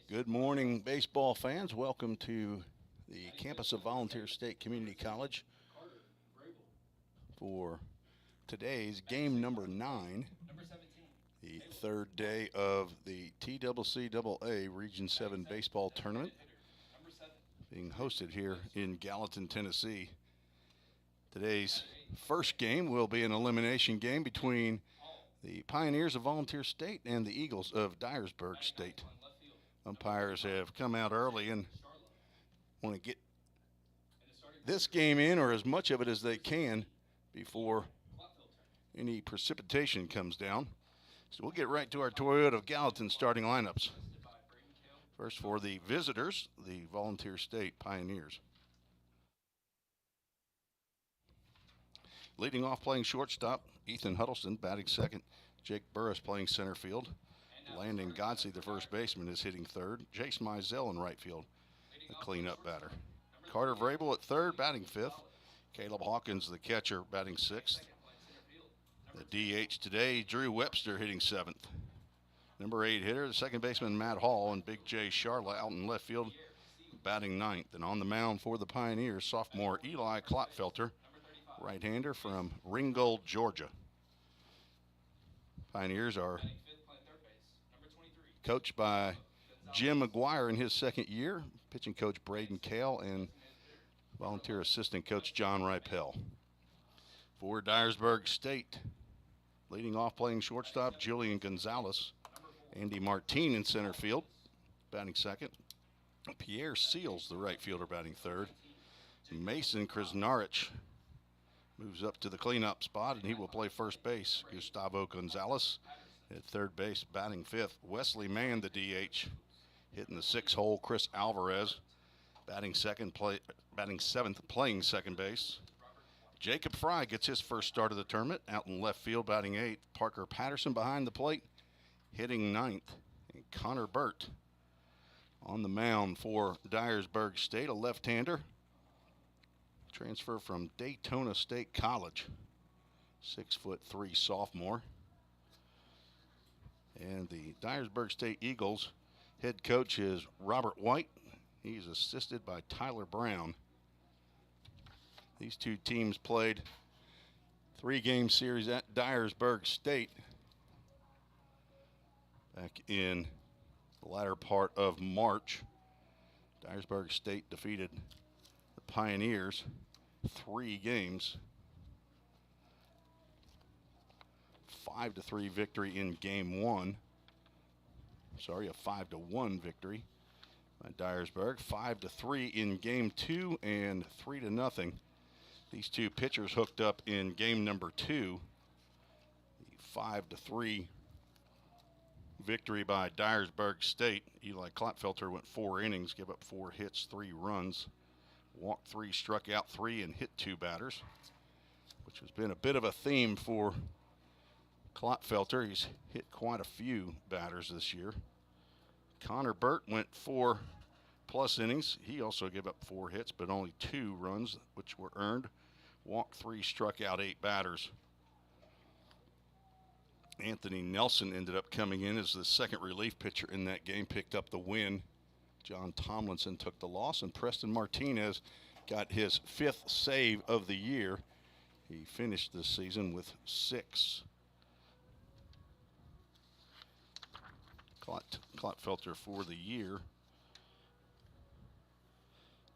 Good morning, baseball fans. Welcome to the campus of Volunteer State Community College for today's game number 9, the third day of the TCCAA Region 7 baseball tournament being hosted here in Gallatin, Tennessee. Today's first game will be an elimination game between the Pioneers of Volunteer State and the Eagles of Dyersburg State. Umpires have come out early and want to get this game in, or as much of it as they can, before any precipitation comes down. So we'll get right to our Toyota of Gallatin starting lineups. First for the visitors, the Volunteer State Pioneers. Leading off playing shortstop, Ethan Huddleston batting second. Jake Burris playing center field. Landon Godsey, the first baseman, is hitting third. Jace Mizell in right field, the cleanup batter. Carter Vrabel at third, batting fifth. Caleb Hawkins, the catcher, batting sixth. The DH today, Drew Webster, hitting seventh. Number 8 hitter, the second baseman, Matt Hall, and Big J Charla out in left field, batting ninth. And on the mound for the Pioneers, sophomore Eli Klotfelter, right-hander from Ringgold, Georgia. Pioneers are coached by Jim McGuire in his second year, pitching coach Braden Kale, and volunteer assistant coach John Ripel. For Dyersburg State, leading off playing shortstop, Julian Gonzalez. Andy Martin in center field, batting second. Pierre Seals, the right fielder, batting third. Mason Krasnarich moves up to the cleanup spot, and he will play first base. Gustavo Gonzalez at third base, batting fifth. Wesley Mann, the DH, hitting the 6-hole. Chris Alvarez batting seventh, playing second base. Jacob Fry gets his first start of the tournament out in left field, batting eighth. Parker Patterson behind the plate, hitting ninth. And Connor Burt on the mound for Dyersburg State, a left-hander. Transfer from Daytona State College, 6'3" sophomore. And the Dyersburg State Eagles head coach is Robert White. He's assisted by Tyler Brown. These two teams played 3-game series at Dyersburg State back in the latter part of March. Dyersburg State defeated the Pioneers 3 games. 5-3 victory in game 1. Sorry, a 5-1 victory by Dyersburg. 5-3 in game 2 and 3-0. These two pitchers hooked up in game number 2. The 5-3 victory by Dyersburg State. Eli Klotfelter went 4 innings, gave up 4 hits, 3 runs, walked 3, struck out 3, and hit 2 batters, which has been a bit of a theme for Klotfelter. He's hit quite a few batters this year. Connor Burt went 4+ innings. He also gave up 4 hits, but only 2 runs, which were earned. Walked 3, struck out 8 batters. Anthony Nelson ended up coming in as the second relief pitcher in that game, picked up the win. John Tomlinson took the loss, and Preston Martinez got his 5th save of the year. He finished this season with 6. Klotfelter for the year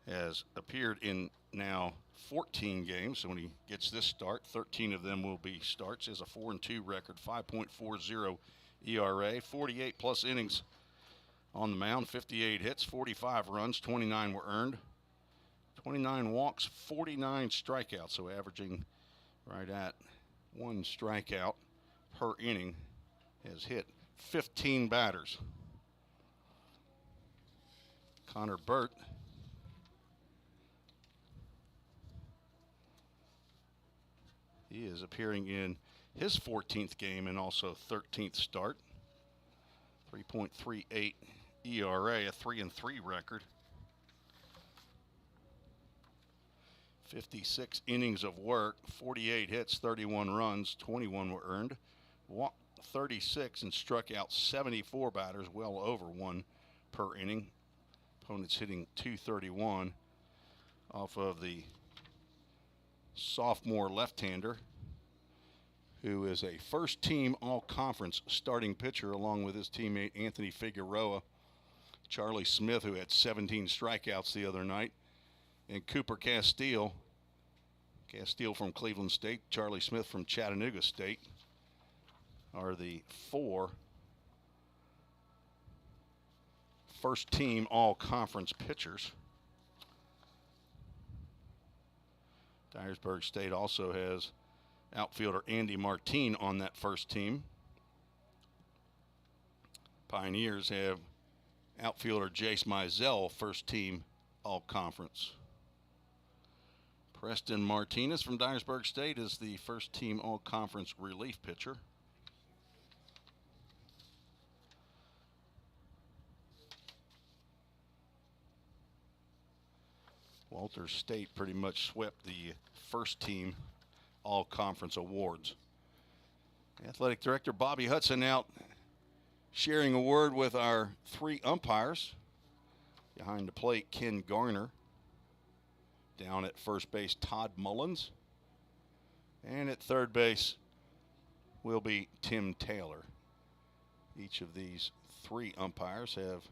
has appeared in now 14 games. So when he gets this start, 13 of them will be starts. Has a 4-2 record, 5.40 ERA, 48+ innings on the mound, 58 hits, 45 runs, 29 were earned, 29 walks, 49 strikeouts. So averaging right at 1 strikeout per inning. Has hit 15 batters. Connor Burt he is appearing in his 14th game and also 13th start. 3.38 ERA, a 3-3 record. 56 innings of work, 48 hits, 31 runs, 21 were earned. Walked 36 and struck out 74 batters, well over 1 per inning. Opponents hitting .231 off of the sophomore left-hander, who is a first-team all-conference starting pitcher along with his teammate Anthony Figueroa. Charlie Smith, who had 17 strikeouts the other night, and Cooper Castile from Cleveland State, Charlie Smith from Chattanooga State, are the 4 first-team all-conference pitchers. Dyersburg State also has outfielder Andy Martine on that first team. Pioneers have outfielder Jace Mizell, first team all-conference. Preston Martinez from Dyersburg State is the first team all-conference relief pitcher. Walters State pretty much swept the first team all-conference awards. Athletic Director Bobby Hudson out sharing a word with our 3 umpires. Behind the plate, Ken Garner. Down at first base, Todd Mullins. And at third base will be Tim Taylor. Each of these 3 umpires have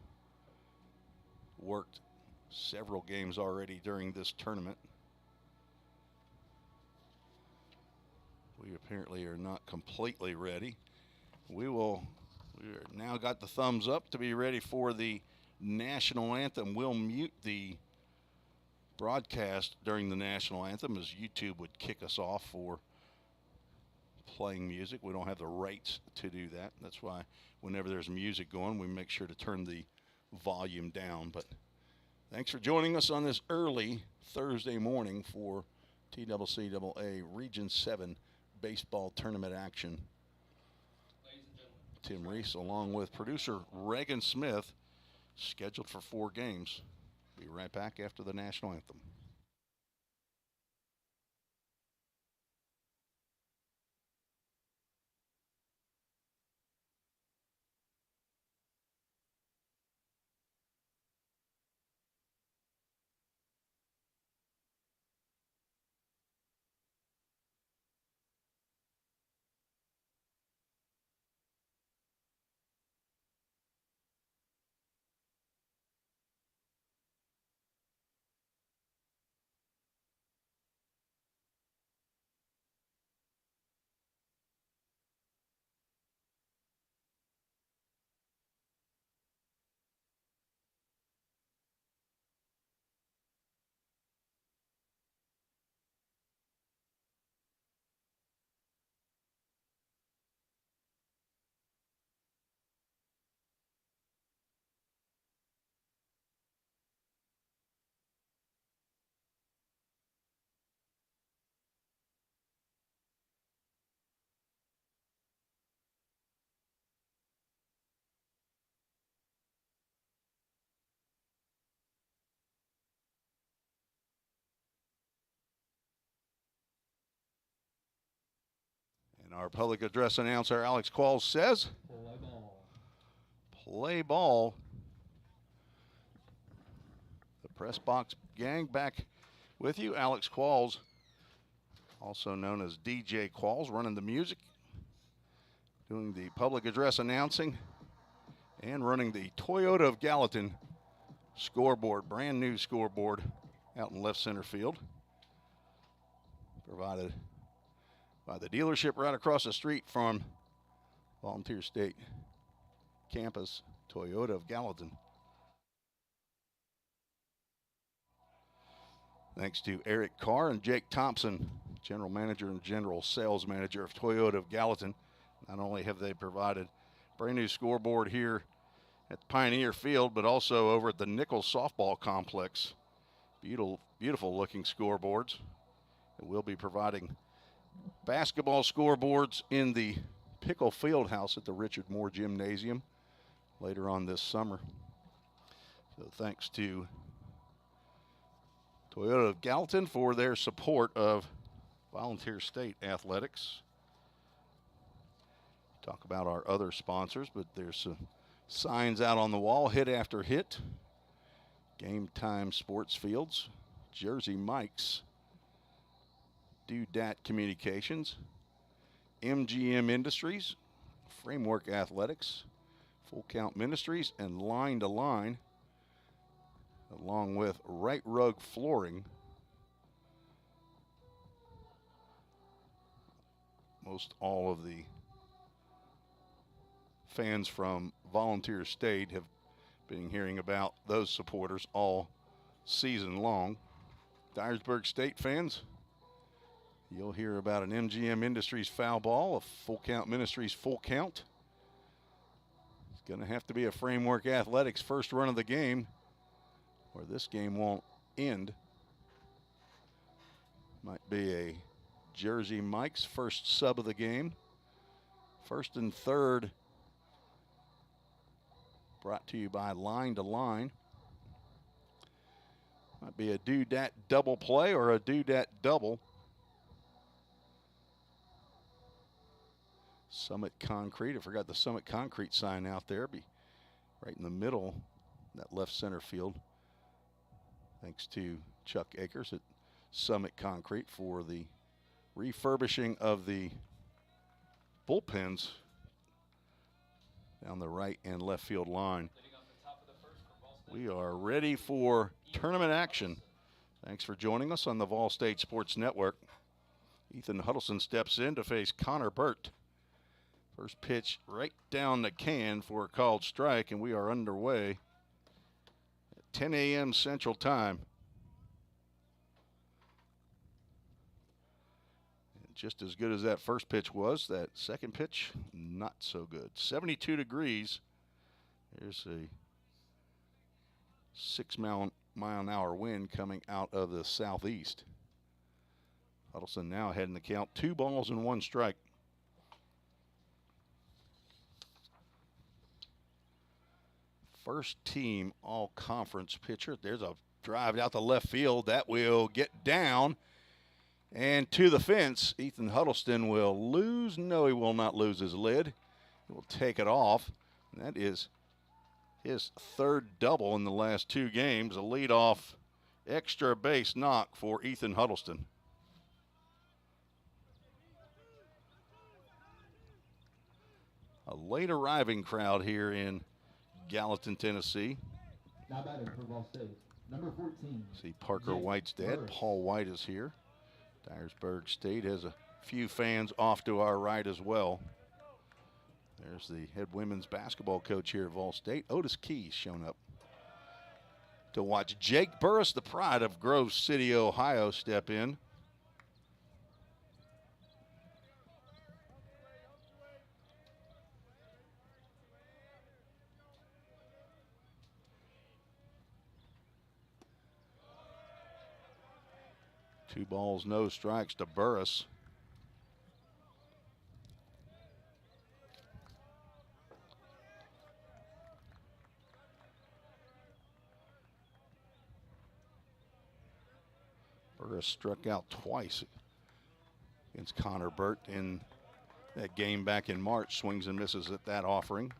worked several games already during this tournament. We apparently are not completely ready. We're now got the thumbs up to be ready for the national anthem. We'll mute the broadcast during the national anthem as YouTube would kick us off for playing music. We don't have the rights to do that. That's why whenever there's music going, we make sure to turn the volume down. But thanks for joining us on this early Thursday morning for TCCAA Region 7 baseball tournament action. Tim Reese along with producer Reagan Smith, scheduled for 4 games. Be right back after the national anthem. And our public address announcer, Alex Qualls, says, Play ball. Play ball. The press box gang back with you. Alex Qualls, also known as DJ Qualls, running the music, doing the public address announcing, and running the Toyota of Gallatin scoreboard, brand new scoreboard out in left center field. Provided by the dealership right across the street from Volunteer State Campus, Toyota of Gallatin. Thanks to Eric Carr and Jake Thompson, General Manager and General Sales Manager of Toyota of Gallatin. Not only have they provided brand new scoreboard here at Pioneer Field, but also over at the Nichols Softball Complex. Beautiful looking scoreboards. And we'll be providing basketball scoreboards in the Pickle Fieldhouse at the Richard Moore Gymnasium later on this summer. So thanks to Toyota of Gallatin for their support of Volunteer State Athletics. Talk about our other sponsors, but there's Signs out on the wall, hit after hit. Game Time Sports Fields, Jersey Mike's, Doodat Communications, MGM Industries, Framework Athletics, Full Count Ministries, and Line to Line, along with Right Rug Flooring. Most all of the fans from Volunteer State have been hearing about those supporters all season long. Dyersburg State fans, you'll hear about an MGM Industries foul ball, a Full Count Ministries full count. It's going to have to be a Framework Athletics first run of the game, or this game won't end. Might be a Jersey Mike's first sub of the game. First and third, brought to you by Line to Line. Might be a Doodat double play or a Doodat double. Summit Concrete. I forgot the Summit Concrete sign out there. Be right in the middle, that left center field. Thanks to Chuck Akers at Summit Concrete for the refurbishing of the bullpens down the right and left field line. We are ready for tournament action. Thanks for joining us on the VolState Sports Network. Ethan Huddleston steps in to face Connor Burt. First pitch right down the can for a called strike, and we are underway at 10 a.m. Central Time. Just as good as that first pitch was, that second pitch, not so good. 72 degrees. There's a 6-mile-an-hour wind coming out of the southeast. Huddleston now heading the count. 2 balls and 1 strike. First team all-conference pitcher. There's a drive out to left field. That will get down. And to the fence, Ethan Huddleston will lose. No, he will not lose his lid. He will take it off. And that is his third double in the last 2 games. A leadoff extra base knock for Ethan Huddleston. A late arriving crowd here in Gallatin, Tennessee. Now batting for VolState, number 14. See Parker White's dad, Paul White, is here. Dyersburg State has a few fans off to our right as well. There's the head women's basketball coach here at VolState, Otis Keys, shown up to watch Jake Burris, the pride of Grove City, Ohio, step in. Two balls, no strikes to Burris. Burris struck out twice against Connor Burt in that game back in March. Swings and misses at that offering.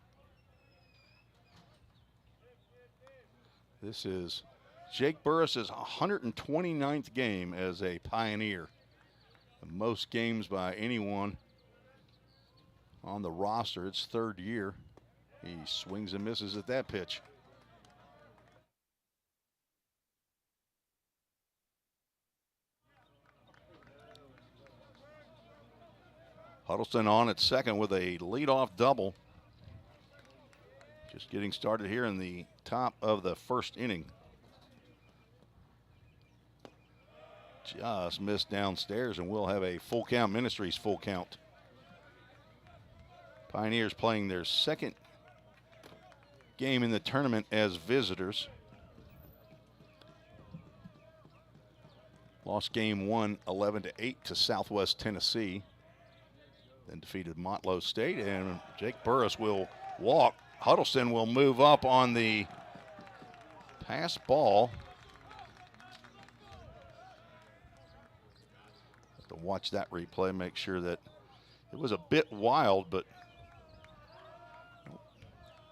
This is Jake Burris's 129th game as a Pioneer. The most games by anyone on the roster. It's third year. He swings and misses at that pitch. Huddleston on at second with a leadoff double. Just getting started here in the top of the first inning. Just missed downstairs, and we'll have a Full Count Ministries full count. Pioneers playing their second game in the tournament as visitors. Lost game 1, 11-8 to Southwest Tennessee. Then defeated Motlow State, and Jake Burris will walk. Huddleston will move up on the pass ball. Have to watch that replay, make sure that it was a bit wild, but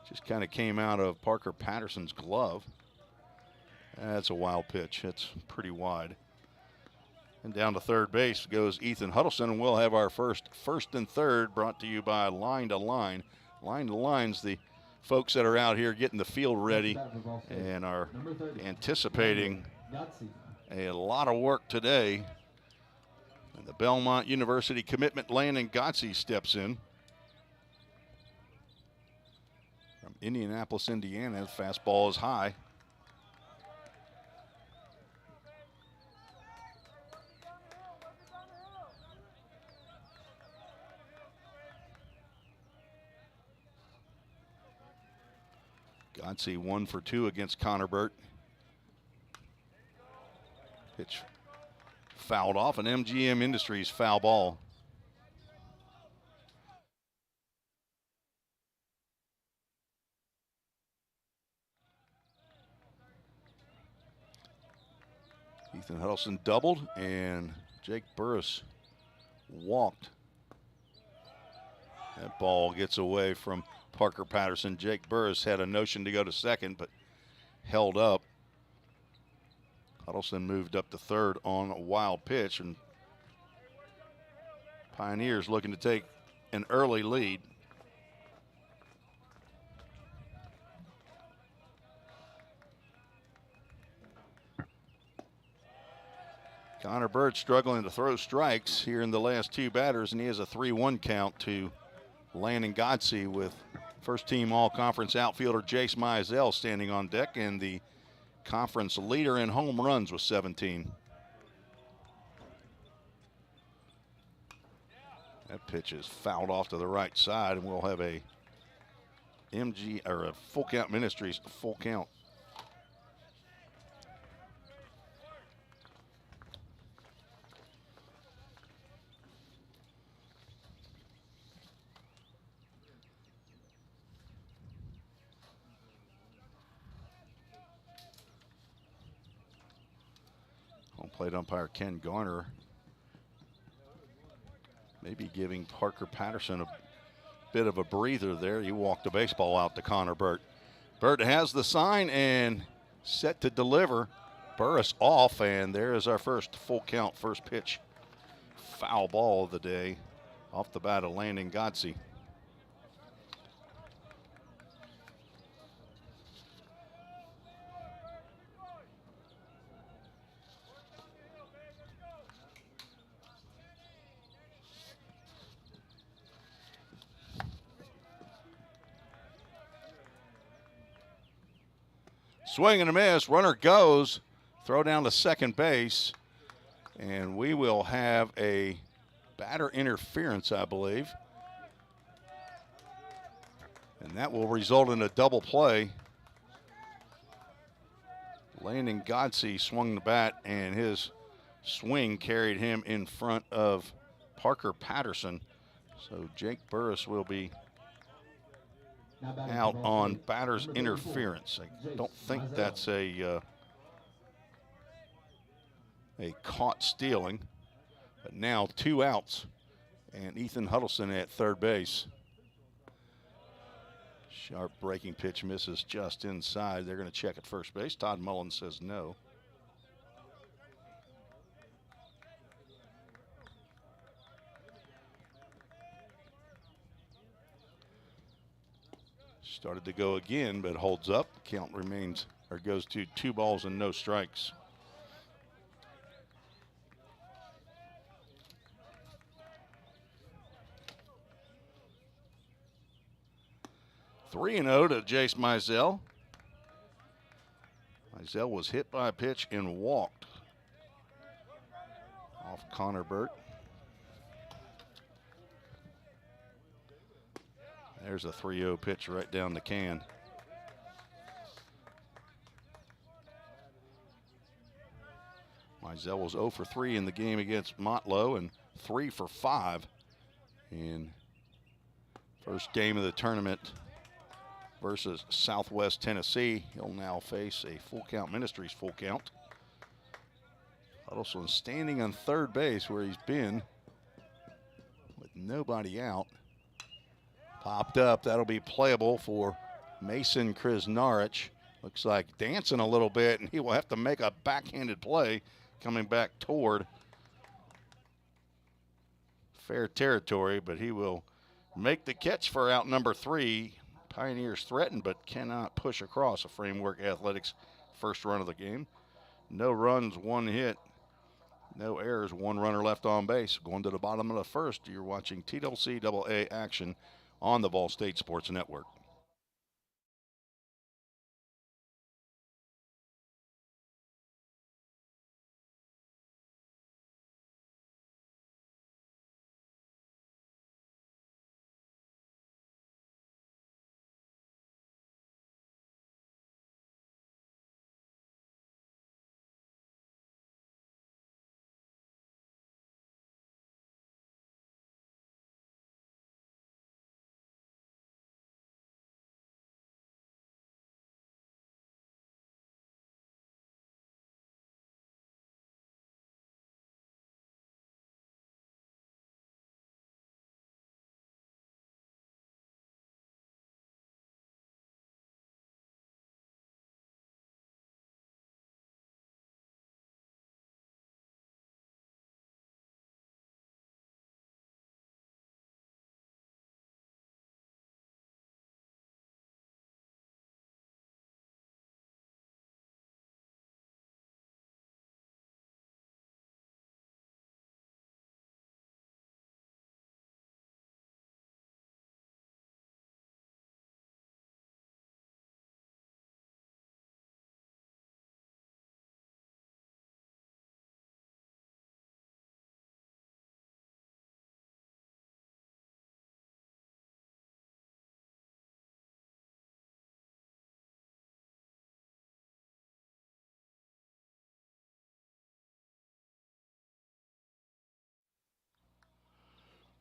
Just kind of came out of Parker Patterson's glove. That's a wild pitch. It's pretty wide. And down to third base goes Ethan Huddleston, and we'll have our first and third brought to you by Line to Line. Line to Line's the folks that are out here getting the field ready and are anticipating a lot of work today. And the Belmont University commitment, Landon Gotze, steps in. From Indianapolis, Indiana, the fastball is high. Gotze 1 for 2 against Connor Burt. Pitch fouled off, an MGM Industries foul ball. Ethan Huddleston doubled, and Jake Burris walked. That ball gets away from Parker Patterson. Jake Burris had a notion to go to second, but held up. Huddleston moved up to third on a wild pitch, and Pioneers looking to take an early lead. Connor Burt struggling to throw strikes here in the last two batters, and he has a 3-1 count to Landon Gotze, with first-team all-conference outfielder Jace Mizell standing on deck, and the conference leader in home runs with 17. That pitch is fouled off to the right side, and we'll have a full count Ministries full count. Home plate umpire Ken Garner maybe giving Parker Patterson a bit of a breather there. He walked the baseball out to Connor Burt. Burt has the sign and set to deliver. Burris off, and there is our first full count, first pitch. Foul ball of the day off the bat of Landon Gotze. Swing and a miss, runner goes, throw down to second base, and we will have a batter interference, I believe. And that will result in a double play. Landon Gotze swung the bat, and his swing carried him in front of Parker Patterson. So Jake Burris will be out on batter's interference. I don't think that's a caught stealing, but now 2 outs, and Ethan Huddleston at third base. Sharp breaking pitch misses just inside. They're going to check at first base. Todd Mullins says no. Started to go again, but holds up. Count remains, or goes to 2 balls and no strikes. Three and 0 to Jace Mizell. Mizell was hit by a pitch and walked off Connor Burt. There's a 3-0 pitch right down the can. Mizell was 0 for 3 in the game against Motlow and 3 for 5 in first game of the tournament versus Southwest Tennessee. He'll now face a full count Ministries full count. Huddleston standing on third base where he's been with nobody out. Popped up, that'll be playable for Mason Krasnarich looks like dancing a little bit, and he will have to make a backhanded play coming back toward fair territory, but he will make the catch for out number 3. Pioneers threaten but cannot push across a Framework Athletics first run of the game. No runs, 1 hit, no errors, 1 runner left on base. Going to the bottom of the first, you're watching TCCAA action on the VolState Sports Network.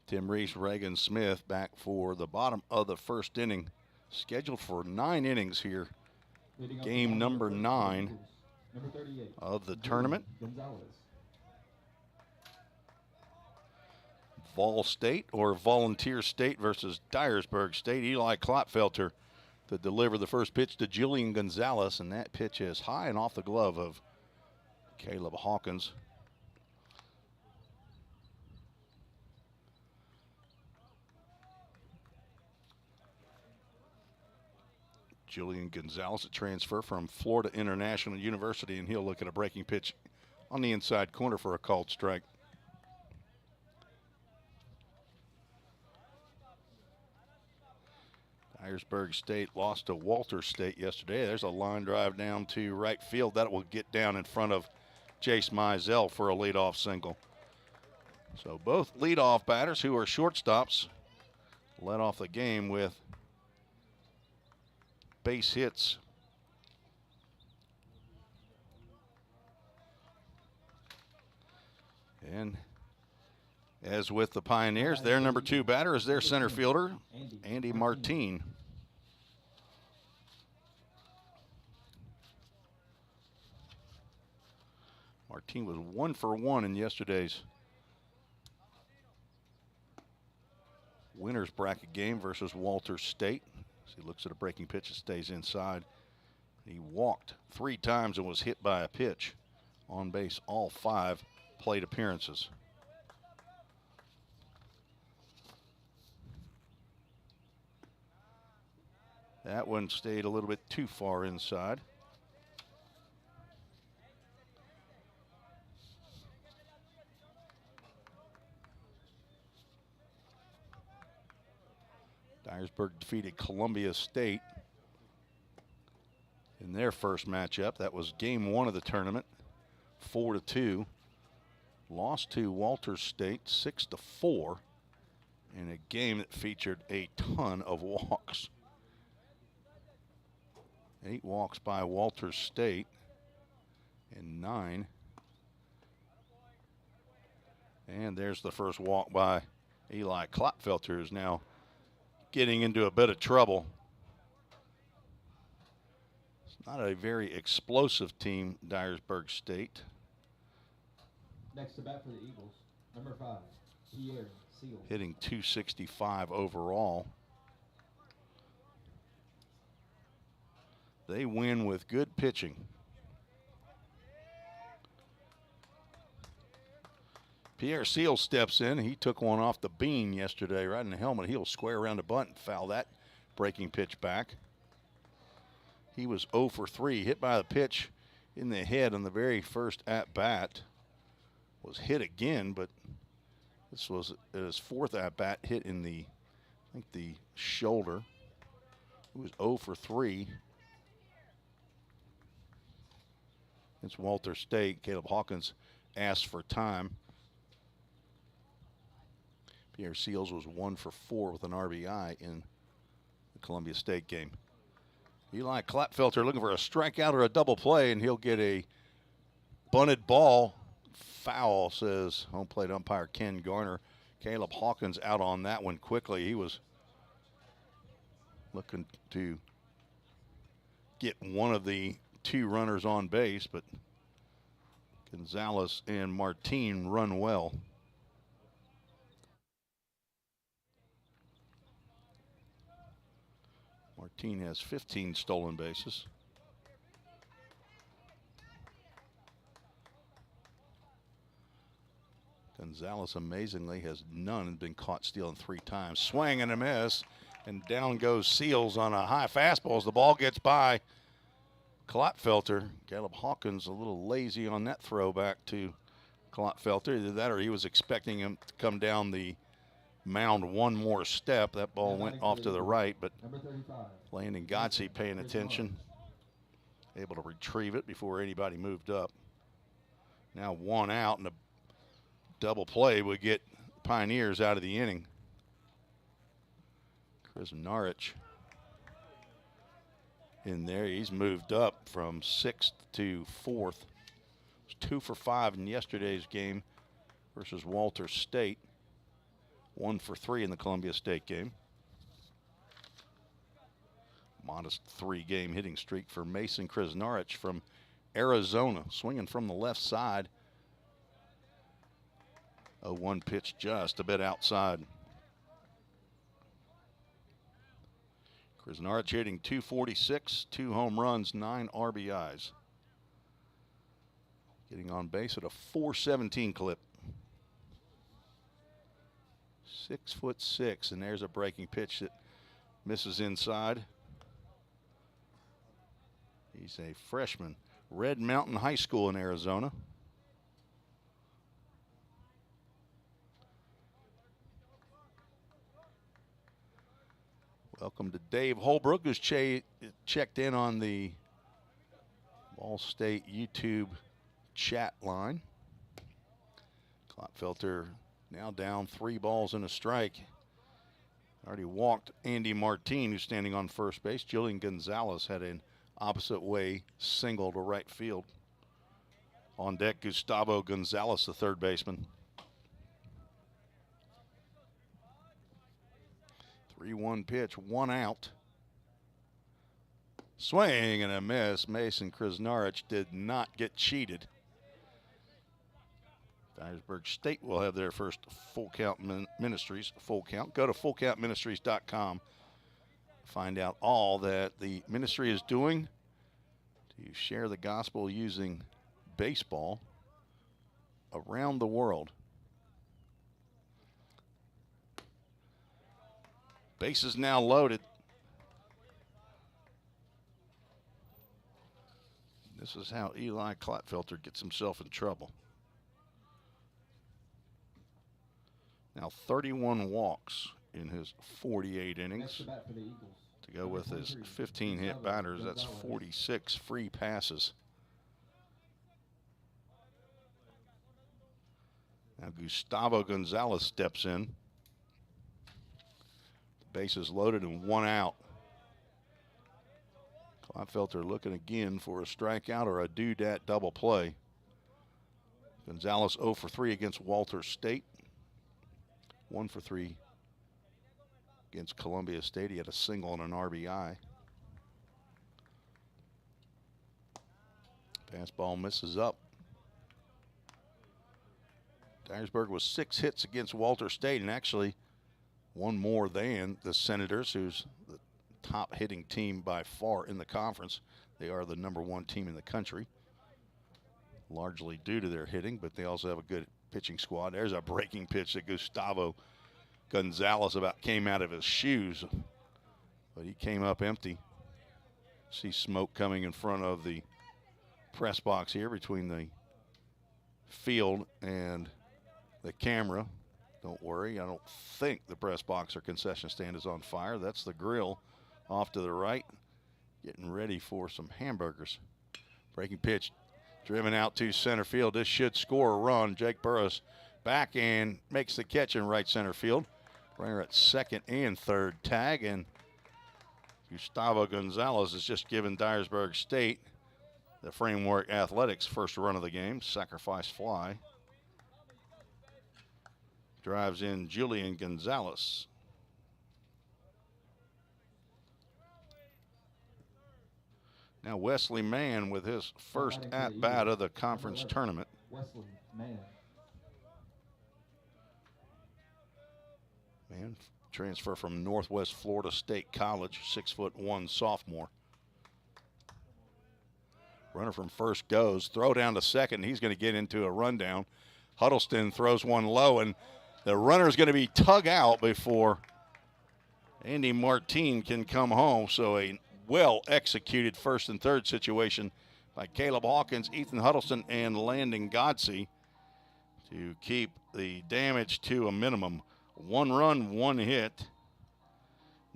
Tim Reese, Reagan Smith back for the bottom of the first inning. Scheduled for 9 innings here. Game number 9 of the tournament. VolState or Volunteer State versus Dyersburg State. Eli Klopfelter to deliver the first pitch to Julian Gonzalez, and that pitch is high and off the glove of Caleb Hawkins. Julian Gonzalez, a transfer from Florida International University, and he'll look at a breaking pitch on the inside corner for a called strike. Dyersburg State lost to Walter State yesterday. There's a line drive down to right field. That will get down in front of Jace Mizell for a leadoff single. So both leadoff batters who are shortstops led off the game with base hits. And as with the Pioneers, their number 2 batter is their center fielder, Andy Martin. Martin was 1 for 1 in yesterday's winners bracket game versus Walter State. As he looks at a breaking pitch, it stays inside. He walked 3 times and was hit by a pitch. On base all 5 plate appearances. That one stayed a little bit too far inside. Dyersburg defeated Columbia State in their first matchup. That was game 1 of the tournament, 4-2. Lost to Walter State 6-4 in a game that featured a ton of walks. 8 walks by Walter State and 9. And there's the first walk by Eli Klopfelter, who's now getting into a bit of trouble. It's not a very explosive team, Dyersburg State. Next to bat for the Eagles, number 5, Pierre Seal. Hitting .265 overall. They win with good pitching. Pierre Seal steps in. He took one off the bean yesterday right in the helmet. He'll square around the bunt and foul that breaking pitch back. He was 0 for 3, hit by the pitch in the head on the very first at-bat. Was hit again, but this was his fourth at-bat, hit in the, I think, the shoulder. He was 0 for 3. It's Walter State. Caleb Hawkins asked for time. Pierre Seals was 1 for 4 with an RBI in the Columbia State game. Eli Klapfelter looking for a strikeout or a double play, and he'll get a bunted ball. Foul, says home plate umpire Ken Garner. Caleb Hawkins out on that one quickly. He was looking to get one of the 2 runners on base, but Gonzalez and Martin run well. Martin has 15 stolen bases. Gonzalez amazingly has none and been caught stealing 3 times. Swing and a miss, and down goes Seals on a high fastball as the ball gets by Klotfelter. Caleb Hawkins a little lazy on that throw back to Klotfelter. Either that or he was expecting him to come down the mound one more step. That ball went off to the right, but Landon Godsey paying attention, able to retrieve it before anybody moved up. Now 1 out, and a double play would get Pioneers out of the inning. Chris Norwich in there. He's moved up from 6th to 4th. Was 2 for 5 in yesterday's game versus Walter State. 1 for 3 in the Columbia State game. Modest 3-game hitting streak for Mason Krasnarich from Arizona, swinging from the left side. A 1 pitch just a bit outside. Krasnarich hitting .246, 2 home runs, 9 RBIs. Getting on base at a .417 clip. 6'6", and there's a breaking pitch that misses inside. He's a freshman. Red Mountain High School in Arizona. Welcome to Dave Holbrook, who's checked in on the VolState YouTube chat line. Klotfelter now down 3 balls and a strike. Already walked Andy Martin, who's standing on first base. Julian Gonzalez had an opposite way single to right field. On deck, Gustavo Gonzalez, the third baseman. 3-1 pitch, 1 out. Swing and a miss. Mason Krasnarich did not get cheated. Dyersburg State will have their first Full Count Ministries. Full Count. Go to fullcountministries.com. Find out all that the ministry is doing to share the gospel using baseball around the world. Bases now loaded. This is how Eli Klotfelter gets himself in trouble. Now 31 walks in his 48 innings. To go with his 15 hit batters, that's 46 free passes. Now Gustavo Gonzalez steps in. The bases loaded and 1 out. Klotfelter looking again for a strikeout or a do-dat double play. Gonzalez 0 for 3 against Walter State. 1 for 3 against Columbia State. He had a single and an RBI. Fastball misses up. Dyersburg was 6 hits against Walter State, and actually 1 more than the Senators, who's the top hitting team by far in the conference. They are the #1 team in the country, largely due to their hitting, but they also have a good pitching squad. There's a breaking pitch that Gustavo Gonzalez about came out of his shoes, but he came up empty. See smoke coming in front of the press box here between the field and the camera. Don't worry, I don't think the press box or concession stand is on fire. That's the grill off to the right, getting ready for some hamburgers. Breaking pitch, driven out to center field. This should score a run. Jake Burris back and makes the catch in right center field. Runner at second and third tag, and Gustavo Gonzalez has just given Dyersburg State the Framework Athletics first run of the game. Sacrifice fly. Drives in Julian Gonzalez. Now Wesley Mann with his first at-bat of the conference tournament. Wesley Mann. Man, transfer from Northwest Florida State College, 6'1" sophomore. Runner from first goes, throw down to second. He's going to get into a rundown. Huddleston throws one low, and the runner is going to be tugged out before Andy Martin can come home. So a well-executed first and third situation by Caleb Hawkins, Ethan Huddleston, and Landon Godsey to keep the damage to a minimum. 1 run, 1 hit,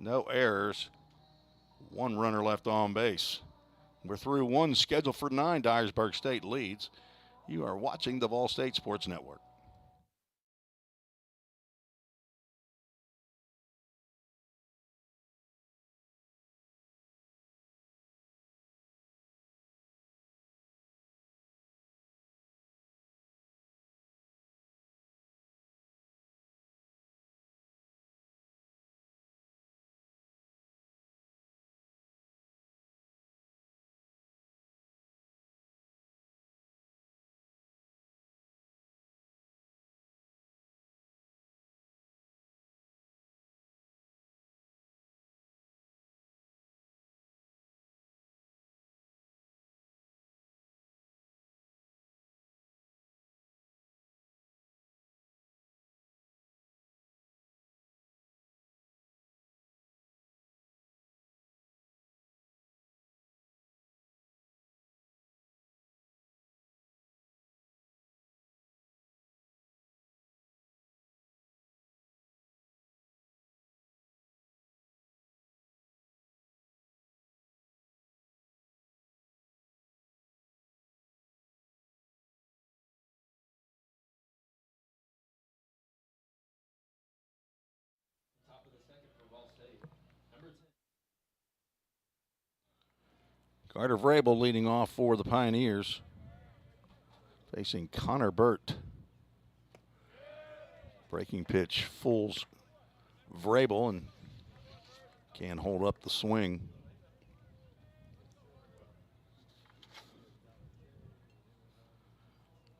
no errors, 1 runner left on base. We're through 1, scheduled for 9. Dyersburg State leads. You are watching the VolState Sports Network. Carter Vrabel leading off for the Pioneers, facing Connor Burt. Breaking pitch fools Vrabel and can't hold up the swing.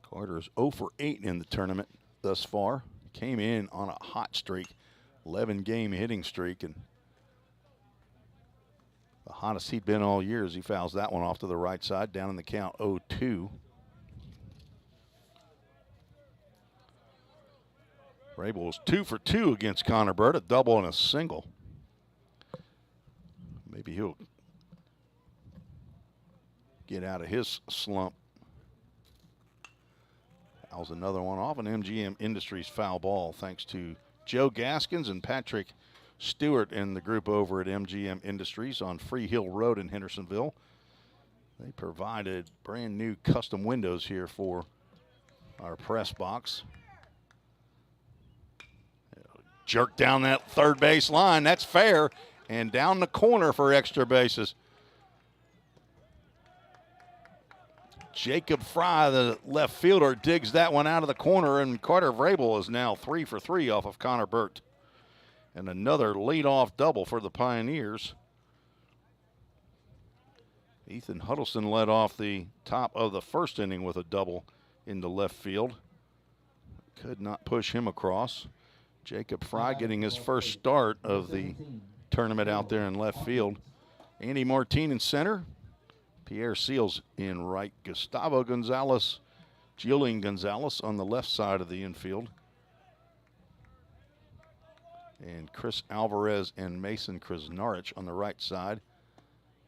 Carter is 0 for 8 in the tournament thus far. Came in on a hot streak, 11-game hitting streak, and the hottest he'd been all year as he fouls that one off to the right side, down in the count 0-2. Vrabel was 2 for 2 against Connor Burt, a double and a single. Maybe he'll get out of his slump. That was another one off an MGM Industries foul ball, thanks to Joe Gaskins and Patrick Stewart and the group over at MGM Industries on Free Hill Road in Hendersonville. They provided brand new custom windows here for our press box. Jerk down that third base line, that's fair, and down the corner for extra bases. Jacob Fry, the left fielder, digs that one out of the corner, and Carter Vrabel is now 3 for 3 off of Connor Burt. And another leadoff double for the Pioneers. Ethan Huddleston led off the top of the first inning with a double into left field. Could not push him across. Jacob Fry getting his first start of the tournament out there in left field. Andy Martin in center. Pierre Seals in right. Gustavo Gonzalez, Julian Gonzalez on the left side of the infield. And Chris Alvarez and Mason Krasnarich on the right side.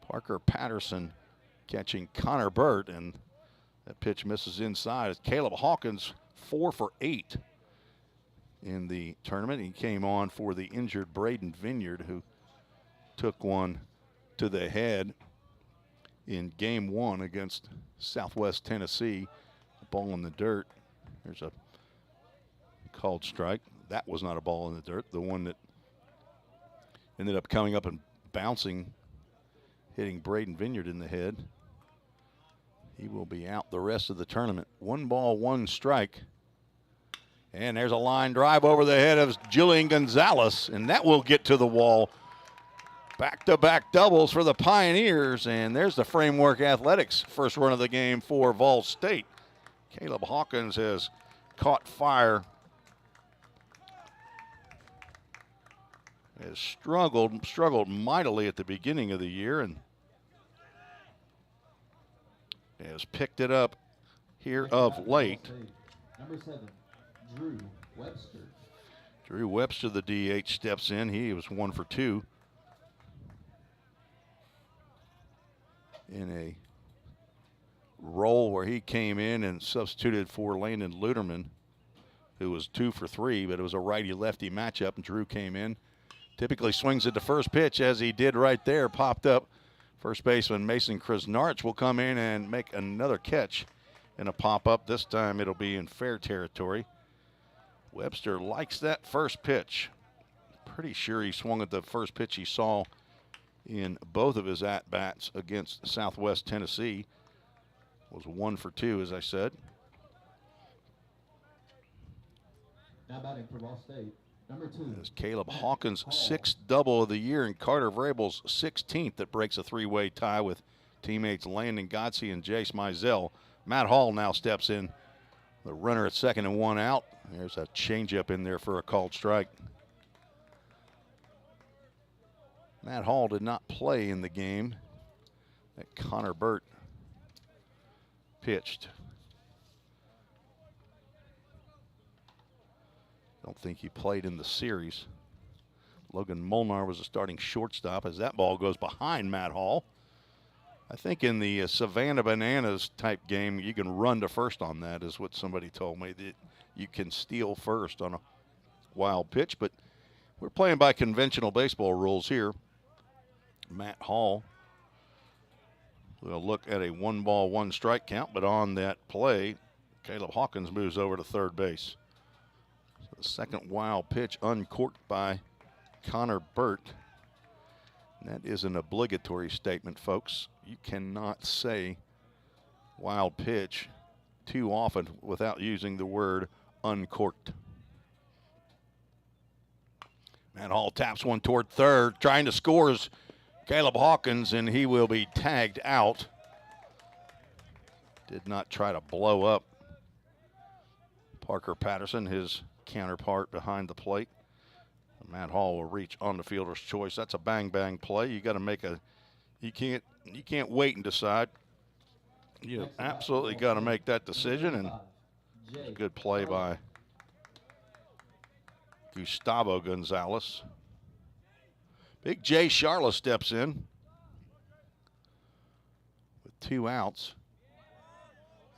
Parker Patterson catching Connor Burt, and that pitch misses inside. Caleb Hawkins 4 for 8 in the tournament. He came on for the injured Braden Vineyard, who took one to the head in game 1 against Southwest Tennessee. Ball in the dirt. There's a called strike. That was not a ball in the dirt. The one that ended up coming up and bouncing, hitting Braden Vineyard in the head. He will be out the rest of the tournament. 1 ball, 1 strike. And there's a line drive over the head of Julian Gonzalez, and that will get to the wall. Back-to-back doubles for the Pioneers, and there's the Framework Athletics first run of the game for VolState. Caleb Hawkins has caught fire. Has struggled mightily at the beginning of the year, and has picked it up here of late. Number 7, Drew Webster. Drew Webster, the DH, steps in. He was 1 for 2 in a role where he came in and substituted for Landon Luderman, who was 2 for 3, but it was a righty-lefty matchup, and Drew came in. Typically swings at the first pitch, as he did right there, popped up. First baseman Mason Krasnarich will come in and make another catch in a pop-up. This time it'll be in fair territory. Webster likes that first pitch. Pretty sure he swung at the first pitch he saw in both of his at-bats against Southwest Tennessee. Was 1 for 2, as I said. Now batting for VolState, number 2. As Caleb Hawkins' 6th double of the year, and Carter Vrabel's 16th that breaks a 3-way tie with teammates Landon Godsey and Jace Mizell. Matt Hall now steps in. The runner at second and 1 out. There's a changeup in there for a called strike. Matt Hall did not play in the game that Connor Burt pitched. Don't think he played in the series. Logan Molnar was a starting shortstop as that ball goes behind Matt Hall. I think in the Savannah Bananas type game, you can run to first on that, is what somebody told me, that you can steal first on a wild pitch, but we're playing by conventional baseball rules here. Matt Hall will look at a 1 ball, 1 strike count, but on that play, Caleb Hawkins moves over to third base. So the second wild pitch uncorked by Connor Burt. And that is an obligatory statement, folks. You cannot say wild pitch too often without using the word uncorked. Matt Hall taps one toward third, trying to score is Caleb Hawkins, and he will be tagged out. Did not try to blow up Parker Patterson, his counterpart behind the plate. Matt Hall will reach on the fielder's choice. That's a bang-bang play. You got to make a, you can't wait and decide. You absolutely got to make that decision, and a good play by Gustavo Gonzalez. Big Jay Charla steps in with 2 outs.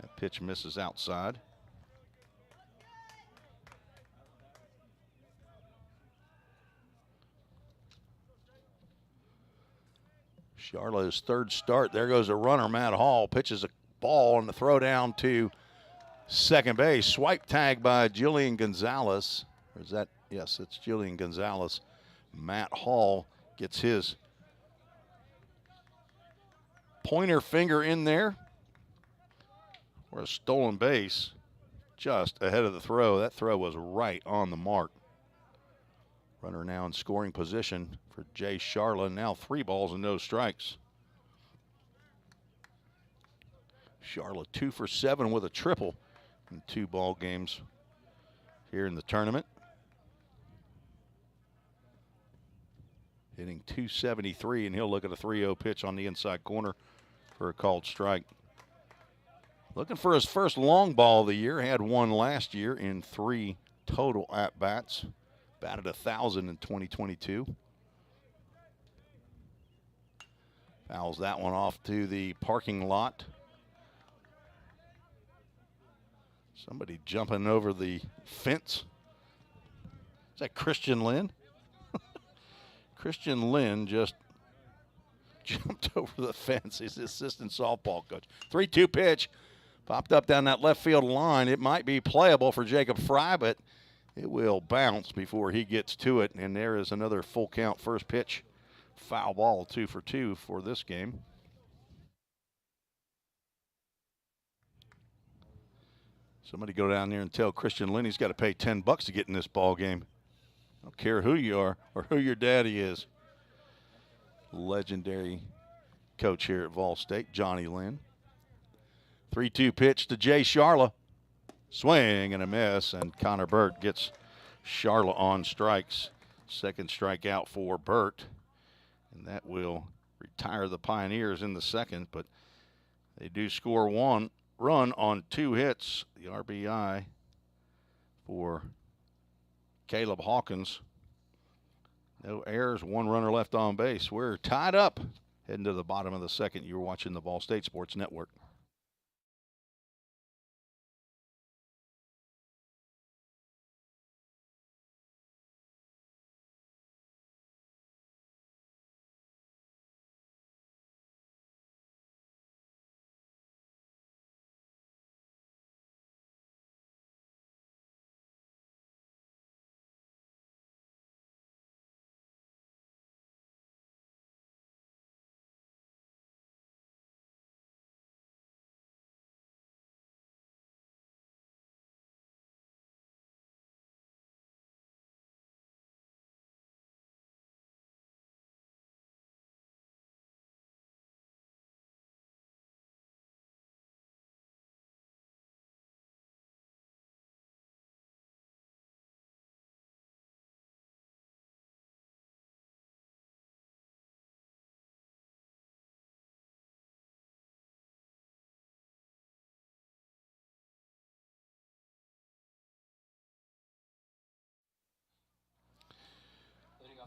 That pitch misses outside. Charla's 3rd start. There goes a runner. Matt Hall pitches a ball and the throw down to second base. Swipe tag by Julian Gonzalez. Or is that? Yes, it's Julian Gonzalez. Matt Hall gets his pointer finger in there for a stolen base just ahead of the throw. That throw was right on the mark. Runner now in scoring position for Jay Charla. Now 3 balls and no strikes. Charla 2 for 7 with a triple in 2 ball games here in the tournament. hitting .273, and he'll look at a 3-0 pitch on the inside corner for a called strike. Looking for his first long ball of the year. Had one last year in 3 total at-bats. Batted 1,000 in 2022. Fouls that one off to the parking lot. Somebody jumping over the fence. Is that Christian Lynn? Christian Lynn just jumped over the fence. He's the assistant softball coach. 3-2 pitch. Popped up down that left field line. It might be playable for Jacob Fry, but it will bounce before he gets to it. And there is another full count first pitch. Foul ball, 2 for 2 for this game. Somebody go down there and tell Christian Lynn he's got to pay $10 to get in this ball game. I don't care who you are or who your daddy is. Legendary coach here at VolState, Johnny Lynn. 3-2 pitch to Jay Charla. Swing and a miss, and Connor Burt gets Charla on strikes. Second strikeout for Burt, and that will retire the Pioneers in the second, but they do score 1 run on 2 hits. The RBI for Caleb Hawkins. No errors, 1 runner left on base. We're tied up heading to the bottom of the second. You're watching the VolState Sports Network.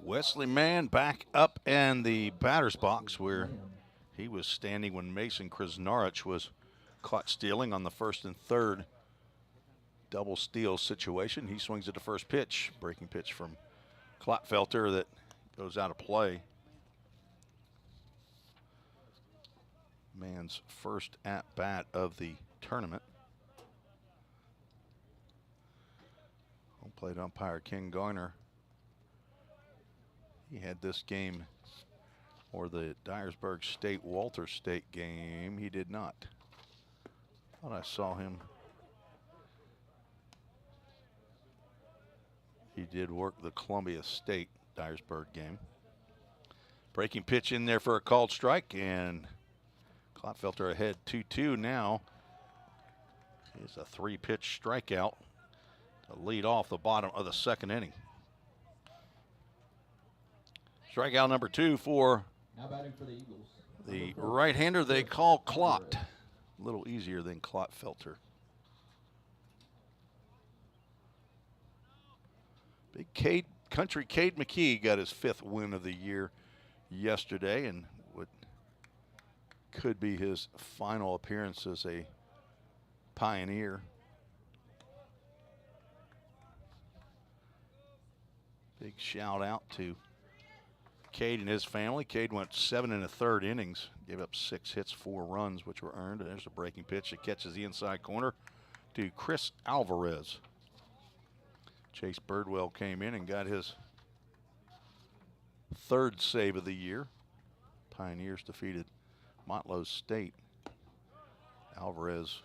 Wesley Mann back up in the batter's box where he was standing when Mason Krasnarich was caught stealing on the first and third double steal situation. He swings at the first pitch, breaking pitch from Klotfelter that goes out of play. Mann's first at-bat of the tournament. Home plate umpire Ken Garner. He had this game, or the Dyersburg State Walter State game. He did not. Thought I saw him. He did work the Columbia State Dyersburg game. Breaking pitch in there for a called strike, and Klotfelter ahead 2-2 now. It's a 3-pitch strikeout to lead off the bottom of the second inning. Strikeout number 2 for now batting for the Eagles. The right-hander they call Clot. A little easier than Klotfelter. Big Country Cade McKee got his 5th win of the year yesterday, and what could be his final appearance as a Pioneer. Big shout out to Cade and his family. Cade went 7 1/3 innings, gave up 6 hits, 4 runs, which were earned. And there's a breaking pitch that catches the inside corner to Chris Alvarez. Chase Birdwell came in and got his 3rd save of the year. Pioneers defeated Montlow State. Alvarez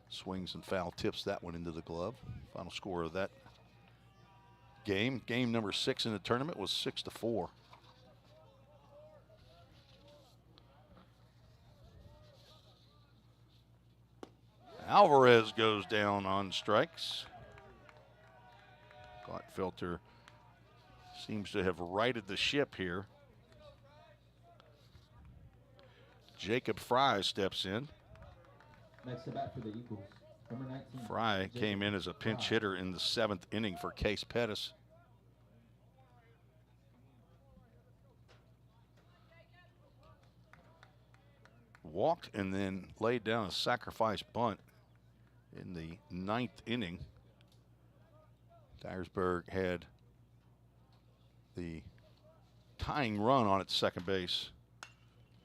swings and foul tips that one into the glove. Final score of that game number 6 in the tournament, was 6-4. Alvarez goes down on strikes. Klotfelter seems to have righted the ship here. Jacob Fry steps in. Next to bat for the Eagles, number 19. Fry Jacob came in as a pinch Fry. hitter in the 7th inning for Case Pettis. Walked and then laid down a sacrifice bunt in the 9th inning. Dyersburg had the tying run on its second base.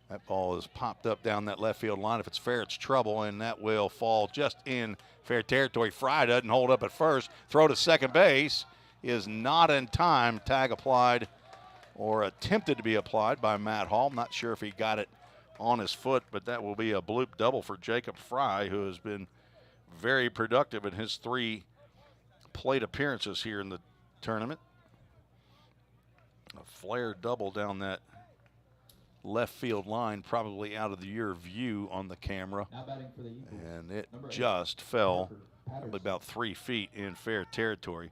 That ball is popped up down that left field line. If it's fair, it's trouble, and that will fall just in fair territory. Fry doesn't hold up at first. Throw to second base is not in time. Tag applied, or attempted to be applied, by Matt Hall. I'm not sure if he got it on his foot, but that will be a bloop double for Jacob Fry, who has been very productive in his 3 plate appearances here in the tournament. A flare double down that left field line, probably out of your view on the camera. Now batting for the Eagles, And it number 8, just fell Patterson. probably about 3 feet in fair territory.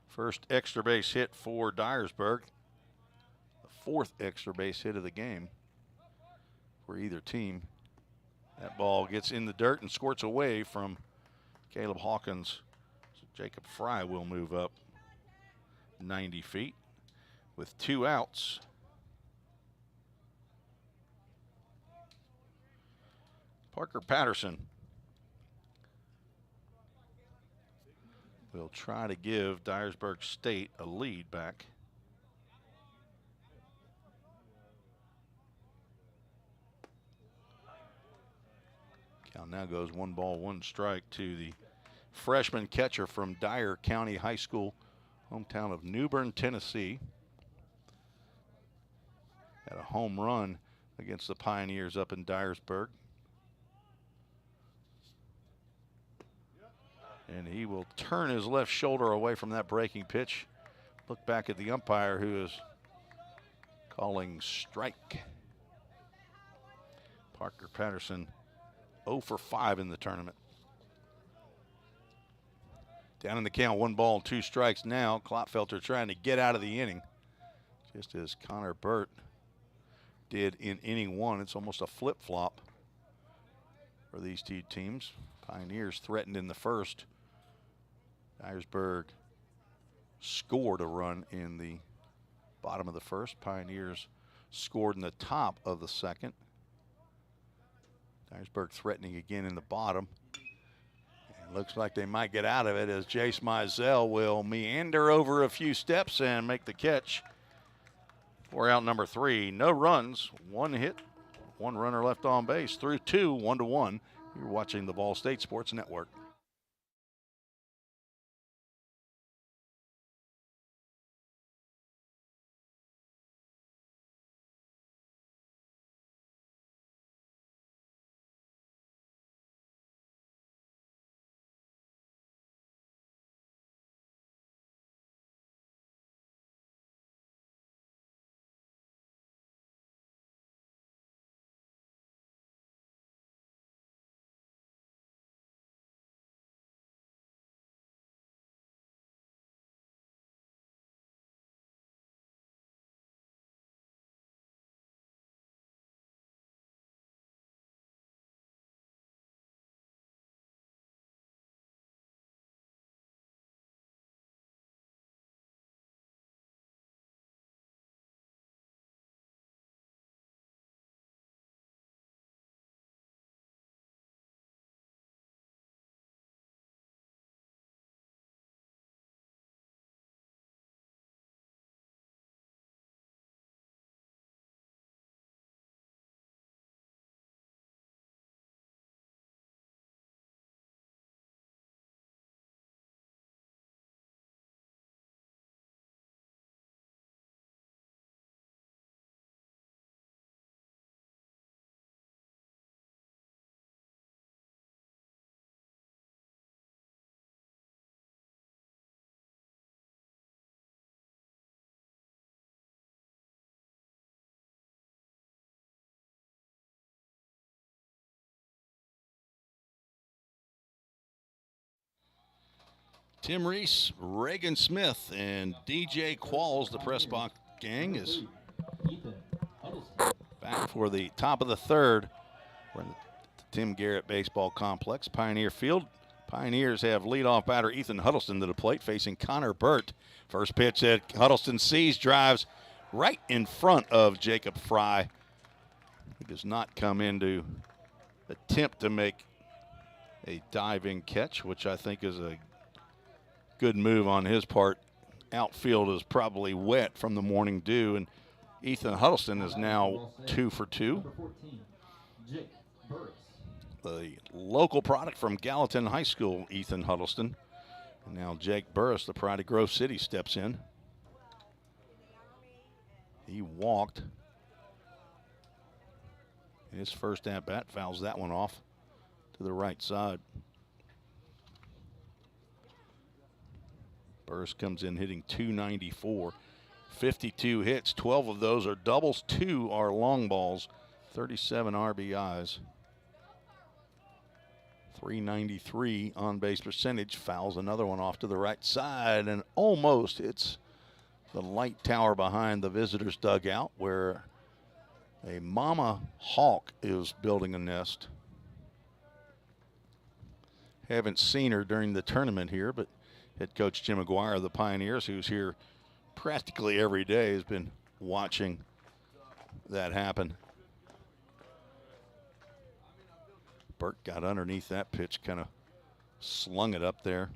First extra base hit for Dyersburg. The 4th extra base hit of the game for either team. That ball gets in the dirt and squirts away from Caleb Hawkins. So Jacob Fry will move up 90 feet with 2 outs. Parker Patterson will try to give Dyersburg State a lead back. Count now goes 1 ball, 1 strike to the freshman catcher from Dyer County High School, hometown of New Bern, Tennessee. Had a home run against the Pioneers up in Dyersburg. And he will turn his left shoulder away from that breaking pitch. Look back at the umpire, who is calling strike. Parker Patterson 0 for 5 in the tournament. Down in the count, 1 ball, 2 strikes now. Klopfelter trying to get out of the inning, just as Connor Burt did in inning 1. It's almost a flip-flop for these 2 teams. Pioneers threatened in the first. Dyersburg scored a run in the bottom of the first. Pioneers scored in the top of the second. Dyersburg threatening again in the bottom. And looks like they might get out of it, as Jace Mizell will meander over a few steps and make the catch for out number 3. No runs, 1 hit, 1 runner left on base through 2, 1-1. You're watching the VolState Sports Network. Tim Reese, Reagan Smith, and DJ Qualls, the press box gang, is Ethan Huddleston. back for the top of the 3rd. We're in the Tim Garrett Baseball Complex, Pioneer Field. Pioneers have leadoff batter Ethan Huddleston to the plate, facing Connor Burt. First pitch that Huddleston sees, drives right in front of Jacob Fry. He does not come in to attempt to make a diving catch, which I think is a good move on his part. Outfield is probably wet from the morning dew, and Ethan Huddleston is now 2 for 2. Number 14, Jake Burris. The local product from Gallatin High School, Ethan Huddleston. And now Jake Burris, the pride of Grove City, steps in. He walked. His first at-bat fouls that one off to the right side. Burris comes in hitting .294. 52 hits, 12 of those are doubles, 2 are long balls, 37 RBIs. .393 on-base percentage, fouls another one off to the right side and almost hits the light tower behind the visitors' dugout where a mama hawk is building a nest. Haven't seen her during the tournament here, but head coach Jim McGuire of the Pioneers, who's here practically every day, has been watching that happen. Burt got underneath that pitch, kind of slung it up there.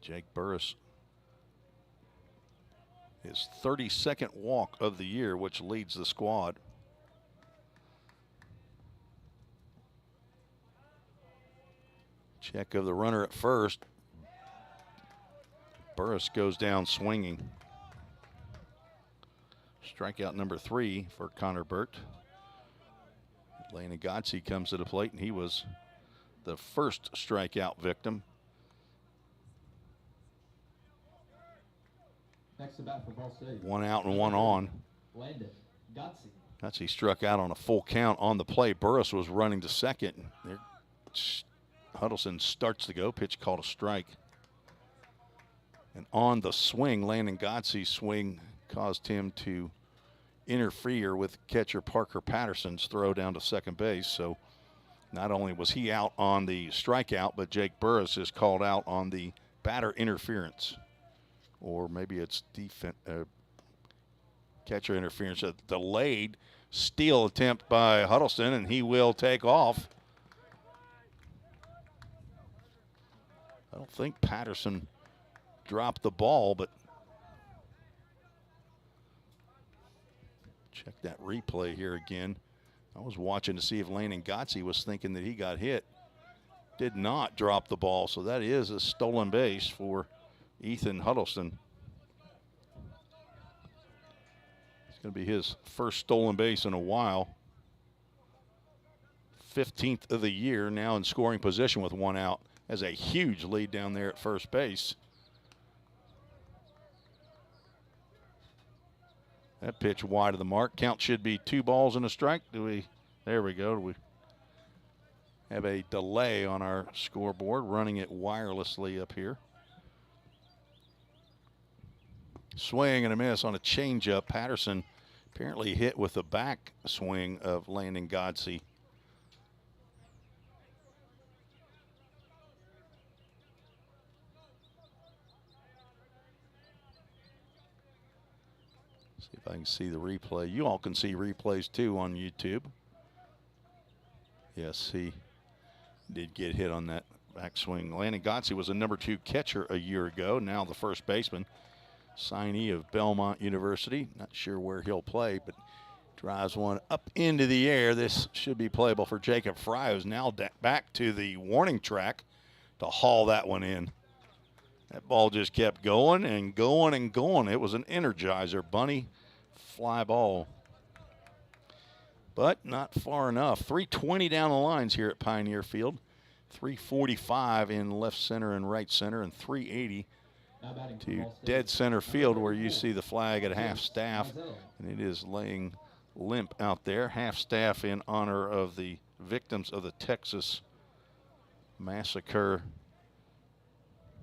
Jake Burris, his 32nd walk of the year, which leads the squad. Check of the runner at first. Burris goes down swinging. Strikeout number 3 for Connor Burt. Lane Agotzi comes to the plate, and he was the first strikeout victim. Next to bat for VolState. 1 out and 1 on. Landon Gotzi. Gotzi struck out on a full count on the play. Burris was running to second. There, Huddleston starts to go. Pitch called a strike. And on the swing, Landon Gotzi's swing caused him to interfere with catcher Parker Patterson's throw down to second base. So not only was he out on the strikeout, but Jake Burris is called out on the batter interference. Or maybe it's catcher interference. A delayed steal attempt by Huddleston, and he will take off. I don't think Patterson dropped the ball, but check that replay here again. I was watching to see if Landon Gotzi was thinking that he got hit. Did not drop the ball, so that is a stolen base for Ethan Huddleston. It's going to be his first stolen base in a while. 15th of the year, now in scoring position with 1 out. Has a huge lead down there at first base. That pitch wide of the mark. Count should be 2 balls and a strike. There we go. Do we have a delay on our scoreboard, running it wirelessly up here. Swing and a miss on a changeup. Patterson apparently hit with the back swing of Landon Gotzi. See if I can see the replay. You all can see replays too on YouTube. Yes, he did get hit on that backswing. Landon Gotzi was a number 2 catcher a year ago. Now the first baseman, signee of Belmont University. Not sure where he'll play, but drives one up into the air. This should be playable for Jacob Fry, who's now back to the warning track to haul that one in. That ball just kept going and going and going. It was an energizer bunny fly ball. But not far enough. 320 down the lines here at Pioneer Field. 345 in left center and right center, and 380 to dead center field where you see the flag at half staff. And it is laying limp out there. Half staff in honor of the victims of the Texas massacre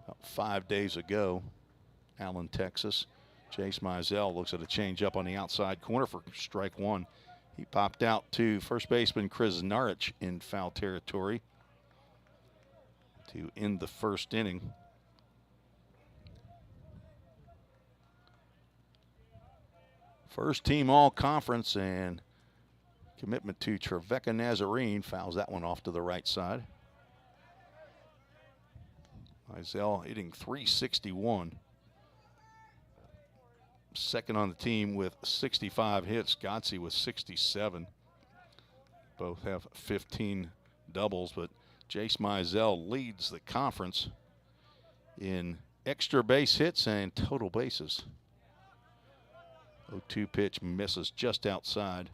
about 5 days ago. Allen, Texas. Jace Mizell looks at a changeup on the outside corner for strike one. He popped out to first baseman Chris Narich in foul territory to end the first inning. First team all conference and commitment to Trevecca Nazarene. Fouls that one off to the right side. Mizell hitting .361. Second on the team with 65 hits. Godsey with 67. Both have 15 doubles, but Jace Mizell leads the conference in extra base hits and total bases. 0-2 pitch misses just outside.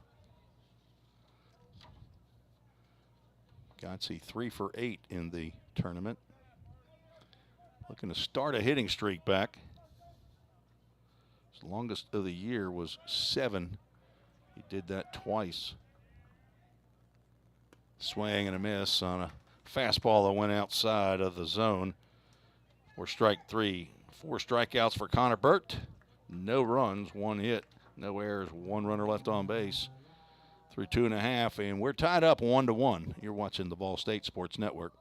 Godsey 3 for 8 in the tournament. Looking to start a hitting streak back. His longest of the year was 7. He did that twice. Swing and a miss on a fastball that went outside of the zone for strike 3. 4 strikeouts for Connor Burt. No runs, 1 hit, no errors, 1 runner left on base through 2.5, and we're tied up 1-1. You're watching the VolState Sports Network.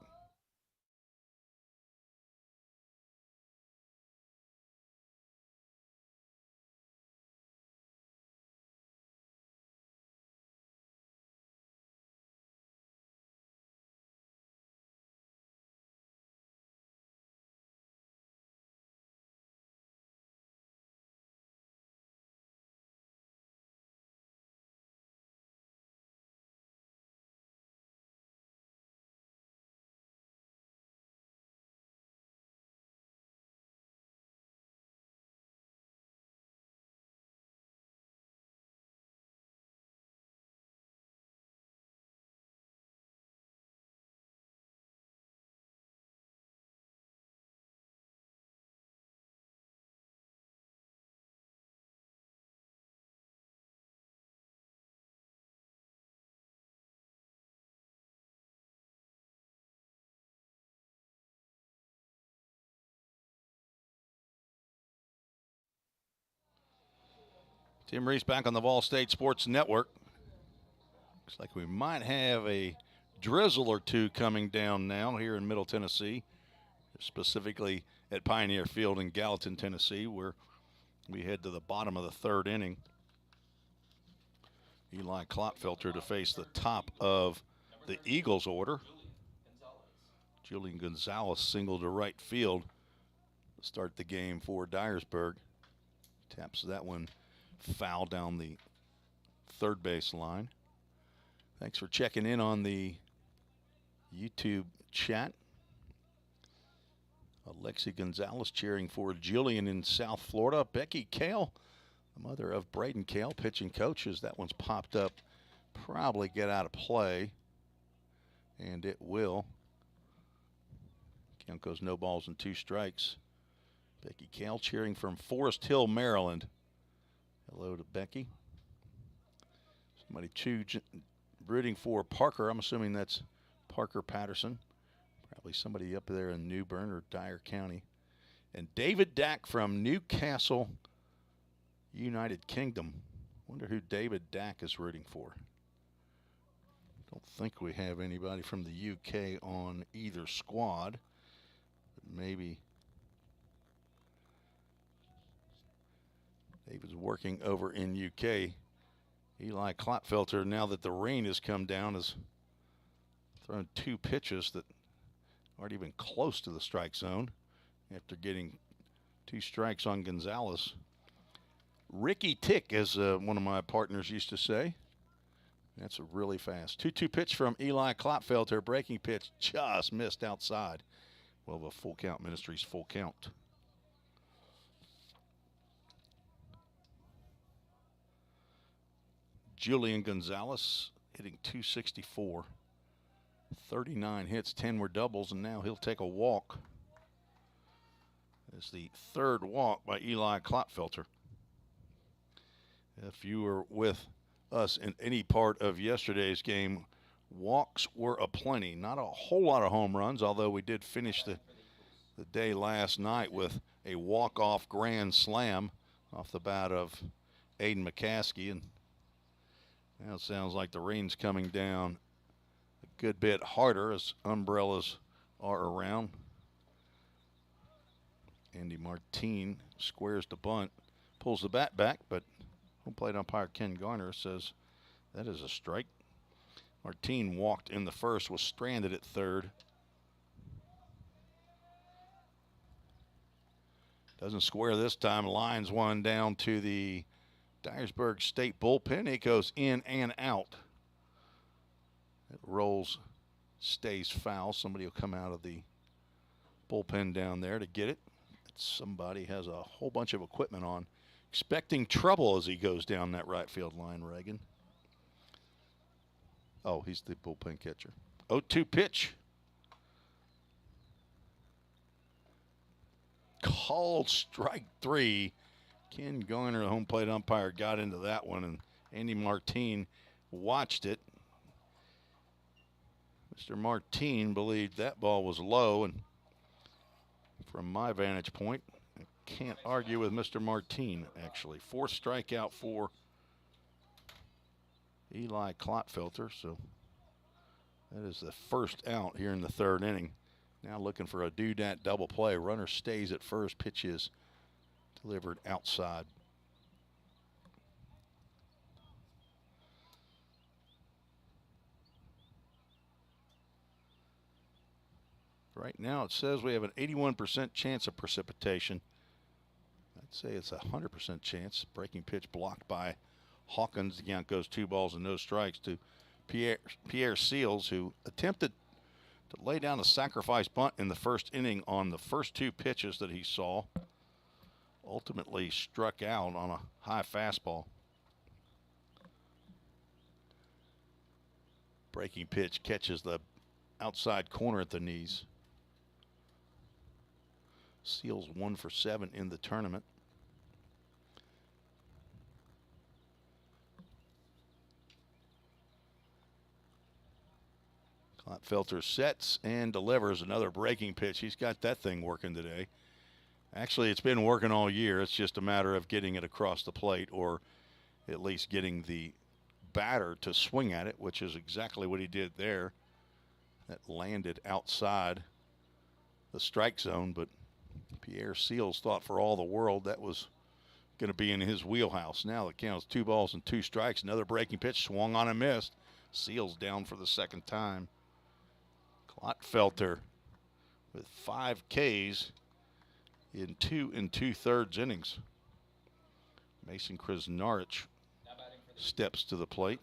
Tim Reese back on the VolState Sports Network. Looks like we might have a drizzle or two coming down now here in Middle Tennessee, specifically at Pioneer Field in Gallatin, Tennessee, where we head to the bottom of the 3rd inning. Eli Klopfelter to face the top of the Eagles order. Julian Gonzalez single to right field to start the game for Dyersburg. Taps that one foul down the third base line. Thanks for checking in on the YouTube chat. Alexi Gonzalez cheering for Julian in South Florida. Becky Kale, the mother of Braden Kale, pitching coaches. That one's popped up. Probably get out of play. And it will. Count goes no balls and 2 strikes. Becky Kale cheering from Forest Hill, Maryland. Hello to Becky. Somebody rooting for Parker. I'm assuming that's Parker Patterson. Probably somebody up there in New Bern or Dyer County. And David Dack from Newcastle, United Kingdom. Wonder who David Dack is rooting for. Don't think we have anybody from the UK on either squad. But maybe David's working over in UK. Eli Klopfelter, now that the rain has come down, has thrown 2 pitches that aren't even close to the strike zone after getting 2 strikes on Gonzalez. Ricky Tick, as one of my partners used to say. That's a really fast 2-2 pitch from Eli Klopfelter. Breaking pitch just missed outside. Well, the full count Ministries full count. Julian Gonzalez hitting .264. 39 hits, 10 were doubles, and now he'll take a walk. It's the 3rd walk by Eli Klopfelter. If you were with us in any part of yesterday's game, walks were aplenty. Not a whole lot of home runs, although we did finish the day last night with a walk-off grand slam off the bat of Aiden McCaskey. And now it sounds like the rain's coming down a good bit harder as umbrellas are around. Andy Martine squares the bunt, pulls the bat back, but home plate umpire Ken Garner says that is a strike. Martine walked in the first, was stranded at third. Doesn't square this time, lines one down to the Dyersburg State bullpen. It goes in and out. It rolls, stays foul. Somebody will come out of the bullpen down there to get it. Somebody has a whole bunch of equipment on, expecting trouble as he goes down that right field line, Reagan. Oh, he's the bullpen catcher. 0-2 pitch. Called strike three. Ken Garner, the home plate umpire, got into that one, and Andy Martine watched it. Mr. Martine believed that ball was low, and from my vantage point, I can't argue with Mr. Martine, actually. Fourth strikeout for Eli Clotfelter, so that is the first out here in the third inning. Now looking for a do-dat double play. Runner stays at first. Pitch is delivered outside. Right now it says we have an 81% chance of precipitation. I'd say it's a 100% chance. Breaking pitch blocked by Hawkins. The count goes 2 balls and no strikes to Pierre Seals, who attempted to lay down a sacrifice bunt in the first inning on the first 2 pitches that he saw. Ultimately struck out on a high fastball. Breaking pitch catches the outside corner at the knees. Seals 1 for 7 in the tournament. Clotfelter sets and delivers another breaking pitch. He's got that thing working today. Actually, it's been working all year. It's just a matter of getting it across the plate, or at least getting the batter to swing at it, which is exactly what he did there. That landed outside the strike zone, but Pierre Seals thought for all the world that was going to be in his wheelhouse. Now the count's 2 balls and 2 strikes. Another breaking pitch, swung on and missed. Seals down for the second time. Clotfelter with 5 Ks in 2 2/3 innings. Mason Krasnarich steps to the plate.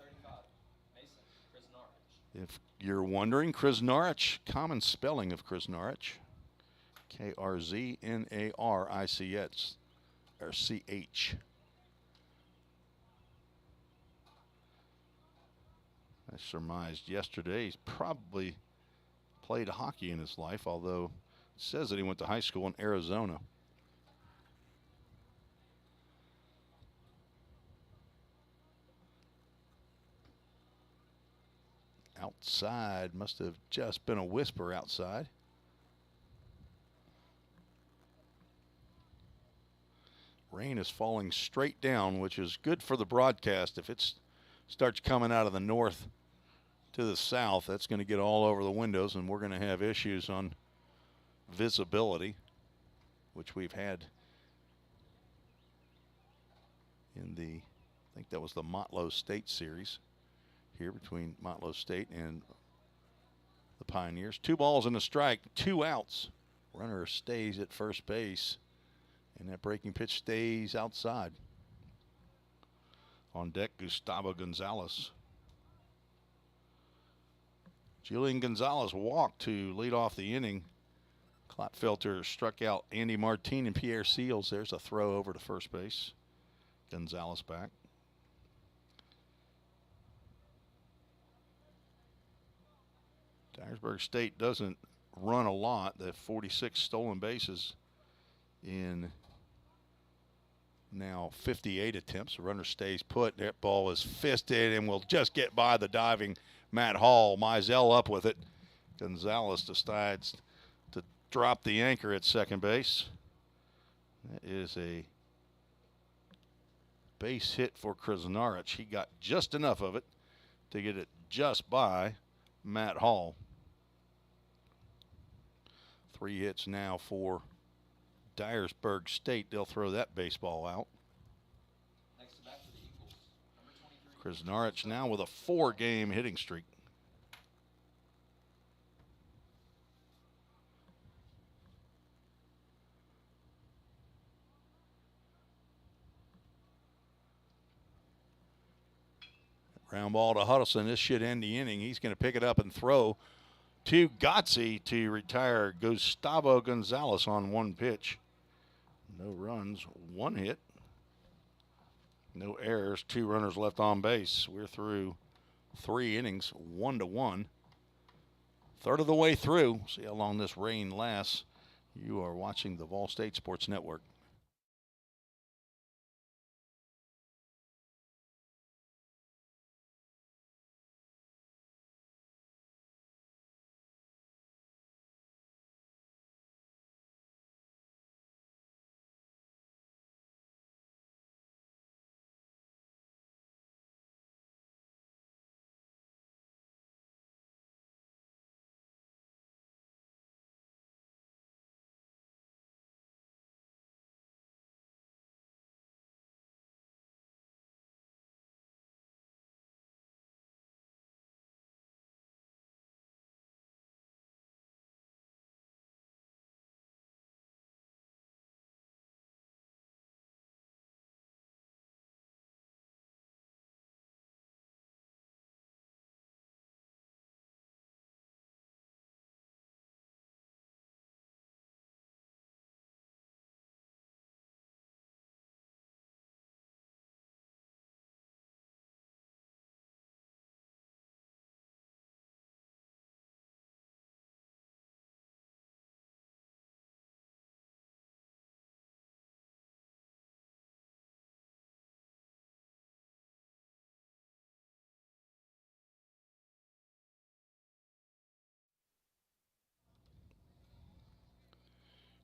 If you're wondering, Krasnarich, common spelling of Krasnarich, Krznaric, or CH. I surmised yesterday he's probably played hockey in his life, although it says that he went to high school in Arizona. Outside, must have just been a whisper outside. Rain is falling straight down, which is good for the broadcast. If it starts coming out of the north to the south, that's going to get all over the windows, and we're going to have issues on visibility, which we've had in the, I think that was the Motlow State series here between Motlow State and the Pioneers. 2 balls and a strike, 2 outs. Runner stays at first base, and that breaking pitch stays outside. On deck, Gustavo Gonzalez. Julian Gonzalez walked to lead off the inning. Clotfelter struck out Andy Martine and Pierre Seals. There's a throw over to first base. Gonzalez back. Dyersburg State doesn't run a lot. They have 46 stolen bases in now 58 attempts. The runner stays put. That ball is fisted and will just get by the diving Matt Hall. Mizell up with it. Gonzalez decides to drop the anchor at second base. That is a base hit for Krasnarich. He got just enough of it to get it just by Matt Hall. 3 hits now for Dyersburg State. They'll throw that baseball out. Next to bat for the Eagles, number 23. Krasnarich now with a 4-game hitting streak. Ground ball to Huddleston. This should end the inning. He's going to pick it up and throw to Gotze to retire Gustavo Gonzalez on 1 pitch. No runs, 1 hit. No errors, 2 runners left on base. We're through 3 innings, 1-1. Third of the way through. See how long this rain lasts. You are watching the VolState Sports Network.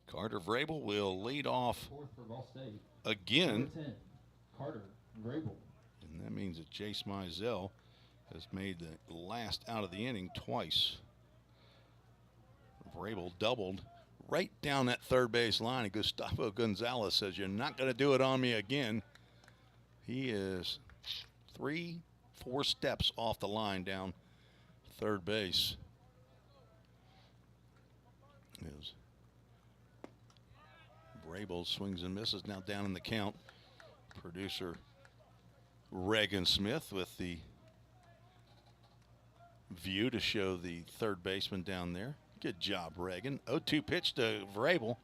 Carter Vrabel will lead off Fourth for VolState. again. Number 10, Carter Vrabel. And that means that Jace Mizell has made the last out of the inning twice. Vrabel doubled right down that third base line, and Gustavo Gonzalez says, "You're not going to do it on me again." He is 3-4 steps off the line down third base. Vrabel swings and misses, now down in the count. Producer Reagan Smith with the view to show the third baseman down there. Good job, Reagan. 0-2 pitch to Vrabel.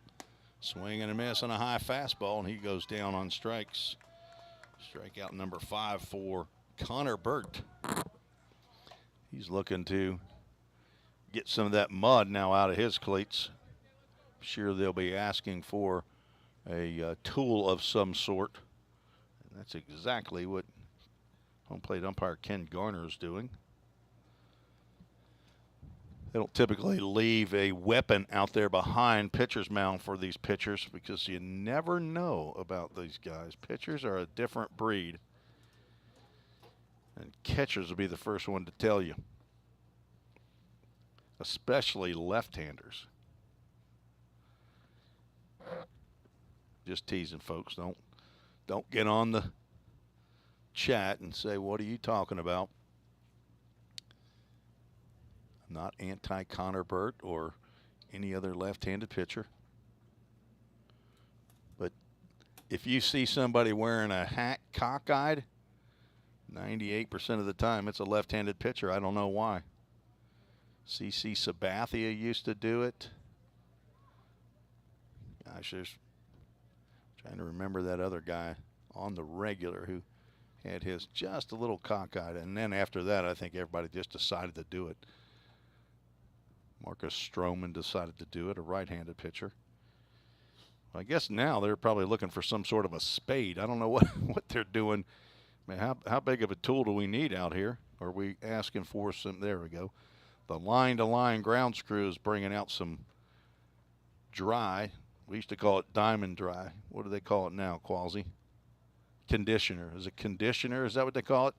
Swing and a miss on a high fastball, and he goes down on strikes. Strikeout number 5 for Connor Burt. He's looking to get some of that mud now out of his cleats. I'm sure they'll be asking for a tool of some sort. And that's exactly what home plate umpire Ken Garner is doing. They don't typically leave a weapon out there behind pitcher's mound for these pitchers because you never know about these guys. Pitchers are a different breed. And catchers will be the first one to tell you. Especially left-handers. Just teasing, folks. Don't get on the chat and say, "What are you talking about?" I'm not anti-Connor Burt or any other left-handed pitcher. But if you see somebody wearing a hat cockeyed, 98% of the time it's a left-handed pitcher. I don't know why. CC Sabathia used to do it. Gosh, there's trying to remember that other guy on the regular who had his just a little cockeyed. And then after that, I think everybody just decided to do it. Marcus Stroman decided to do it, a right-handed pitcher. Well, I guess now they're probably looking for some sort of a spade. I don't know what they're doing. I mean, how big of a tool do we need out here? Are we asking for some? There we go. The line-to-line ground screw is bringing out some dry. We used to call it diamond dry. What do they call it now, Qualsey? conditioner. Is it conditioner? Is that what they call it?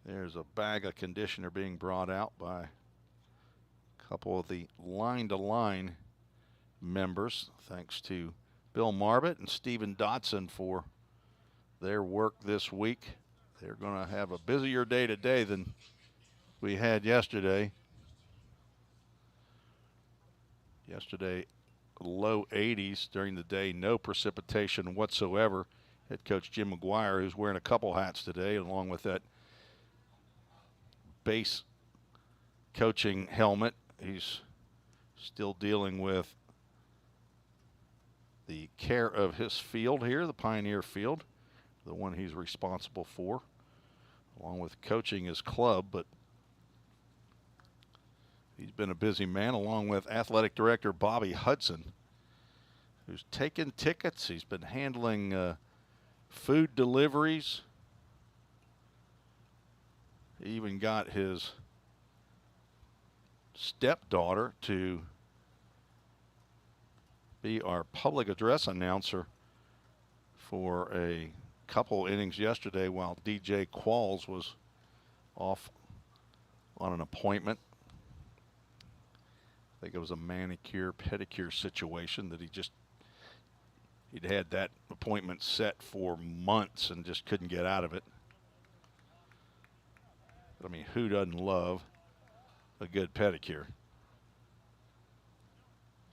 There's a bag of conditioner being brought out by a couple of the line-to-line members. Thanks to Bill Marbett and Stephen Dotson for their work this week. They're going to have a busier day today than we had yesterday. Yesterday, low 80s during the day, no precipitation whatsoever. Head coach Jim McGuire, who's wearing a couple hats today, along with that base coaching helmet. He's still dealing with the care of his field here, the Pioneer Field, the one he's responsible for, along with coaching his club. But he's been a busy man, along with athletic director Bobby Hudson, who's taken tickets. He's been handling food deliveries. He even got his stepdaughter to be our public address announcer for a couple innings yesterday while DJ Qualls was off on an appointment. I think it was a manicure pedicure situation that he'd had that appointment set for months and just couldn't get out of it. I mean, who doesn't love a good pedicure?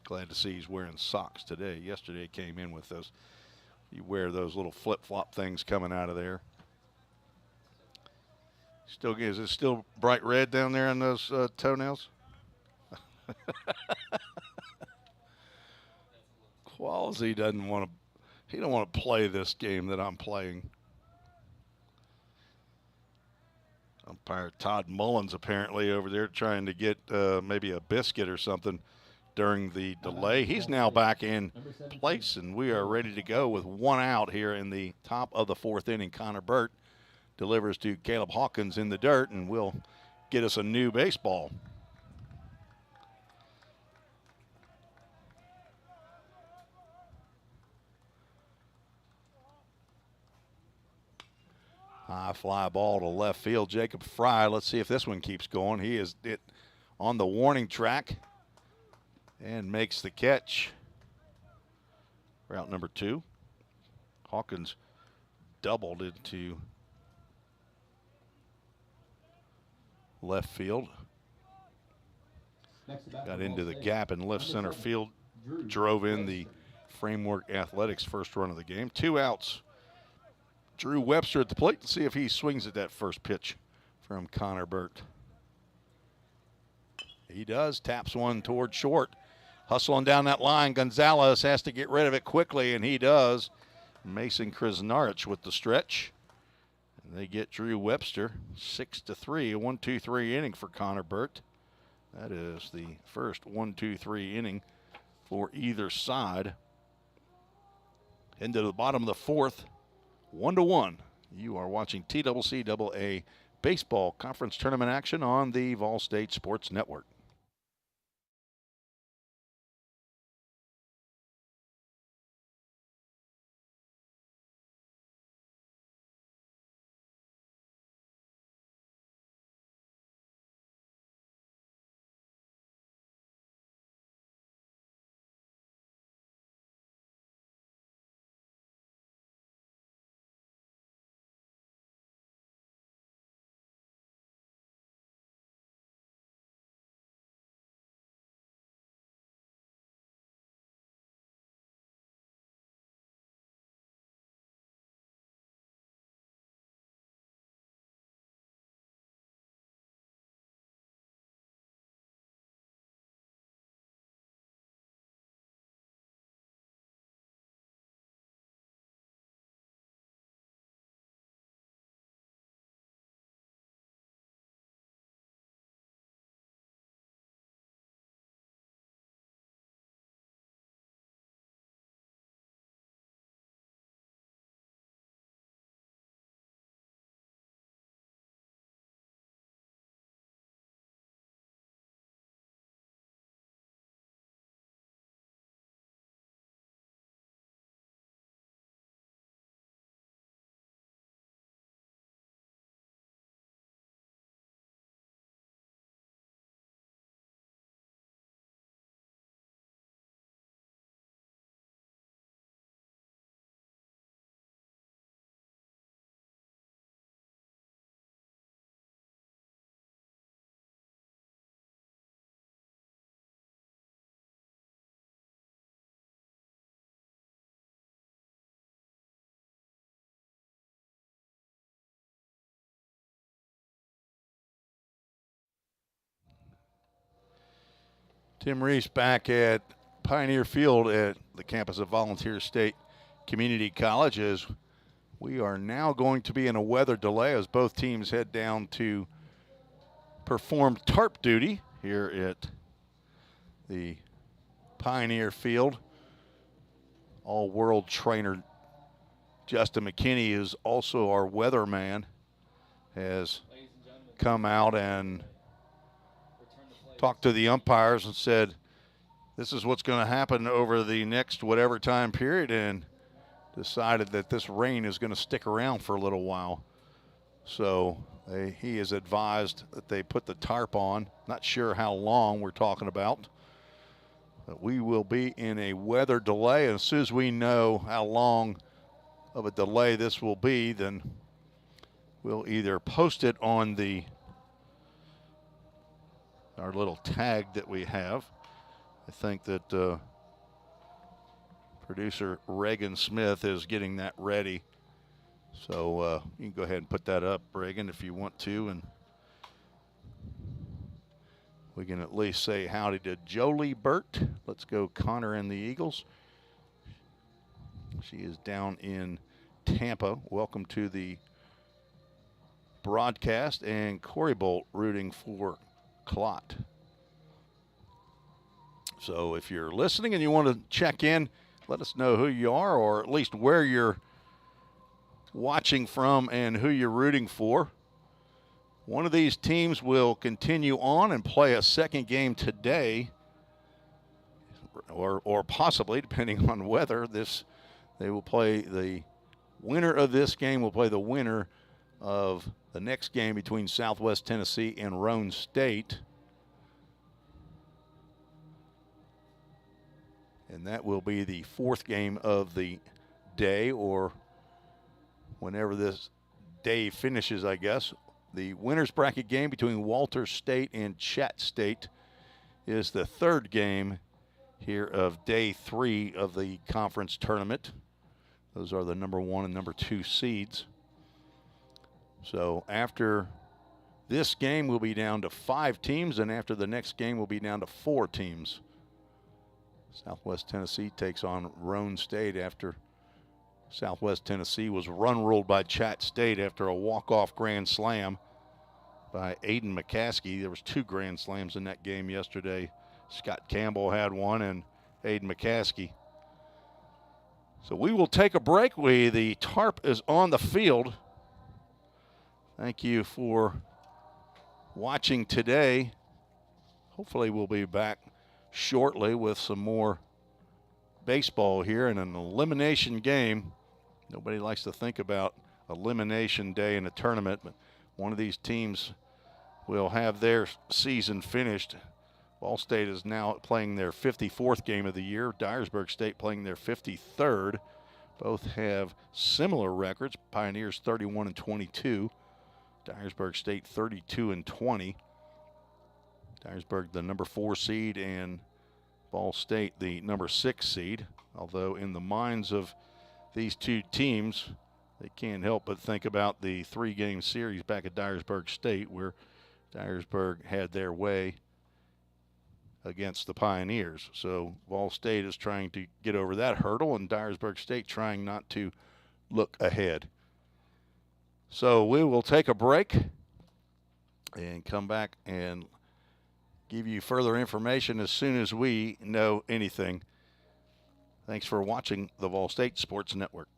Glad to see he's wearing socks today. Yesterday he came in with those. You wear those little flip-flop things coming out of there. Is it still bright red down there on those toenails? Qualls, don't want to play this game that I'm playing. Umpire Todd Mullins apparently over there trying to get maybe a biscuit or something during the delay. He's now back in place, and we are ready to go with one out here in the top of the fourth inning. Connor Burt delivers to Caleb Hawkins in the dirt and will get us a new baseball. High fly ball to left field. Jacob Fry. Let's see if this one keeps going. He is on the warning track and makes the catch. Route number 2. Hawkins doubled into left field. Got into the gap in left center field. Drove in the Framework Athletics first run of the game. 2 outs. Drew Webster at the plate to see if he swings at that first pitch from Connor Burt. He does. Taps one toward short. Hustling down that line. Gonzalez has to get rid of it quickly, and he does. Mason Krasnarich with the stretch. And they get Drew Webster 6-3. A 1-2-3 inning for Connor Burt. That is the first 1-2-3 inning for either side. Into the bottom of the fourth. 1-1. You are watching TCCAA baseball conference tournament action on the VolState Sports Network. Tim Reese back at Pioneer Field at the campus of Volunteer State Community College, as we are now going to be in a weather delay as both teams head down to perform tarp duty here at the Pioneer Field. All-world trainer Justin McKinney is also our weatherman, has come out and talked to the umpires and said, this is what's going to happen over the next whatever time period, and decided that this rain is going to stick around for a little while. So he is advised that they put the tarp on. Not sure how long we're talking about, but we will be in a weather delay. And as soon as we know how long of a delay this will be, then we'll either post it on our little tag that we have. I think that producer Reagan Smith is getting that ready. So you can go ahead and put that up, Reagan, if you want to. And we can at least say howdy to Jolie Burt. Let's go Connor and the Eagles. She is down in Tampa. Welcome to the broadcast. And Corey Bolt rooting for Clot. So if you're listening and you want to check in, let us know who you are, or at least where you're watching from and who you're rooting for. One of these teams will continue on and play a second game today, or possibly, depending on weather. They will play the winner of this game will play the winner of the next game between Southwest Tennessee and Roan State. And that will be the fourth game of the day, or whenever this day finishes, I guess. The winner's bracket game between Walter State and Chat State is the third game here of day 3 of the conference tournament. Those are the number 1 and number 2 seeds. So after this game, we'll be down to 5 teams, and after the next game, we'll be down to 4 teams. Southwest Tennessee takes on Roan State after Southwest Tennessee was run-ruled by Chat State after a walk-off grand slam by Aiden McCaskey. There was 2 grand slams in that game yesterday. Scott Campbell had one, and Aiden McCaskey. So we will take a break. The tarp is on the field. Thank you for watching today. Hopefully we'll be back shortly with some more baseball here in an elimination game. Nobody likes to think about elimination day in a tournament, but one of these teams will have their season finished. VolState is now playing their 54th game of the year. Dyersburg State playing their 53rd. Both have similar records. Pioneers 31-22. Dyersburg State 32-20. Dyersburg the number 4 seed and VolState the number 6 seed. Although in the minds of these two teams, they can't help but think about the 3-game series back at Dyersburg State, where Dyersburg had their way against the Pioneers. So VolState is trying to get over that hurdle, and Dyersburg State trying not to look ahead. So we will take a break and come back and give you further information as soon as we know anything. Thanks for watching the VolState Sports Network.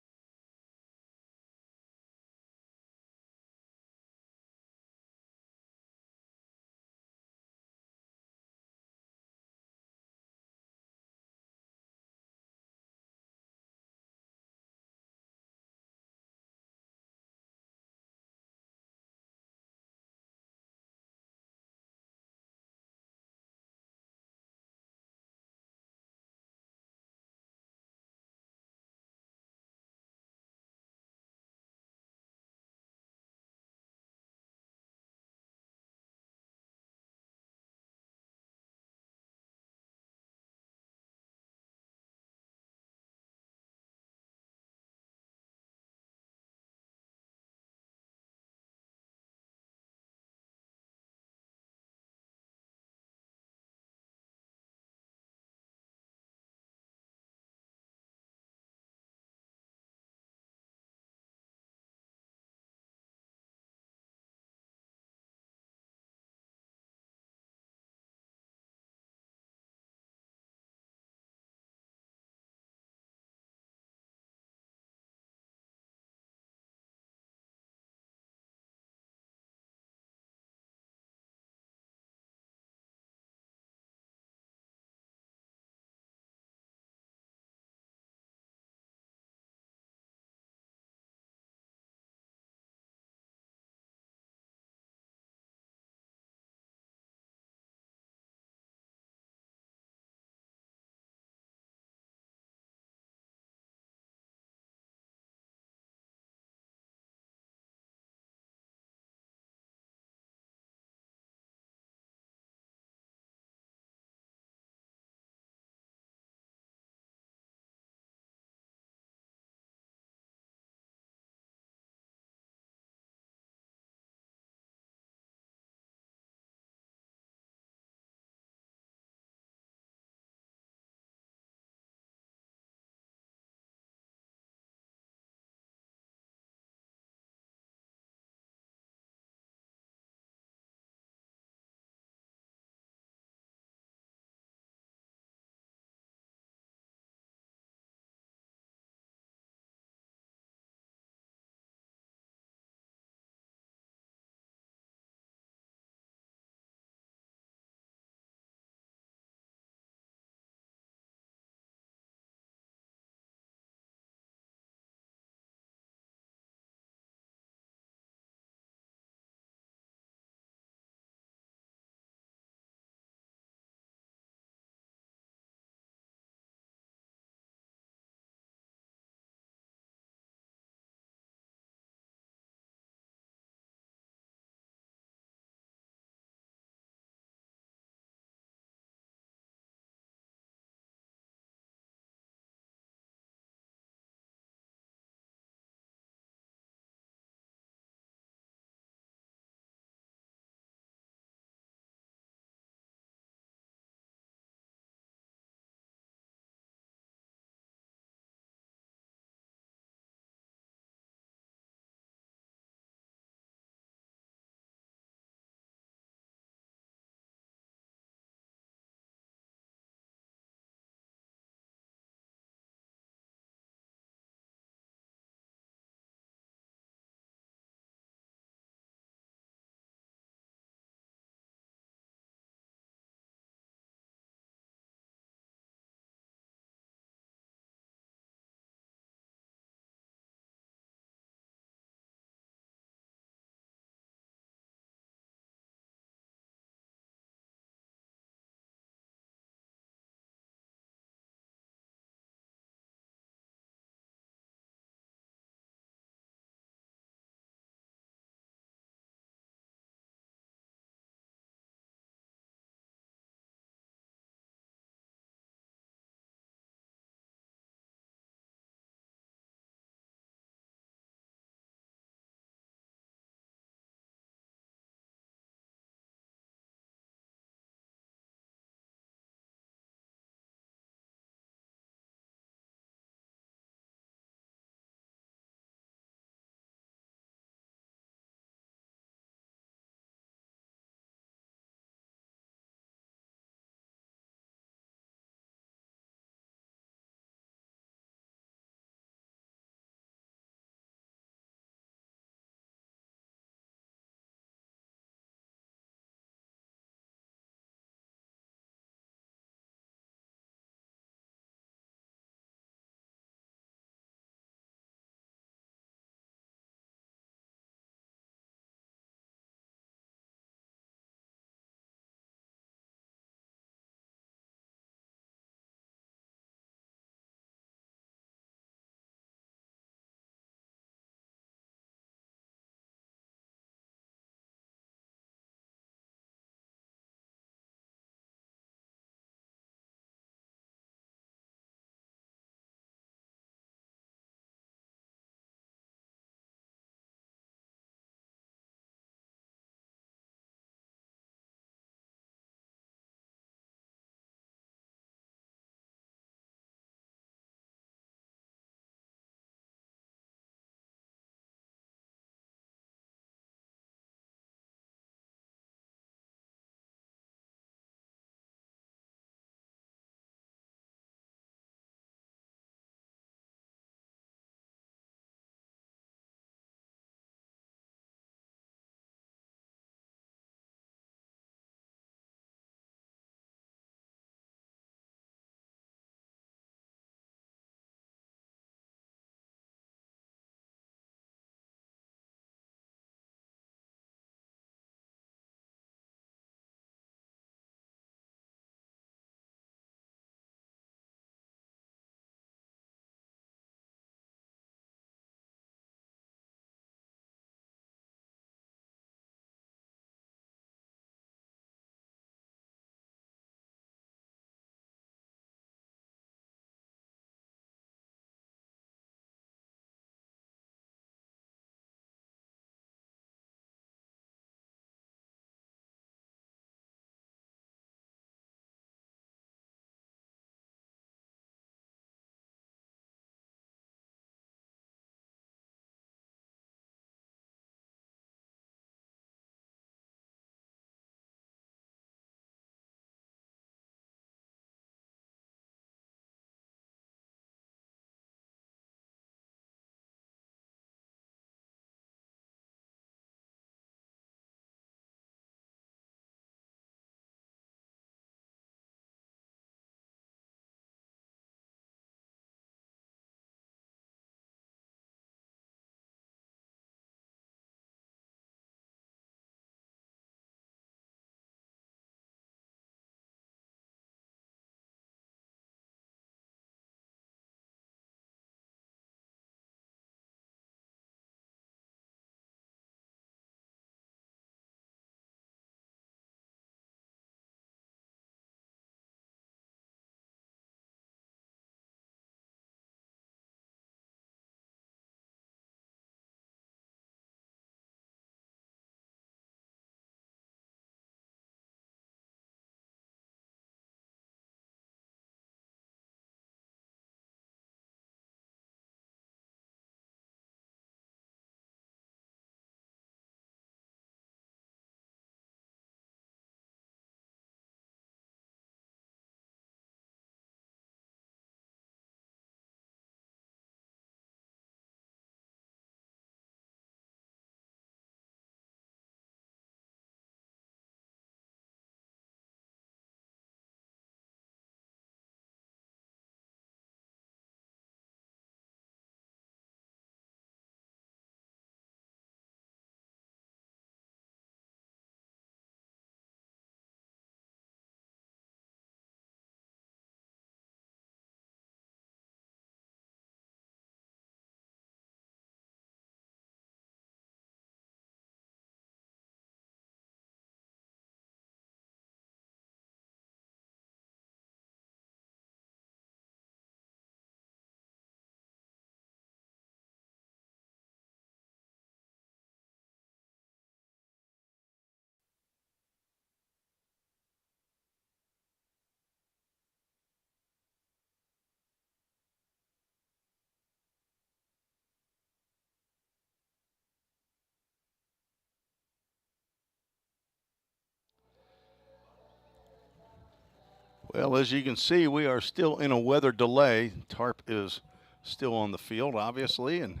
Well, as you can see, we are still in a weather delay. Tarp is still on the field, obviously, and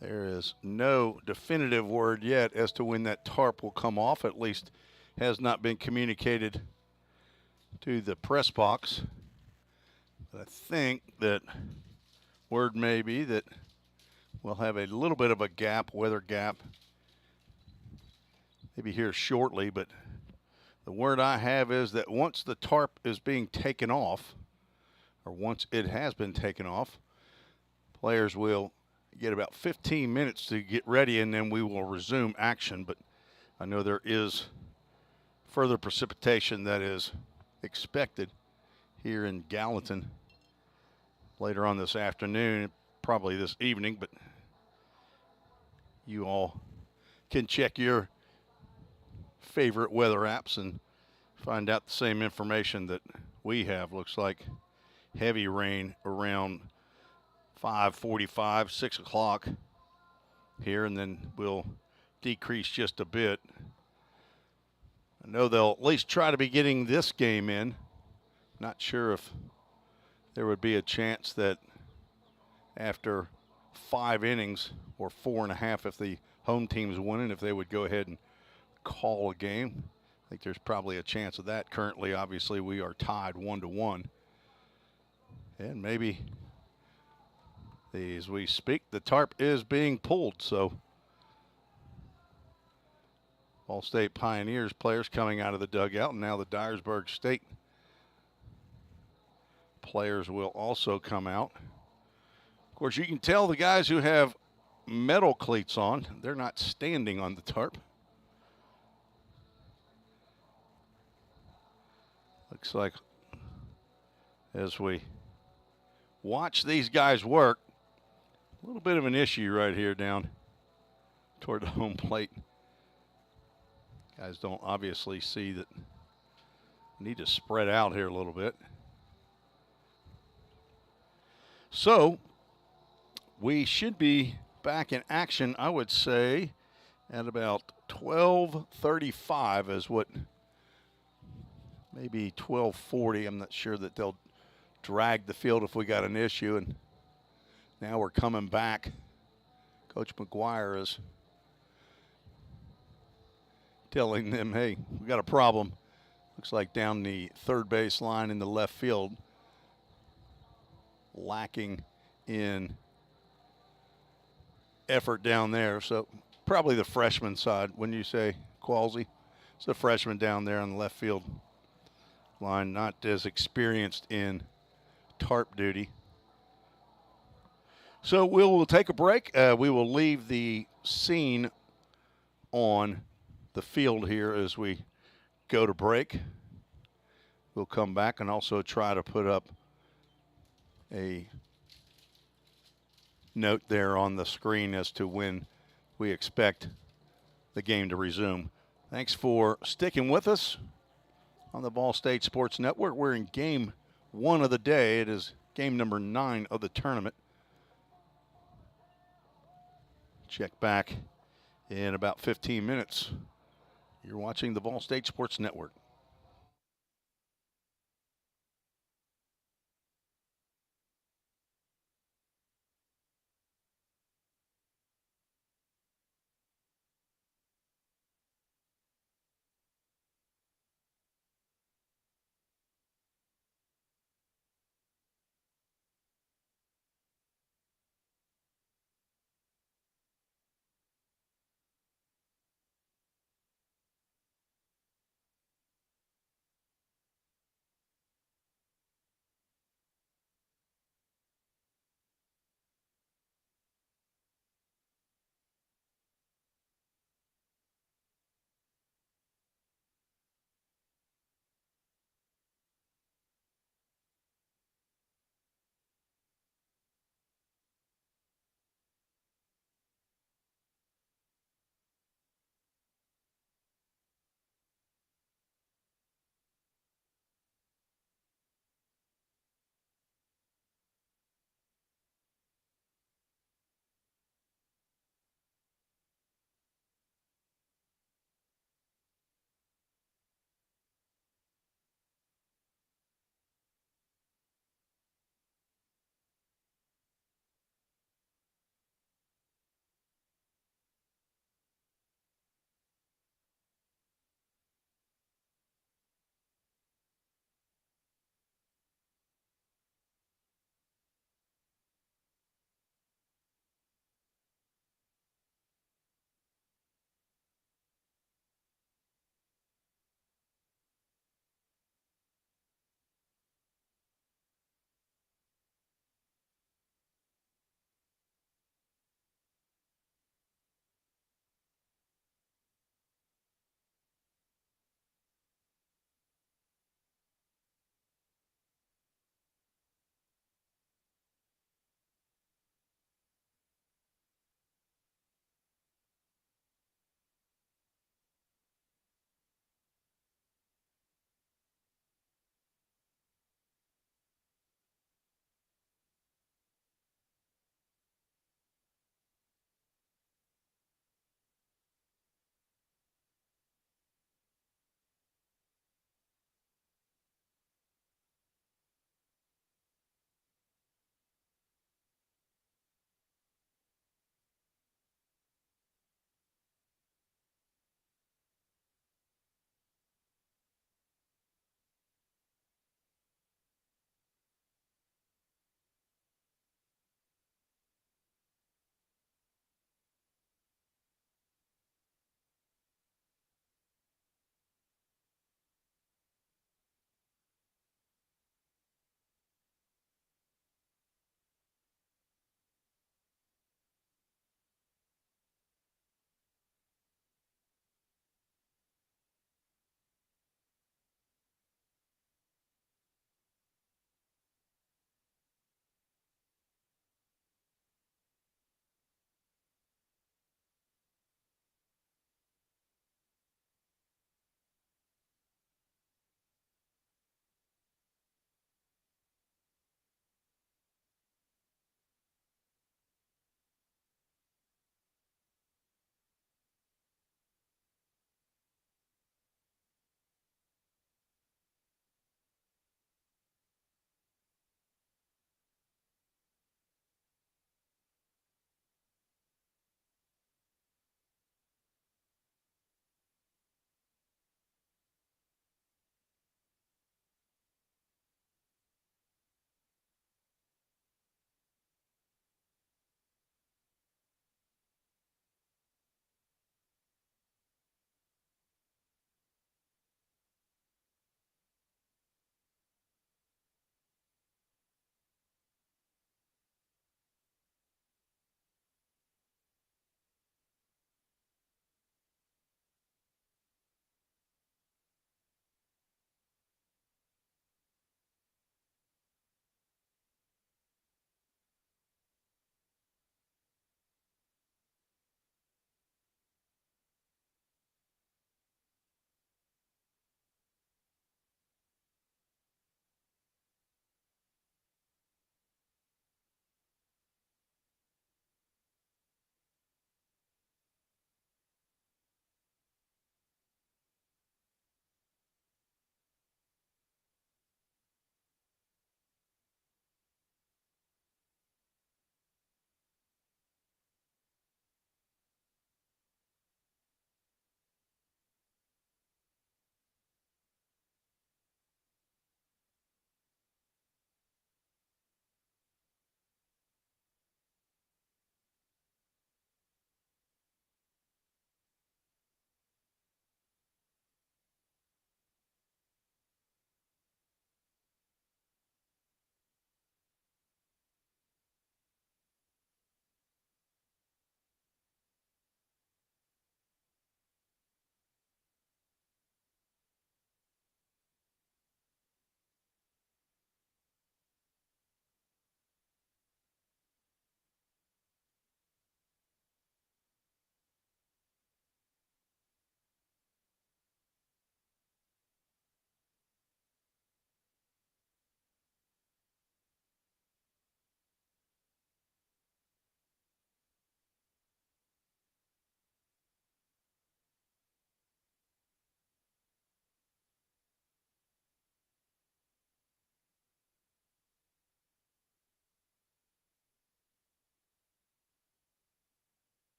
there is no definitive word yet as to when that tarp will come off. At least has not been communicated to the press box. But I think that word may be that we'll have a little bit of a gap, weather gap, maybe here shortly. But the word I have is that once the tarp is being taken off, or once it has been taken off, players will get about 15 minutes to get ready, and then we will resume action. But I know there is further precipitation that is expected here in Gallatin later on this afternoon, probably this evening, but you all can check your favorite weather apps and find out the same information that we have. Looks like heavy rain around 5:45, 6 o'clock here, and then will decrease just a bit. I know they'll at least try to be getting this game in. Not sure if there would be a chance that after 5 innings, or 4.5 if the home team's winning, if they would go ahead and call a game. I think there's probably a chance of that. Currently, obviously, we are tied 1-1. And maybe as we speak, the tarp is being pulled. So VolState Pioneers players coming out of the dugout, and now the Dyersburg State players will also come out. Of course, you can tell the guys who have metal cleats on, they're not standing on the tarp. Looks like as we watch these guys work, a little bit of an issue right here down toward the home plate. Guys don't obviously see that need to spread out here a little bit. So we should be back in action, I would say, at about 12:35 is what, maybe 12:40. I'm not sure that they'll drag the field if we got an issue. And now we're coming back. Coach McGuire is telling them, hey, we got a problem. Looks like down the third base line in the left field, lacking in effort down there. So probably the freshman side. When you say Qualsey, it's the freshman down there on the left field line, not as experienced in tarp duty. So we'll take a break. We will leave the scene on the field here as we go to break. We'll come back and also try to put up a note there on the screen as to when we expect the game to resume. Thanks for sticking with us on the VolState Sports Network. We're in game 1 of the day. It is game number 9 of the tournament. Check back in about 15 minutes. You're watching the VolState Sports Network.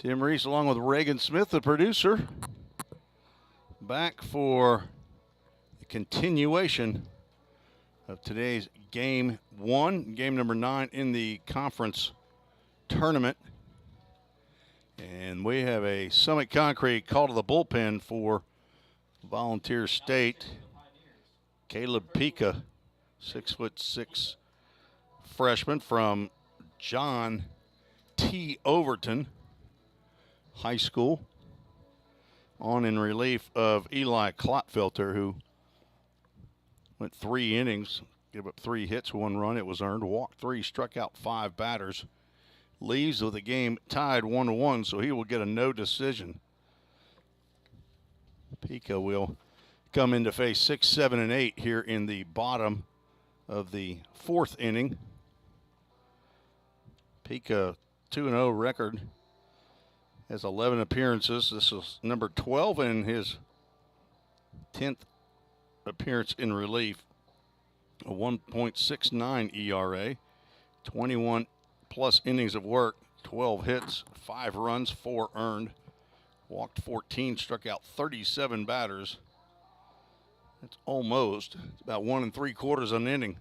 Tim Reese along with Reagan Smith, the producer, back for the continuation of today's game 1, game number 9 in the conference tournament. And we have a Summit Concrete call to the bullpen for Volunteer State. Caleb Pica, 6'6" freshman from John T. Overton High School, on in relief of Eli Klotfelter, who went 3 innings, gave up 3 hits, 1 run. It was earned, walked 3, struck out 5 batters. Leaves with the game tied 1-1, so he will get a no decision. Pica will come in to face 6, 7, and 8 here in the bottom of the 4th inning. Pica 2-0 record, has 11 appearances. This is number 12 in his 10th appearance in relief. A 1.69 ERA, 21 plus innings of work, 12 hits, 5 runs, 4 earned, walked 14, struck out 37 batters. That's almost, it's about 1 3/4 an inning.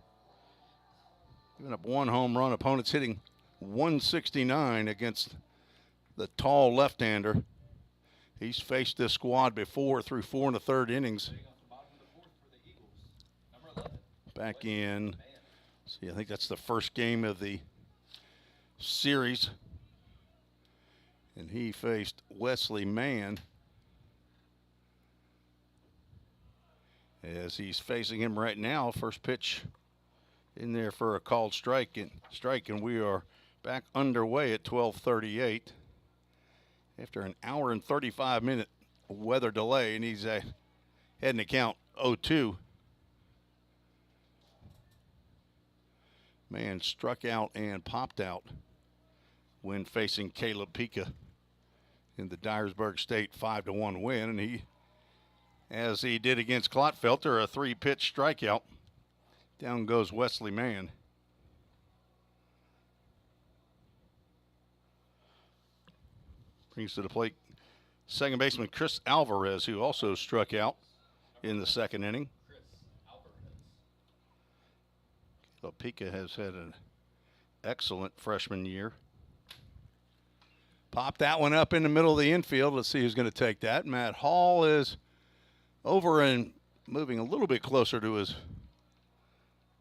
Giving up 1 home run. Opponents hitting 169 against the tall left-hander. He's faced this squad before through 4 1/3 innings. Back in, see, I think that's the first game of the series. And he faced Wesley Mann. As he's facing him right now, first pitch in there for a called strike, and we are back underway at 12:38 after an hour and 35-minute weather delay, and he's heading to count 0-2. Man struck out and popped out when facing Caleb Pica in the Dyersburg State 5-1 win, and he, as he did against Klotfelter, a 3-pitch strikeout. Down goes Wesley Mann. Brings to the plate second baseman Chris Alvarez, who also struck out in the 2nd inning. So Pica has had an excellent freshman year. Pop that one up in the middle of the infield. Let's see who's going to take that. Matt Hall is over and moving a little bit closer to his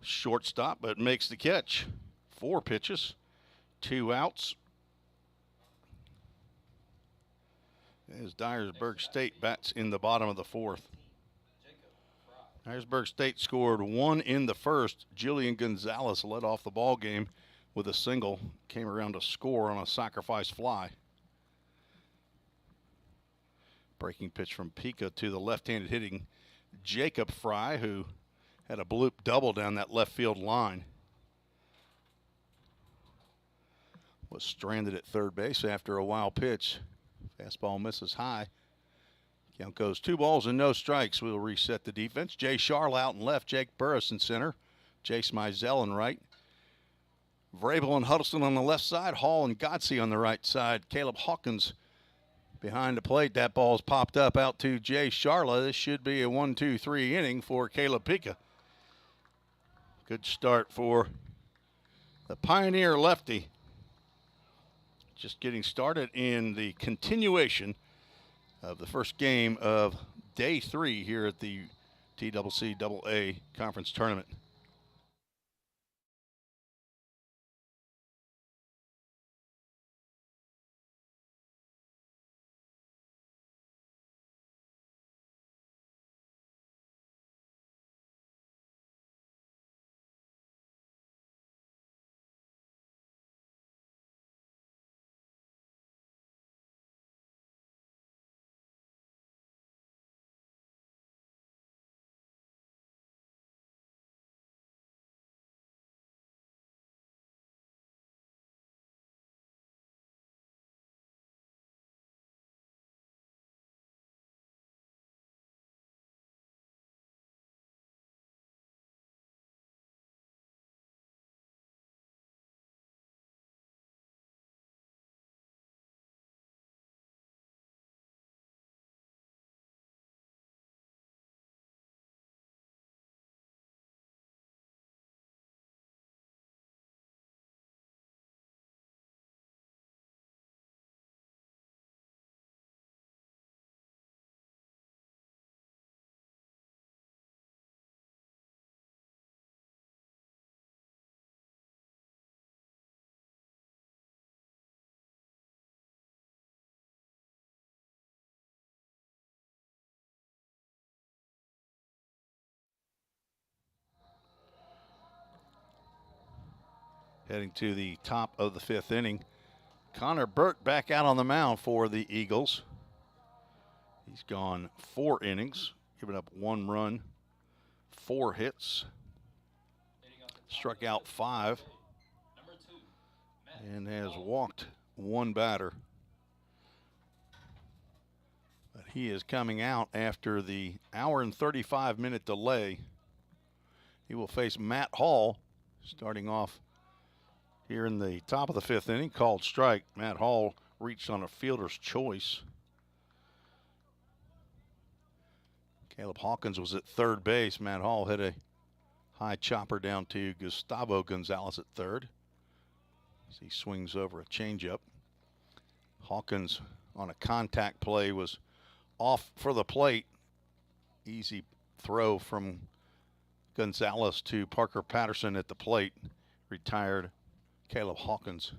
shortstop, but makes the catch. 4 pitches, 2 outs. As Dyersburg State bats in the bottom of the 4th. Dyersburg State scored 1 in the 1st. Jillian Gonzalez led off the ball game with a single. Came around to score on a sacrifice fly. Breaking pitch from Pica to the left-handed hitting Jacob Fry, who had a bloop double down that left field line. Was stranded at third base after a wild pitch. Fastball misses high. Count goes 2 balls and no strikes. We'll reset the defense. Jay Charl out and left. Jake Burris in center. Jace Mizell in right. Vrabel and Huddleston on the left side. Hall and Godsey on the right side. Caleb Hawkins behind the plate. That ball's popped up out to Jay Charla. This should be a 1-2-3 inning for Caleb Pica. Good start for the Pioneer lefty. Just getting started in the continuation of the first game of day 3 here at the TCCAA Conference Tournament. Heading to the top of the 5th inning. Connor Burt back out on the mound for the Eagles. He's gone 4 innings, giving up 1 run, 4 hits, struck out 5, and has walked 1 batter. But he is coming out after the hour and 35-minute delay. He will face Matt Hall, starting off here in the top of the 5th inning. Called strike. Matt Hall reached on a fielder's choice. Caleb Hawkins was at third base. Matt Hall hit a high chopper down to Gustavo Gonzalez at third as he swings over a changeup. Hawkins on a contact play was off for the plate. Easy throw from Gonzalez to Parker Patterson at the plate. Retired Caleb Hawkins.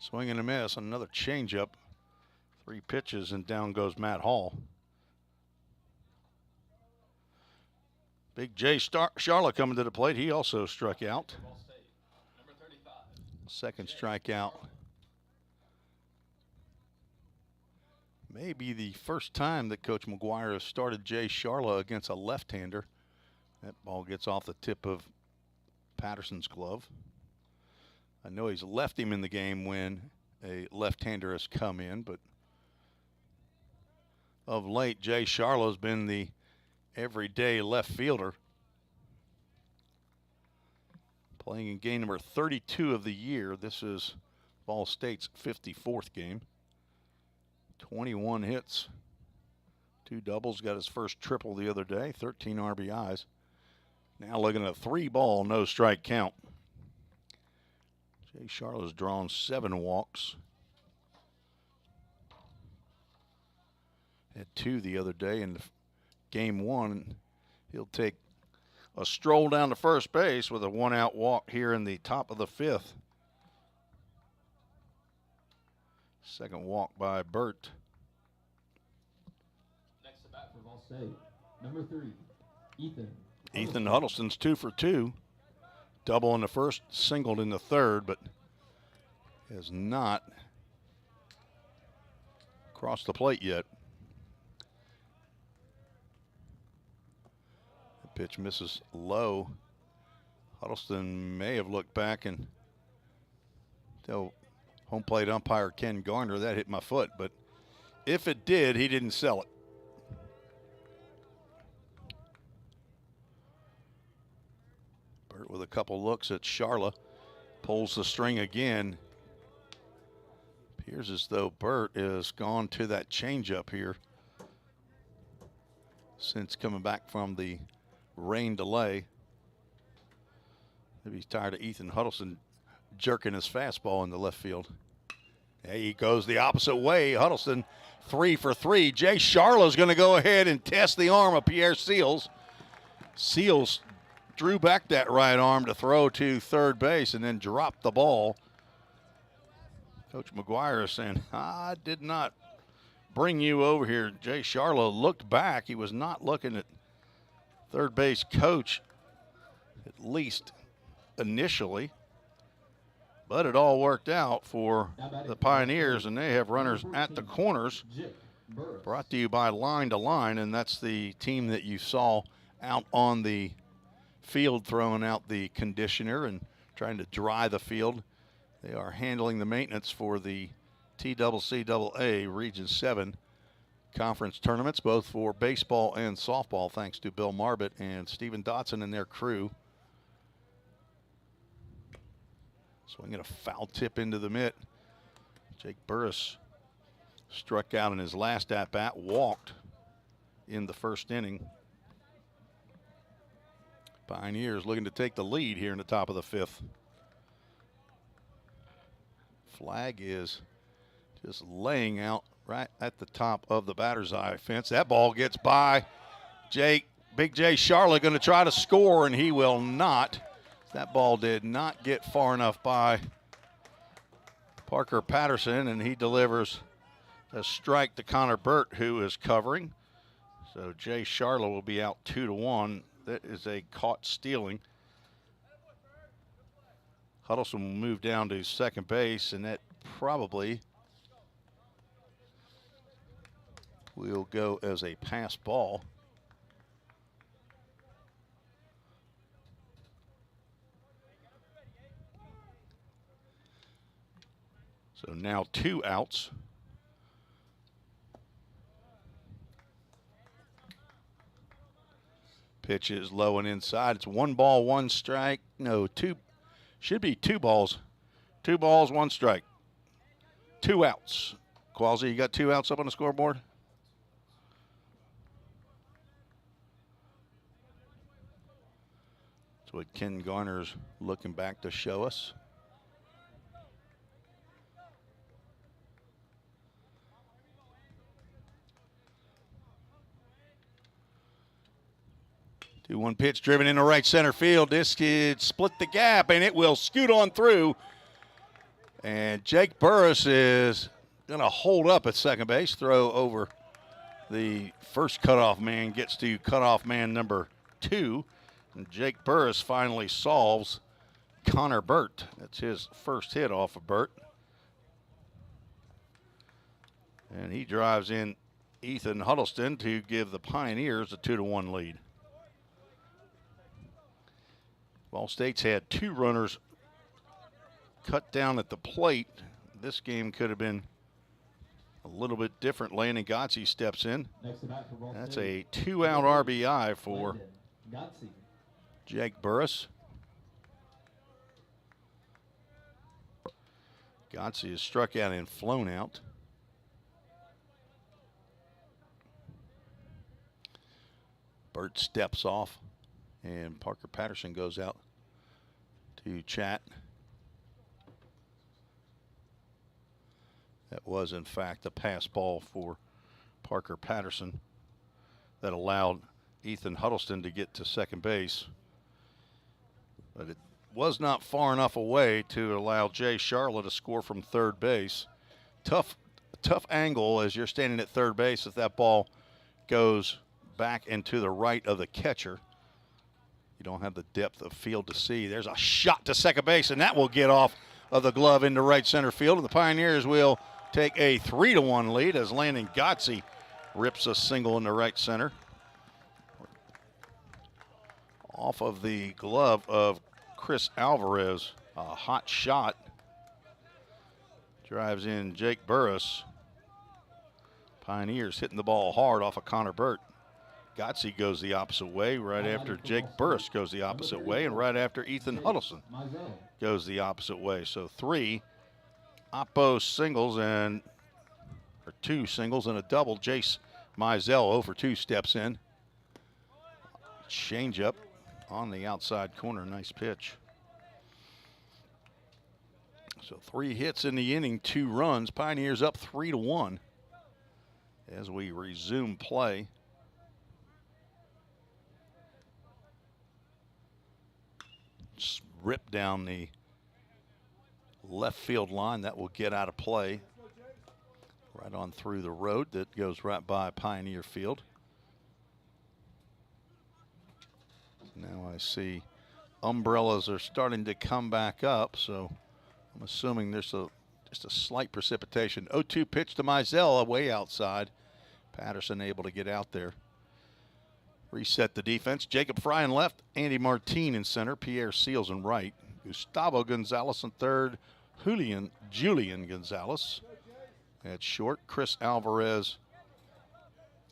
Swing and a miss. Another changeup. 3 pitches and down goes Matt Hall. Big J Charlotte coming to the plate. He also struck out. Second strikeout. Maybe the first time that Coach McGuire has started Jay Charla against a left-hander. That ball gets off the tip of Patterson's glove. I know he's left him in the game when a left-hander has come in, but of late, Jay Charla has been the everyday left fielder. Playing in game number 32 of the year. This is VolState's 54th game. 21 hits, 2 doubles, got his first triple the other day, 13 RBIs. Now looking at a 3-ball, no strike count. Jay Charla's drawn 7 walks. Had 2 the other day in game 1. He'll take a stroll down to first base with a 1-out walk here in the top of the 5th. Second walk by Burt. Next to bat for VolState, number 3, Ethan. Ethan Huddleston's 2 for 2. Double in the first, singled in the third, but has not crossed the plate yet. The pitch misses low. Huddleston may have looked back and tell home plate umpire Ken Garner that hit my foot, but if it did, he didn't sell it. Burt with a couple looks at Charla, pulls the string again. Appears as though Burt has gone to that changeup here since coming back from the rain delay. Maybe he's tired of Ethan Huddleston jerking his fastball in the left field. There he goes the opposite way. Huddleston 3 for 3. Jay Charla's going to go ahead and test the arm of Pierre Seals. Seals drew back that right arm to throw to third base and then dropped the ball. Coach McGuire is saying, I did not bring you over here. Jay Charla looked back. He was not looking at third base coach, at least initially. But it all worked out for the Pioneers, and they have runners at the corners. Brought to you by Line to Line, and that's the team that you saw out on the field throwing out the conditioner and trying to dry the field. They are handling the maintenance for the TCCAA Region 7 conference tournaments, both for baseball and softball, thanks to Bill Marbett and Stephen Dotson and their crew. Swinging a foul tip into the mitt. Jake Burris struck out in his last at-bat, walked in the first inning. Pioneers looking to take the lead here in the top of the 5th. Flag is just laying out right at the top of the batter's eye fence. That ball gets by Big J Charlotte, going to try to score, and he will not. That ball did not get far enough by Parker Patterson, and he delivers a strike to Connor Burt, who is covering. So Jay Charlotte will be out 2-1. That is a caught stealing. Huddleston will move down to second base, and that probably will go as a pass ball. So now 2 outs. Pitch is low and inside. It's 1 ball, 1 strike. No, 2. Should be 2 balls. 2 balls, 1 strike. 2 outs. Qualzy, you got 2 outs up on the scoreboard? That's what Ken Garner's looking back to show us. Two one pitch driven into right center field. This could split the gap, and it will scoot on through. And Jake Burris is going to hold up at second base. Throw over the first cutoff man, gets to cutoff man number 2. And Jake Burris finally solves Connor Burt. That's his first hit off of Burt. And he drives in Ethan Huddleston to give the Pioneers a 2-1 lead. VolState's had 2 runners cut down at the plate. This game could have been a little bit different. Landon Gotze steps in. That's a 2-out RBI for Jake Burris. Gotze is struck out and flown out. Burt steps off, and Parker Patterson goes out to chat. That was, in fact, a pass ball for Parker Patterson that allowed Ethan Huddleston to get to second base. But it was not far enough away to allow Jay Charlotte to score from third base. Tough angle as you're standing at third base if that ball goes back into the right of the catcher. You don't have the depth of field to see. There's a shot to second base, and that will get off of the glove into right center field. And the Pioneers will take a 3-1 lead as Landon Gotze rips a single into right center. Off of the glove of Chris Alvarez. A hot shot. Drives in Jake Burris. Pioneers hitting the ball hard off of Connor Burt. Gotze goes the opposite way right after Jake Burris goes the opposite way, and right after Ethan Huddleston goes the opposite way. So 3 oppo singles and 2 singles and a double. Jace Mizell 0 for 2 steps in. Change up on the outside corner. Nice pitch. So 3 hits in the inning, 2 runs. Pioneers up 3-1 as we resume play. Just rip down the left field line. That will get out of play right on through the road that goes right by Pioneer Field. Now I see umbrellas are starting to come back up, so I'm assuming there's just a slight precipitation. 0-2 pitch to Mizell away outside. Patterson able to get out there. Reset the defense. Jacob Fry in left, Andy Martin in center, Pierre Seals in right, Gustavo Gonzalez in third, Julian Gonzalez at short, Chris Alvarez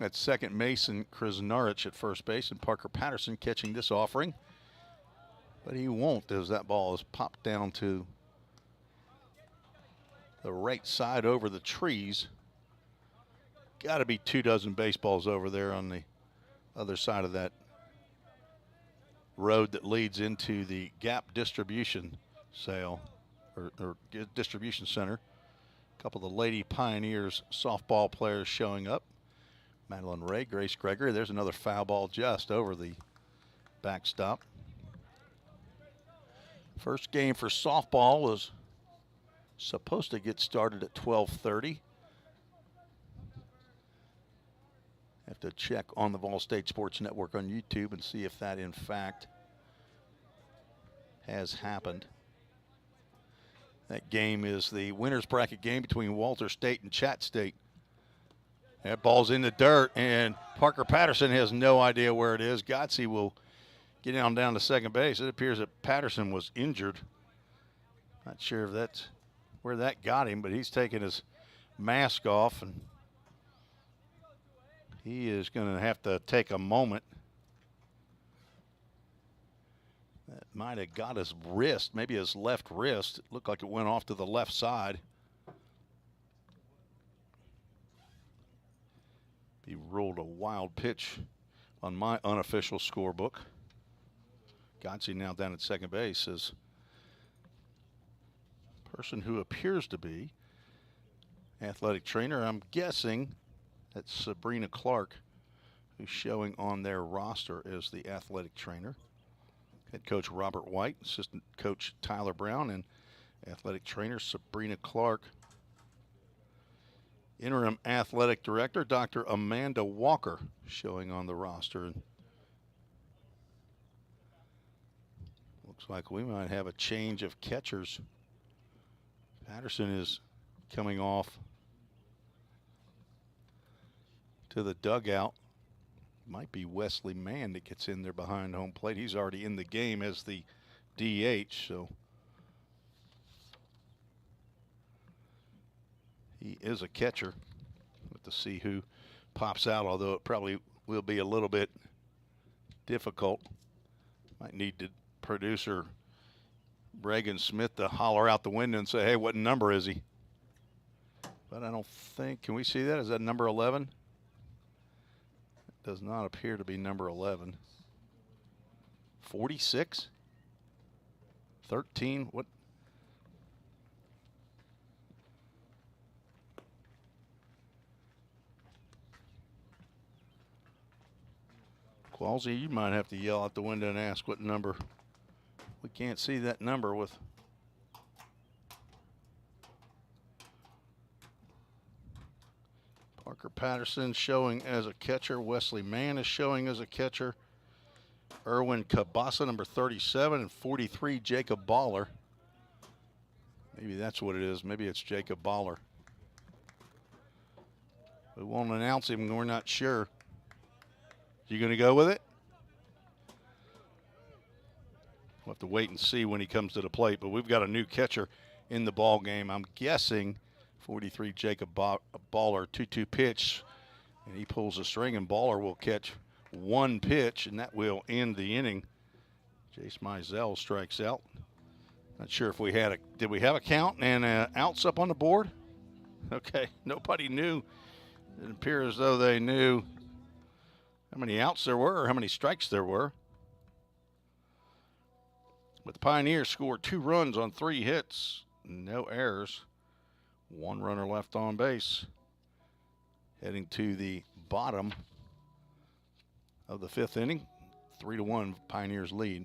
at second, Mason Krasnarich at first base, and Parker Patterson catching this offering. But he won't as that ball is popped down to the right side over the trees. Got to be 24 baseballs over there on the other side of that road that leads into the Gap distribution sale or distribution center. A couple of the Lady Pioneers softball players showing up. Madeline Ray, Grace Gregory. There's another foul ball just over the backstop. First game for softball was supposed to get started at 12:30. Have to check on the VolState Sports Network on YouTube and see if that in fact has happened. That game is the winner's bracket game between Walter State and Chat State. That ball's in the dirt, and Parker Patterson has no idea where it is. Godsey will get down to second base. It appears that Patterson was injured. Not sure if that's where that got him, but he's taking his mask off, and he is going to have to take a moment. That might have got his wrist, maybe his left wrist. It looked like it went off to the left side. He ruled a wild pitch on my unofficial scorebook. Godsey now down at second base is a person who appears to be athletic trainer. I'm guessing that's Sabrina Clark, who's showing on their roster as the athletic trainer. Head coach Robert White, assistant coach Tyler Brown, and athletic trainer Sabrina Clark. Interim athletic director Dr. Amanda Walker showing on the roster. And looks like we might have a change of catchers. Patterson is coming off to the dugout. Might be Wesley Mann that gets in there behind home plate. He's already in the game as the DH, so he is a catcher. We'll have to see who pops out, although it probably will be a little bit difficult. Might need the producer Reagan Smith to holler out the window and say, hey, what number is he? But I don't think, can we see that? Is that number 11? It does not appear to be number 11. 46? 13? What? Qualsey, you might have to yell out the window and ask what number. We can't see that number with. Parker Patterson showing as a catcher. Wesley Mann is showing as a catcher. Erwin Cabasa, number 37, and 43, Jacob Baller. Maybe that's what it is. Maybe it's Jacob Baller. We won't announce him. We're not sure. You going to go with it? We'll have to wait and see when he comes to the plate, but we've got a new catcher in the ball game. I'm guessing 43 Jacob Baller, 2-2 pitch, and he pulls a string, and Baller will catch one pitch, and that will end the inning. Jace Mizell strikes out. Not sure if we had a, did we have a count and outs up on the board? Okay, nobody knew. It didn't appear as though they knew how many outs there were or how many strikes there were. But the Pioneers scored 2 runs on 3 hits, no errors. 1 runner left on base. Heading to the bottom of the 5th inning. 3-1 Pioneers lead.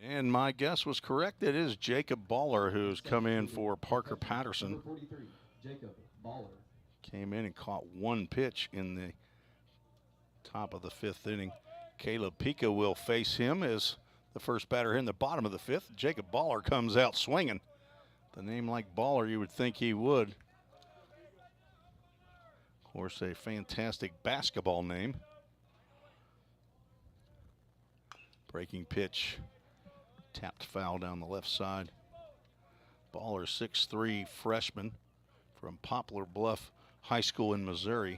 And my guess was correct. It is Jacob Baller who's come in for Parker Patterson. Number 43, Jacob Baller. Came in and caught 1 pitch in the top of the 5th inning. Caleb Pica will face him as the first batter in the bottom of the 5th. Jacob Baller comes out swinging. The name like Baller, you would think he would. Of course, a fantastic basketball name. Breaking pitch. Tapped foul down the left side. Baller, 6'3" freshman from Poplar Bluff High School in Missouri.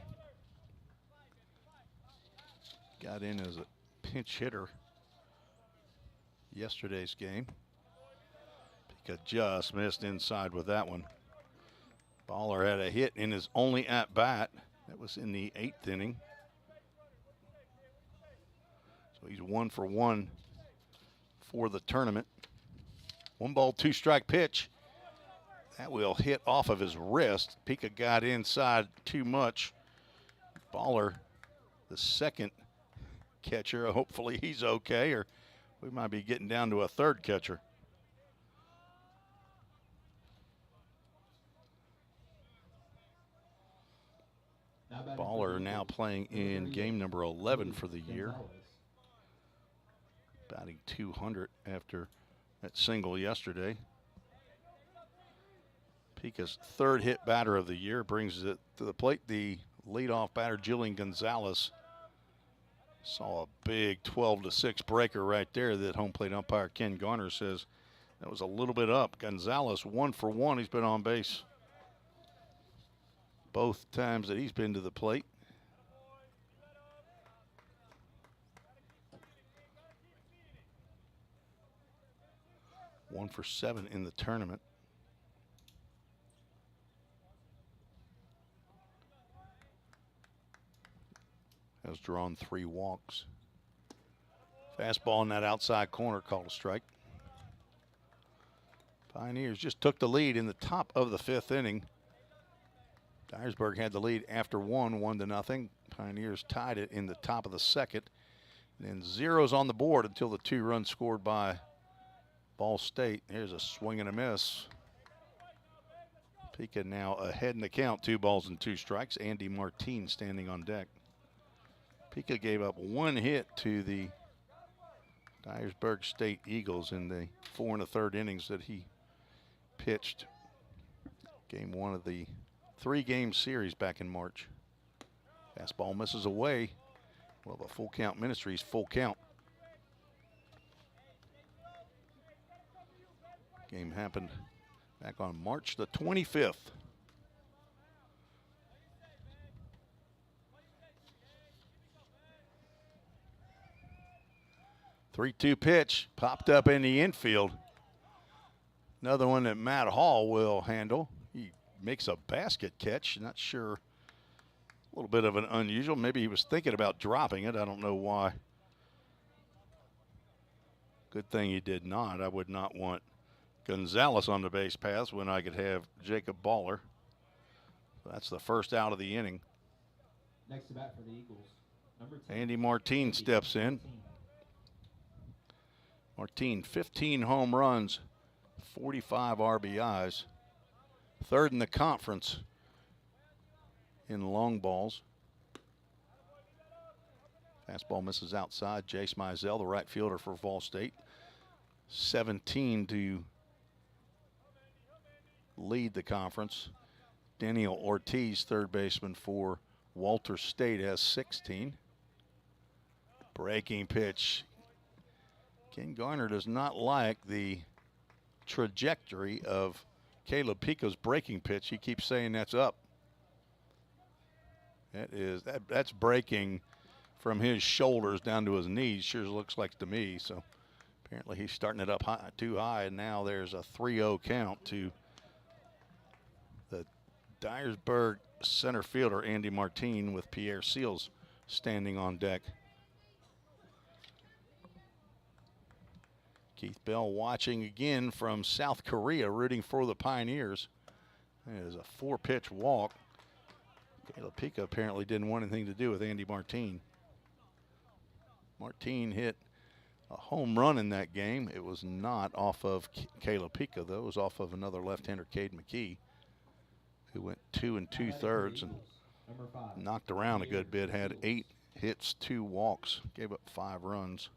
got in as a pinch hitter yesterday's game. Pika just missed inside with that one. Baller had a hit in his only at bat. That was in the 8th inning. So he's 1 for 1 for the tournament. 1 ball, 2 strike pitch. That will hit off of his wrist. Pika got inside too much. Baller, the second catcher, hopefully he's okay, or we might be getting down to a third catcher. Baller now playing in game number 11 for the year. Batting .200 after that single yesterday. Pika's 3rd hit batter of the year brings it to the plate. The leadoff batter, Julian Gonzalez, saw a big 12-6 breaker right there that home plate umpire Ken Garner says that was a little bit up. Gonzalez 1 for 1. He's been on base both times that he's been to the plate. One for 7 in the tournament. Has drawn 3 walks. Fastball in that outside corner, called a strike. Pioneers just took the lead in the top of the 5th inning. Dyersburg had the lead after 1-0. Pioneers tied it in the top of the 2nd. And then zeros on the board until the 2 runs scored by VolState. Here's a swing and a miss. Pika now ahead in the count, 2 balls and 2 strikes. Andy Martin standing on deck. Pika gave up 1 hit to the Dyersburg State Eagles in the 4 1/3 innings that he pitched. Game 1 of the 3-game series back in March. Fastball misses away. Well, the full count ministry's full count. Game happened back on March the 25th. Three-two pitch popped up in the infield. Another one that Matt Hall will handle. He makes a basket catch. Not sure. A little bit of an unusual. Maybe he was thinking about dropping it. I don't know why. Good thing he did not. I would not want Gonzalez on the base paths when I could have Jacob Baller. That's the first out of the inning. Next to bat for the Eagles, number 10. Andy Martin steps in. Martin, 15 home runs, 45 RBIs. 3rd in the conference in long balls. Fastball misses outside. Jace Mizell, the right fielder for VolState. 17 to lead the conference. Daniel Ortiz, 3rd baseman for Walter State, has 16. Breaking pitch. Ken Garner does not like the trajectory of Caleb Pika's breaking pitch. He keeps saying that's up. That's breaking from his shoulders down to his knees. Sure looks like to me. So apparently he's starting it up high, too high, and now there's a 3-0 count to the Dyersburg center fielder Andy Martin with Pierre Seals standing on deck. Keith Bell watching again from South Korea, rooting for the Pioneers. It is a 4-pitch walk. Caleb Pika apparently didn't want anything to do with Andy Martin. Martin hit a home run in that game. It was not off of Caleb Pika, though. It was off of another left-hander, Cade McKee, who went 2 2/3 and knocked around a good bit. Had 8 hits, 2 walks, gave up 5 runs.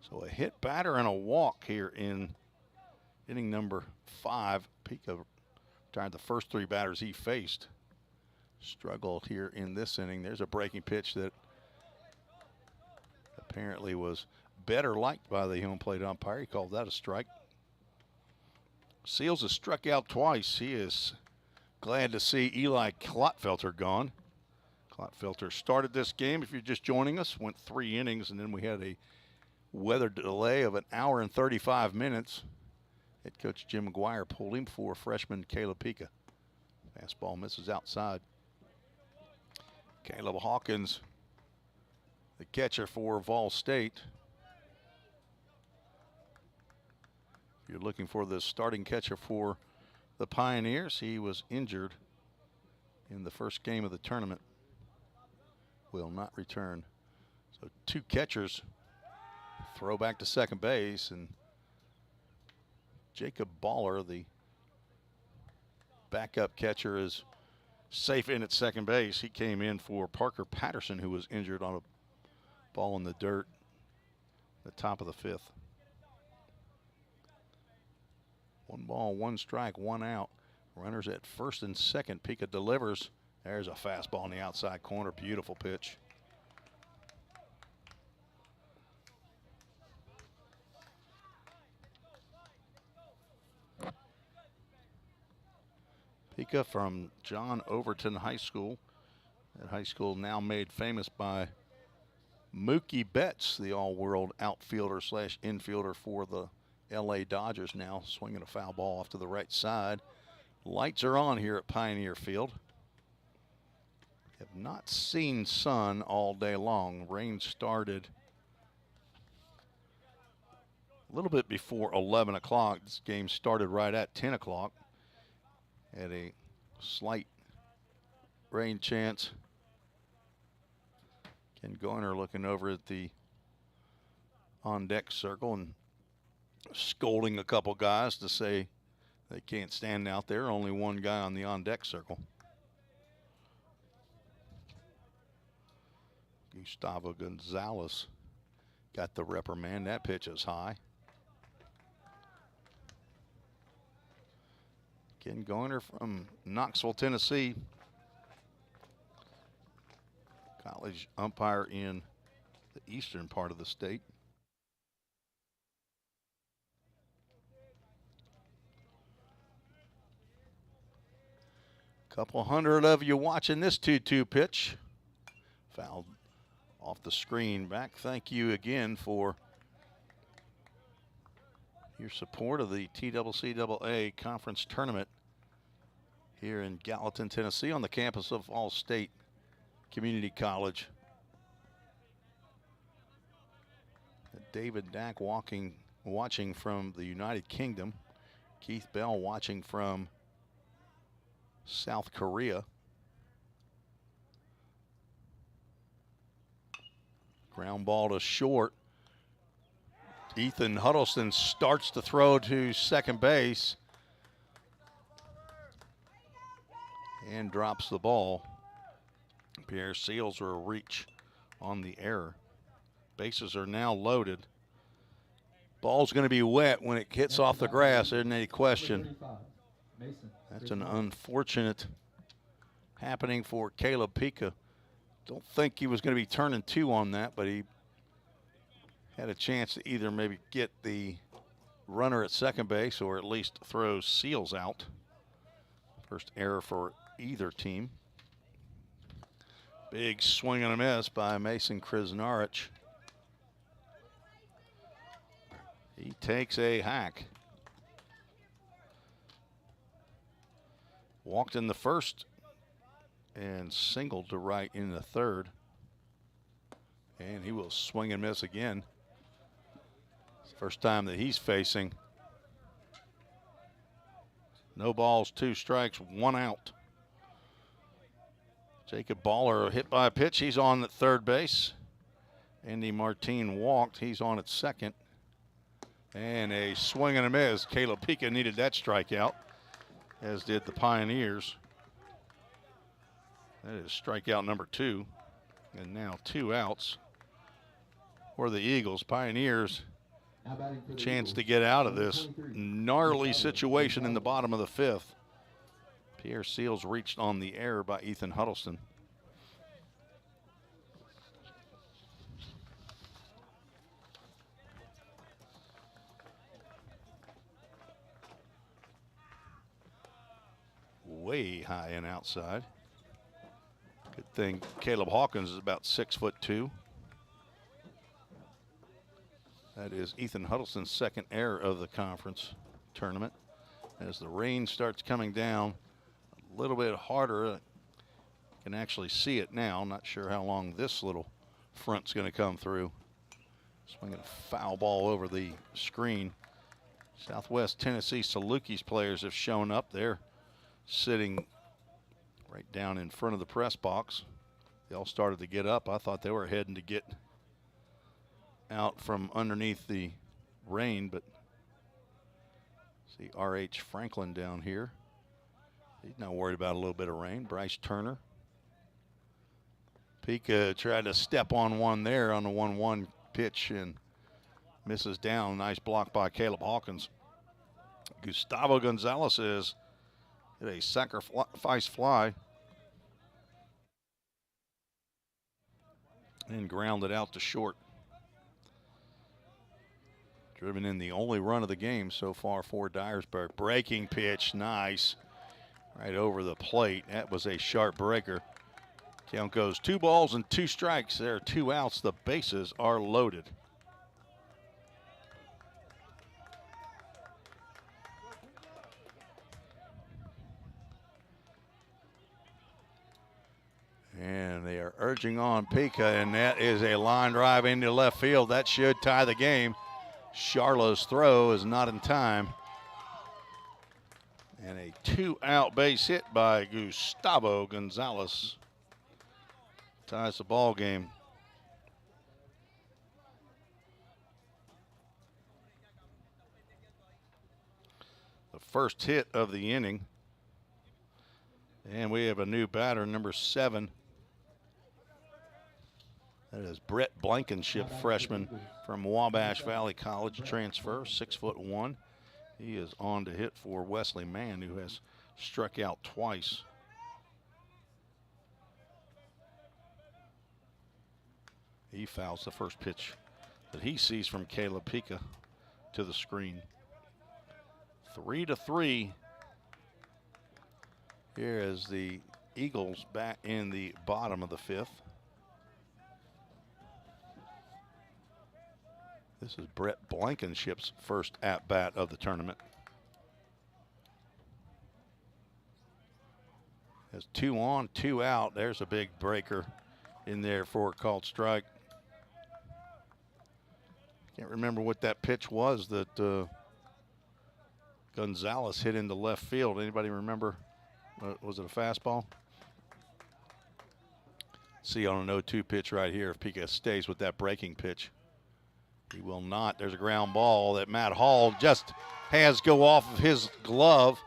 So a hit batter and a walk here in inning number 5. Pika retired the first 3 batters he faced. Struggled here in this inning. There's a breaking pitch that apparently was better liked by the home plate umpire. He called that a strike. Seals has struck out twice. He is Glad to see Eli Klotfelter gone. Klotfelter started this game, if you're just joining us, went 3 innings, and then we had a weather delay of 1 hour and 35 minutes. Head coach Jim McGuire pulled him for freshman Caleb Pika. Fastball misses outside. Caleb Hawkins, the catcher for VolState. If you're looking for the starting catcher for the Pioneers, he was injured in the first game of the tournament. Will not return. So 2 catchers. Throw back to second base, and Jacob Baller, the backup catcher, is safe in at second base. He came in for Parker Patterson, who was injured on a ball in the dirt at the top of the 5th. 1 ball, 1 strike, 1 out. Runners at first and second. Pika delivers. There's a fastball in the outside corner. Beautiful pitch. Pika from John Overton High School. That high school now made famous by Mookie Betts, the all-world outfielder slash infielder for the LA Dodgers, now swinging a foul ball off to the right side. Lights are on here at Pioneer Field. Have not seen sun all day long. Rain started a little bit before 11 o'clock. This game started right at 10 o'clock. Had a slight rain chance. Ken Garner looking over at the on-deck circle and scolding a couple guys to say they can't stand out there. Only one guy on the on-deck circle. Gustavo Gonzalez got the reprimand. That pitch is high. Ken Garner from Knoxville, Tennessee. College umpire in the eastern part of the state. Couple hundred of you watching this 2-2 pitch. Fouled off the screen back. Thank you again for your support of the TCCAA conference tournament here in Gallatin, Tennessee, on the campus of VolState Community College. David Dack watching from the United Kingdom. Keith Bell watching from South Korea. Ground ball to short. Ethan Huddleston starts to throw to second base and drops the ball. Pierre Seals will reach on the error. Bases are now loaded. Ball's going to be wet when it hits off the grass. Isn't any question. That's an unfortunate happening for Caleb Pika. Don't think he was going to be turning 2 on that, but he had a chance to either maybe get the runner at second base or at least throw Seals out. First error for either team. Big swing and a miss by Mason Krasnarich. He takes a hack. Walked in the first and singled to right in the third. And he will swing and miss again. It's the first time that he's facing. No balls, 2 strikes, 1 out. Jacob Baller hit by a pitch. He's on at third base. Andy Martin walked. He's on at second. And a swing and a miss. Caleb Pika needed that strikeout, as did the Pioneers. That is strikeout number 2. And now 2 outs for the Eagles. Pioneers, a chance to get out of this gnarly situation in the bottom of the 5th. Pierre Seals reached on the error by Ethan Huddleston. way high and outside. Good thing Caleb Hawkins is about 6'2". That is Ethan Huddleston's second error of the conference tournament. As the rain starts coming down a little bit harder, you can actually see it now. Not sure how long this little front's going to come through. Swinging a foul ball over the screen. Southwest Tennessee Salukis players have shown up. They're sitting right down in front of the press box. They all started to get up. I thought they were heading to get out from underneath the rain, but see R.H. Franklin down here. He's not worried about a little bit of rain. Bryce Turner. Pika tried to step on one there on the 1-1 pitch and misses down. Nice block by Caleb Hawkins. Gustavo Gonzalez is hit a sacrifice fly and grounded out to short. Driven in the only run of the game so far for Dyersburg. Breaking pitch, nice. Right over the plate. That was a sharp breaker. Count goes 2 balls and 2 strikes. There are 2 outs. The bases are loaded. And they are urging on Pika, and that is a line drive into left field. That should tie the game. Charlo's throw is not in time. And a 2-out base hit by Gustavo Gonzalez ties the ball game. The first hit of the inning. And we have a new batter, number 7. That is Brett Blankenship, freshman from Wabash Valley College transfer, 6'1". He is on to hit for Wesley Mann, who has struck out twice. He fouls the first pitch that he sees from Caleb Pika to the screen. 3-3. Here is the Eagles back in the bottom of the 5th. This is Brett Blankenship's first at-bat of the tournament. Has 2 on, 2 out. There's a big breaker in there for a called strike. Can't remember what that pitch was that Gonzalez hit into left field. Anybody remember? Was it a fastball? See on an 0-2 pitch right here if Pika stays with that breaking pitch. He will not. There's a ground ball that Matt Hall just has go off of his glove.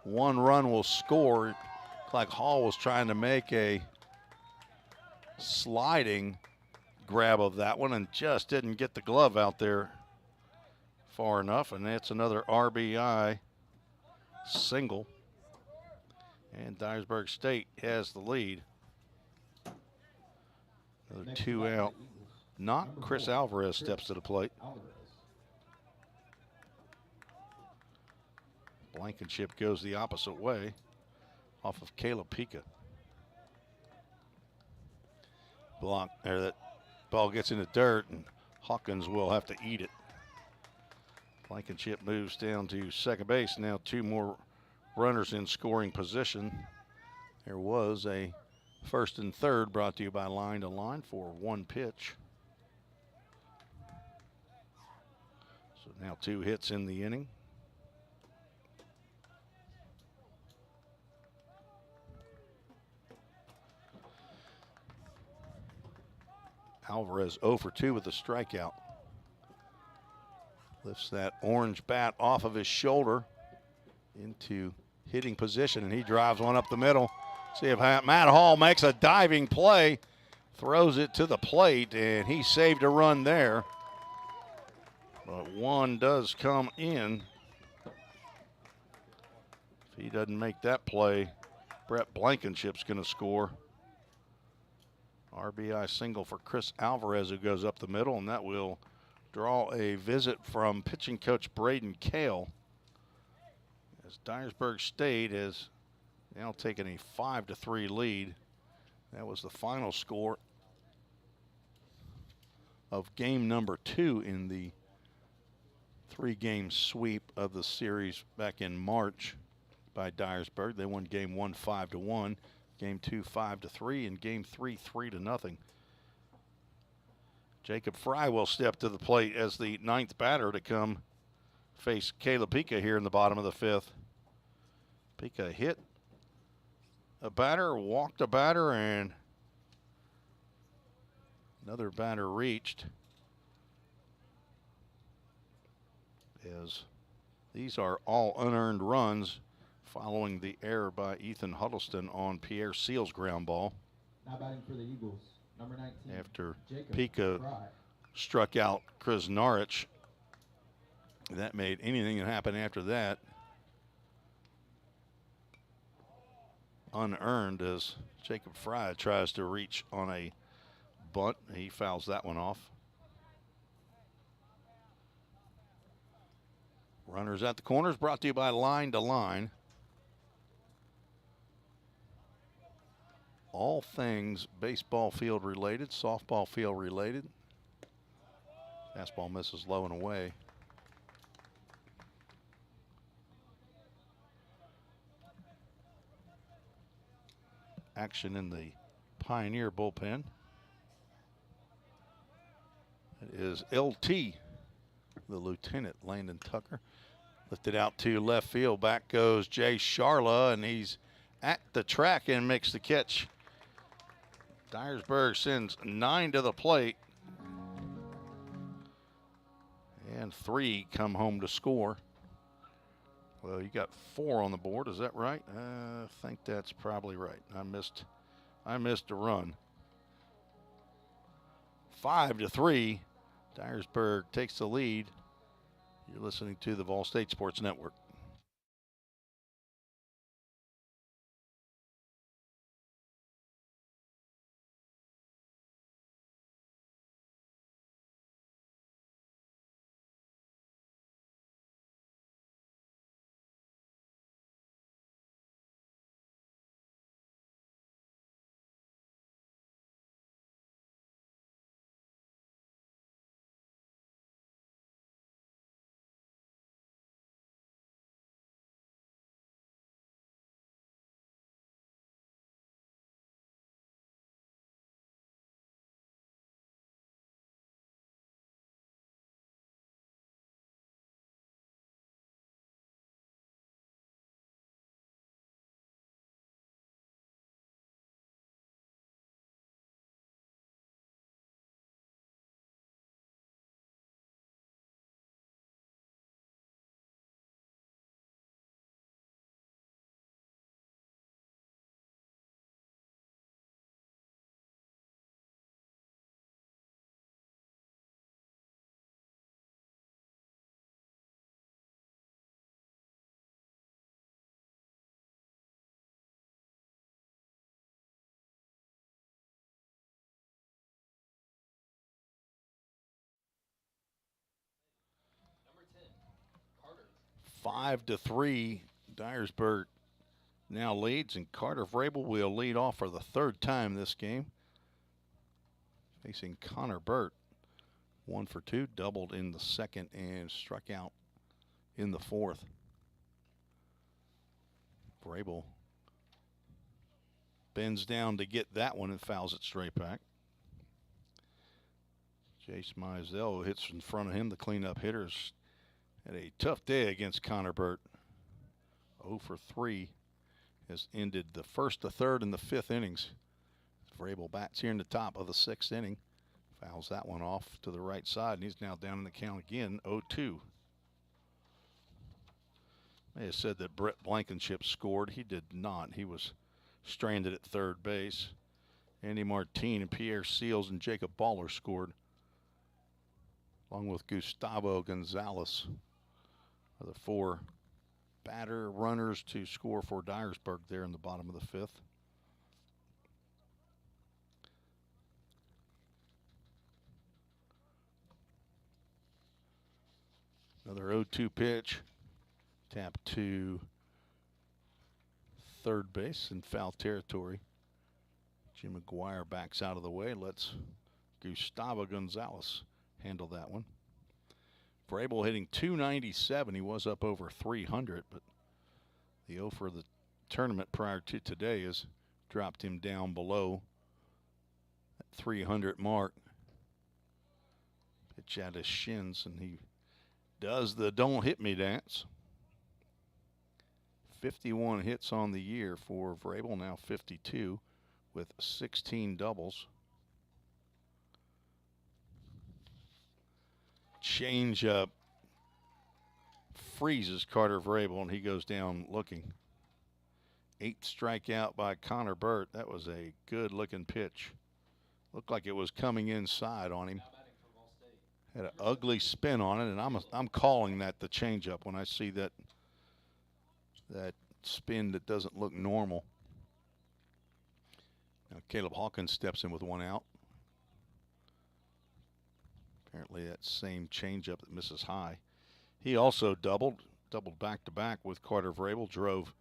1 run will score. Looks like Hall was trying to make a sliding grab of that one and just didn't get the glove out there far enough. And that's another RBI single. And Dyersburg State has the lead. Another 2 out. Not Chris Alvarez steps to the plate. Blankenship goes the opposite way off of Caleb Pika. Block there, that ball gets in the dirt and Hawkins will have to eat it. Blankenship moves down to second base. Now 2 more runners in scoring position. There was a first and third brought to you by Line to Line for 1 pitch. So now 2 hits in the inning. Alvarez 0 for 2 with a strikeout. Lifts that orange bat off of his shoulder into hitting position, and he drives one up the middle. See if Matt Hall makes a diving play, throws it to the plate, and he saved a run there. But 1 does come in. If he doesn't make that play, Brett Blankenship's going to score. RBI single for Chris Alvarez, who goes up the middle, and that will draw a visit from pitching coach Braden Kale. As Dyersburg State has now taking a 5-3 lead. That was the final score of game number 2 in the 3-game sweep of the series back in March by Dyersburg. They won game 1 5-1, game 2 5-3, and game 3 3-0. Jacob Fry will step to the plate as the 9th batter to come face Caleb Pica here in the bottom of the 5th. Pica hit a batter, walked a batter, and another batter reached. As these are all unearned runs following the error by Ethan Huddleston on Pierre Seal's ground ball. Now batting for the Eagles, number 19. After Jacob Pica Fry. struck out Chris Norwich, that made anything that happened after that unearned as Jacob Fry tries to reach on a bunt. He fouls that one off. Runners at the corners, brought to you by Line to Line. All things baseball field related, softball field related. Fastball misses low and away. Action in the Pioneer bullpen. It is LT, the Lieutenant Landon Tucker. Lifted out to left field. Back goes Jay Sharla, and he's at the track and makes the catch. Dyersburg sends 9 to the plate. And 3 come home to score. Well, you got 4 on the board, is that right? I think that's probably right. I missed a run. 5-3. Dyersburg takes the lead. You're listening to the VolState Sports Network. Number 10, Carter. 5-3. Dyersburg now leads, and Carter Vrabel will lead off for the 3rd time this game. Facing Connor Burt. 1 for 2, doubled in the 2nd and struck out in the 4th. Vrabel bends down to get that one and fouls it straight back. Jace Mizell hits in front of him. The cleanup hitters had a tough day against Connor Burt. 0 for 3 has ended the 1st, the 3rd, and the 5th innings. Vrabel bats here in the top of the 6th inning. Fouls that one off to the right side, and he's now down in the count again, 0-2. May have said that Brett Blankenship scored. He did not. He was stranded at 3rd base. Andy Martine and Pierre Seals and Jacob Baller scored, along with Gustavo Gonzalez, are the 4 batter runners to score for Dyersburg there in the bottom of the 5th. Another 0-2 pitch. Tap to third base in foul territory. Jim McGuire backs out of the way. Let's Gustavo Gonzalez handle that one. Vrabel hitting .297. He was up over 300, but the 0 for the tournament prior to today has dropped him down below that 300 mark. Pitch at his shins, and he does the don't hit me dance. 51 hits on the year for Vrabel, now 52 with 16 doubles. Change up freezes Carter Vrabel, and he goes down looking. 8th strikeout by Connor Burt. That was a good looking pitch. Looked like it was coming inside on him. Had an ugly spin on it, and I'm calling that the changeup when I see that spin that doesn't look normal. Now Caleb Hawkins steps in with 1 out. Apparently that same changeup that misses high. He also doubled back to back with Carter Vrabel. Drove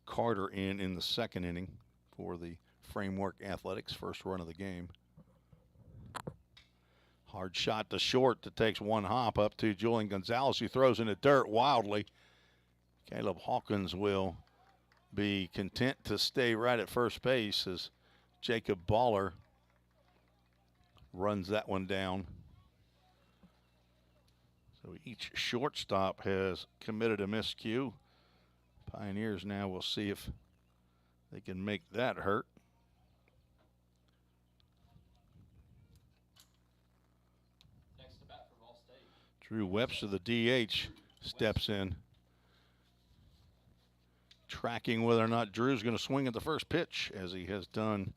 Carter in the second inning for the Framework Athletics first run of the game. Hard shot to short that takes 1 hop up to Julian Gonzalez, who throws in the dirt wildly. Caleb Hawkins will be content to stay right at first base as Jacob Baller runs that one down. So each shortstop has committed a miscue. Pioneers now will see if they can make that hurt. Next to bat for VolState. Drew Webster, the DH, steps in, tracking whether or not Drew's going to swing at the first pitch, as he has done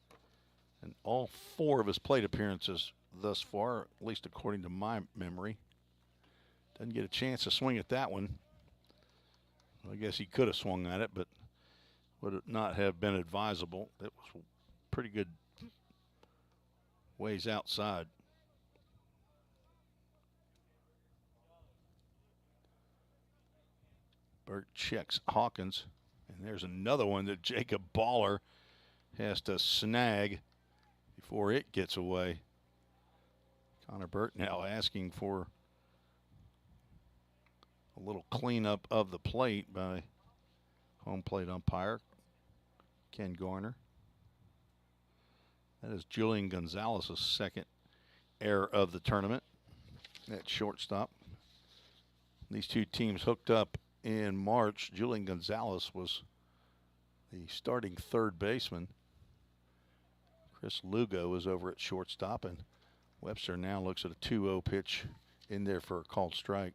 in all 4 of his plate appearances thus far, at least according to my memory. Doesn't get a chance to swing at that one. I guess he could have swung at it, but would it not have been advisable. It was pretty good ways outside. Burt checks Hawkins, and there's another one that Jacob Baller has to snag before it gets away. Connor Burt now asking for a little cleanup of the plate by home plate umpire Ken Garner. That is Julian Gonzalez's second error of the tournament at shortstop. These two teams hooked up in March. Julian Gonzalez was the starting third baseman. Chris Lugo is over at shortstop, and Webster now looks at a 2-0 pitch in there for a called strike.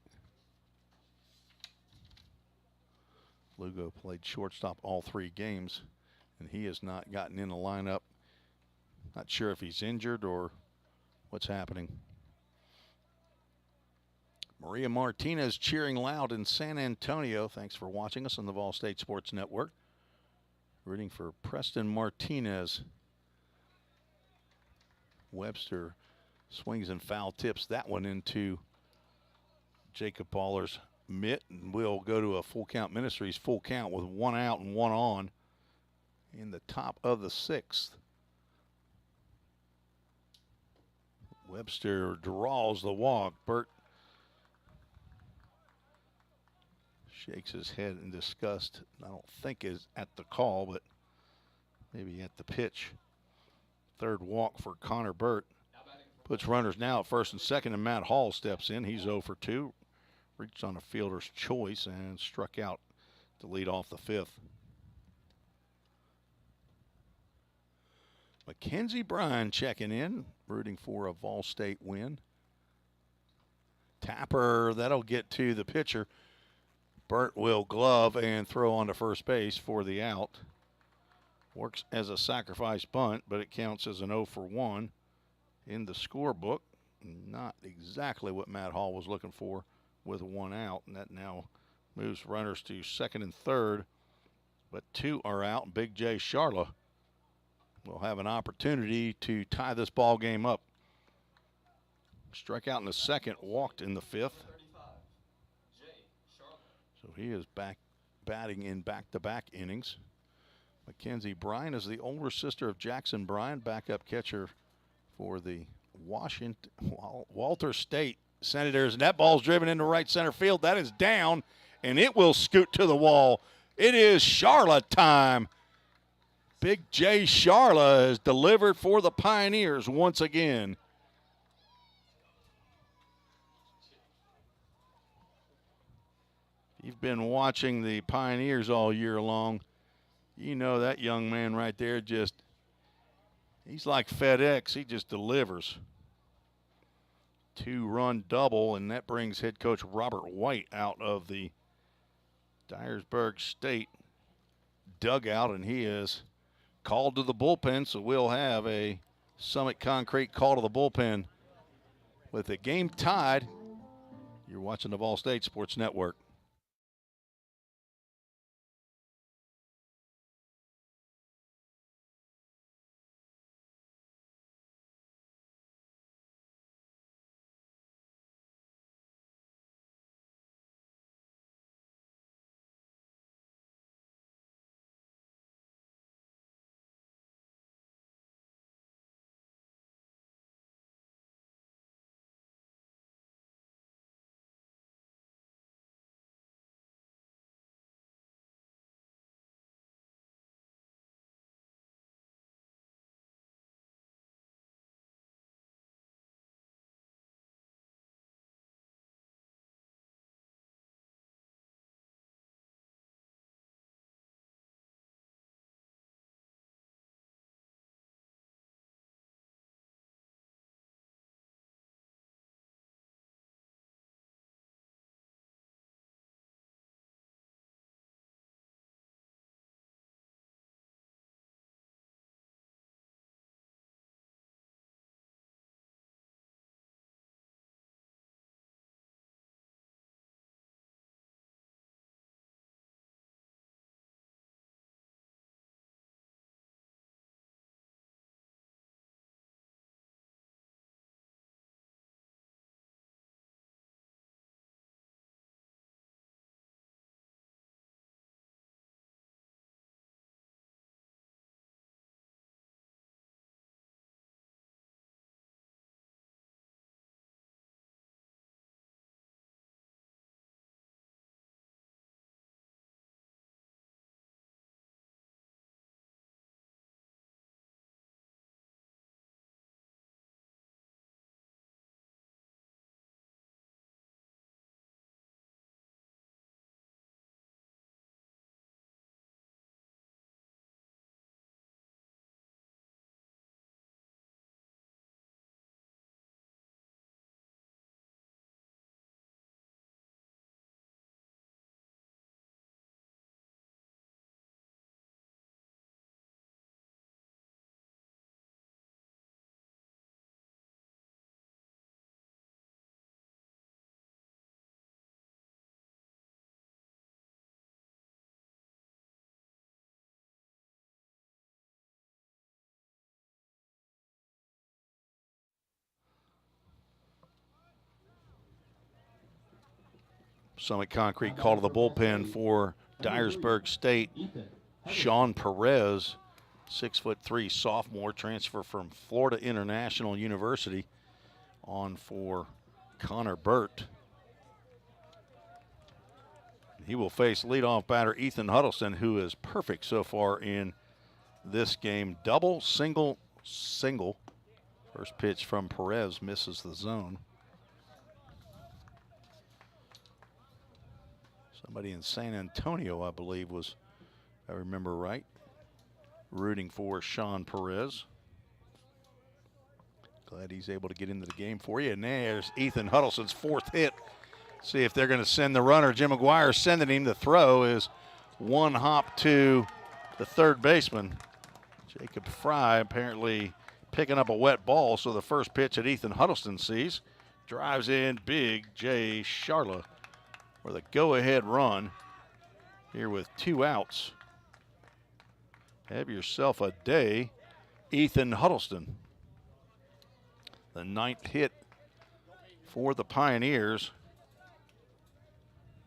Lugo played shortstop all 3 games, and he has not gotten in the lineup. Not sure if he's injured or what's happening. Maria Martinez cheering loud in San Antonio. Thanks for watching us on the VolState Sports Network. Rooting for Preston Martinez. Webster swings and foul tips that one into Jacob Baller's mitt, and we'll go to a full count Ministries full count with 1 out and 1 on in the top of the 6th. Webster draws the walk. Burt shakes his head in disgust. I don't think is at the call, but maybe at the pitch. 3rd walk for Connor Burt. Puts runners now at first and second, and Matt Hall steps in. He's 0 for 2. Reached on a fielder's choice and struck out to lead off the 5th. Mackenzie Bryan checking in, rooting for a VolState win. Tapper, that'll get to the pitcher. Burt will glove and throw on to first base for the out. Works as a sacrifice bunt, but it counts as an 0 for 1 in the scorebook. Not exactly what Matt Hall was looking for with 1 out, and that now moves runners to second and third, but 2 are out, and Big J Charla will have an opportunity to tie this ball game up. Struck out in the second, walked in the 5th. So he is back batting in back-to-back innings. Mackenzie Bryan is the older sister of Jackson Bryan, backup catcher for the Walter State Senators. And that ball's driven into right center field. That is down, and it will scoot to the wall. It is Charla time. Big J Charla has delivered for the Pioneers once again. You've been watching the Pioneers all year long. You know that young man right there he's like FedEx. He just delivers. 2-run double, and that brings head coach Robert White out of the Dyersburg State dugout, and he is called to the bullpen, so we'll have a Summit Concrete call to the bullpen. With the game tied, you're watching the VolState Sports Network. Summit Concrete call to the bullpen for Dyersburg State. Sean Perez, 6'3" sophomore, transfer from Florida International University, on for Connor Burt. He will face leadoff batter Ethan Huddleston, who is perfect so far in this game. Double, single, single. First pitch from Perez misses the zone. Somebody in San Antonio, I believe, was, if I remember right, rooting for Sean Perez. Glad he's able to get into the game for you. And there's Ethan Huddleston's fourth hit. See if they're going to send the runner. Jim McGuire sending him. The throw is one hop to the third baseman. Jacob Fry apparently picking up a wet ball, so the first pitch that Ethan Huddleston sees drives in Big J Charla for the go-ahead run here with 2 outs. Have yourself a day, Ethan Huddleston. The 9th hit for the Pioneers.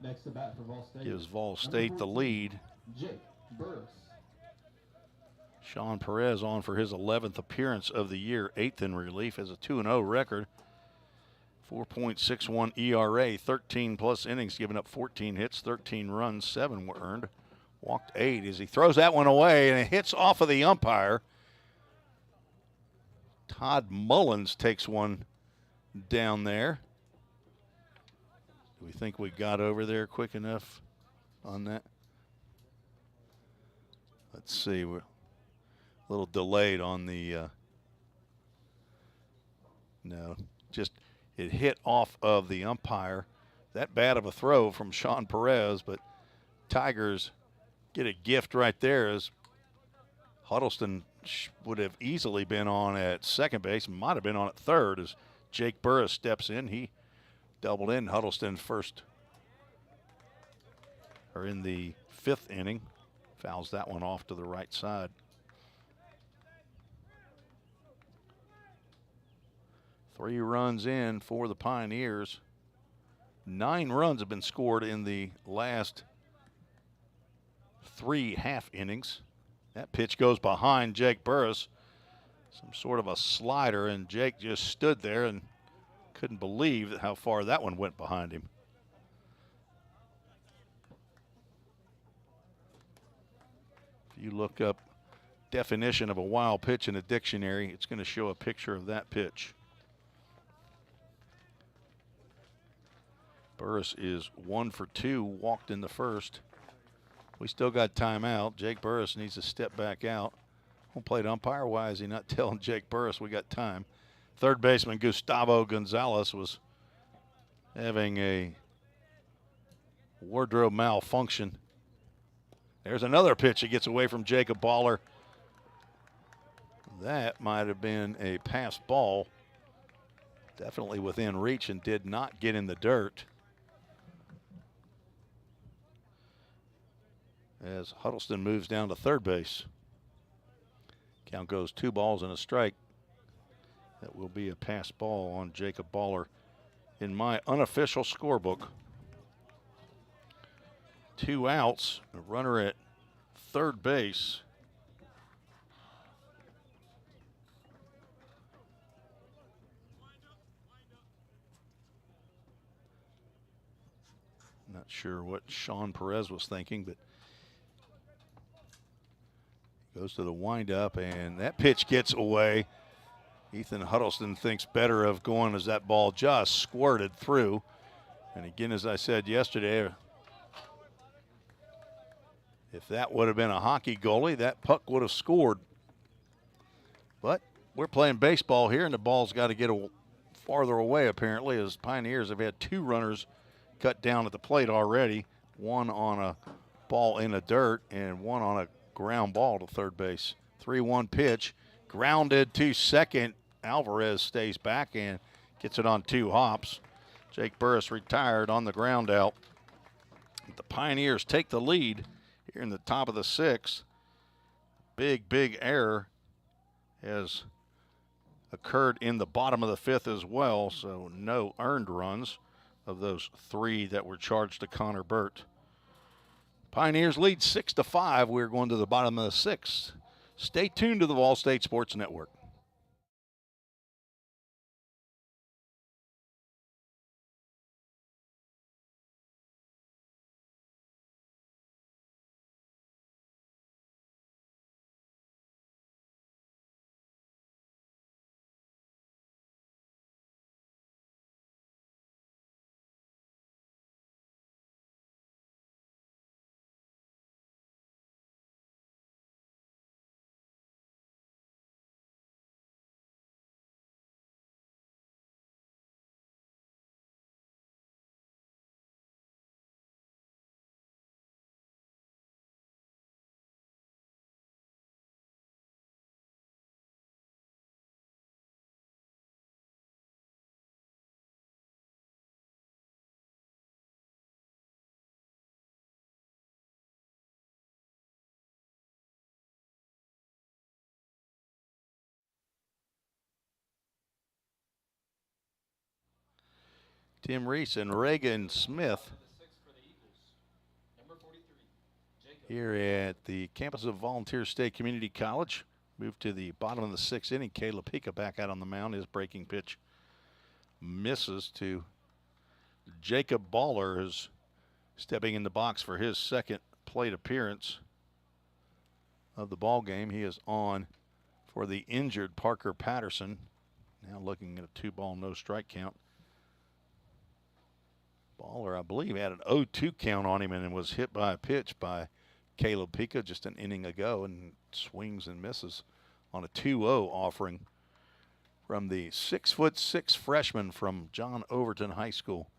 Next to bat for VolState. Gives VolState the lead. Jake Burris. Sean Perez on for his 11th appearance of the year, 8th in relief, has a 2-0 record. 4.61 ERA, 13 plus innings, giving up 14 hits, 13 runs, 7 were earned. Walked 8 as he throws that one away, and it hits off of the umpire. Todd Mullins takes one down there. Do we think we got over there quick enough on that? Let's see. We're a little delayed on the no, just it hit off of the umpire. That bad of a throw from Sean Perez, but Tigers get a gift right there as Huddleston would have easily been on at second base, might have been on at third as Jake Burris steps in. He doubled in Huddleston first, or in the 5th inning. Fouls that one off to the right side. Three runs in for the Pioneers. 9 runs have been scored in the last 3 half innings. That pitch goes behind Jake Burris. Some sort of a slider, and Jake just stood there and couldn't believe how far that one went behind him. If you look up definition of a wild pitch in a dictionary, it's going to show a picture of that pitch. Burris is 1 for 2, walked in the first. We still got timeout. Jake Burris needs to step back out. Home plate umpire, why is he not telling Jake Burris we got time? Third baseman Gustavo Gonzalez was having a wardrobe malfunction. There's another pitch that gets away from Jacob Baller. That might have been a pass ball. Definitely within reach and did not get in the dirt. As Huddleston moves down to third base. Count goes 2 balls and a strike. That will be a pass ball on Jacob Baller in my unofficial scorebook. 2 outs, a runner at third base. Not sure what Sean Perez was thinking, but goes to the windup, and that pitch gets away. Ethan Huddleston thinks better of going as that ball just squirted through. And again, as I said yesterday, if that would have been a hockey goalie, that puck would have scored. But we're playing baseball here, and the ball's got to get farther away, apparently, as Pioneers have had 2 runners cut down at the plate already. One on a ball in the dirt and one on a ground ball to third base. 3-1 pitch, grounded to second. Alvarez stays back and gets it on 2 hops. Jake Burris retired on the ground out. The Pioneers take the lead here in the top of the 6th. Big error has occurred in the bottom of the 5th as well, so no earned runs of those 3 that were charged to Connor Burt. Pioneers lead 6-5. We're going to the bottom of the 6th. Stay tuned to the VolState Sports Network. Tim Reese and Reagan Smith here at the campus of Volunteer State Community College. Moved to the bottom of the 6th inning. Caleb Pika back out on the mound. His breaking pitch misses to Jacob Baller, who's stepping in the box for his second plate appearance of the ball game. He is on for the injured Parker Patterson. Now looking at a 2-ball, no strike count. Baller, I believe, had an 0-2 count on him and was hit by a pitch by Caleb Pika just an inning ago, and swings and misses on a 2-0 offering from the 6'6" freshman from John Overton High School.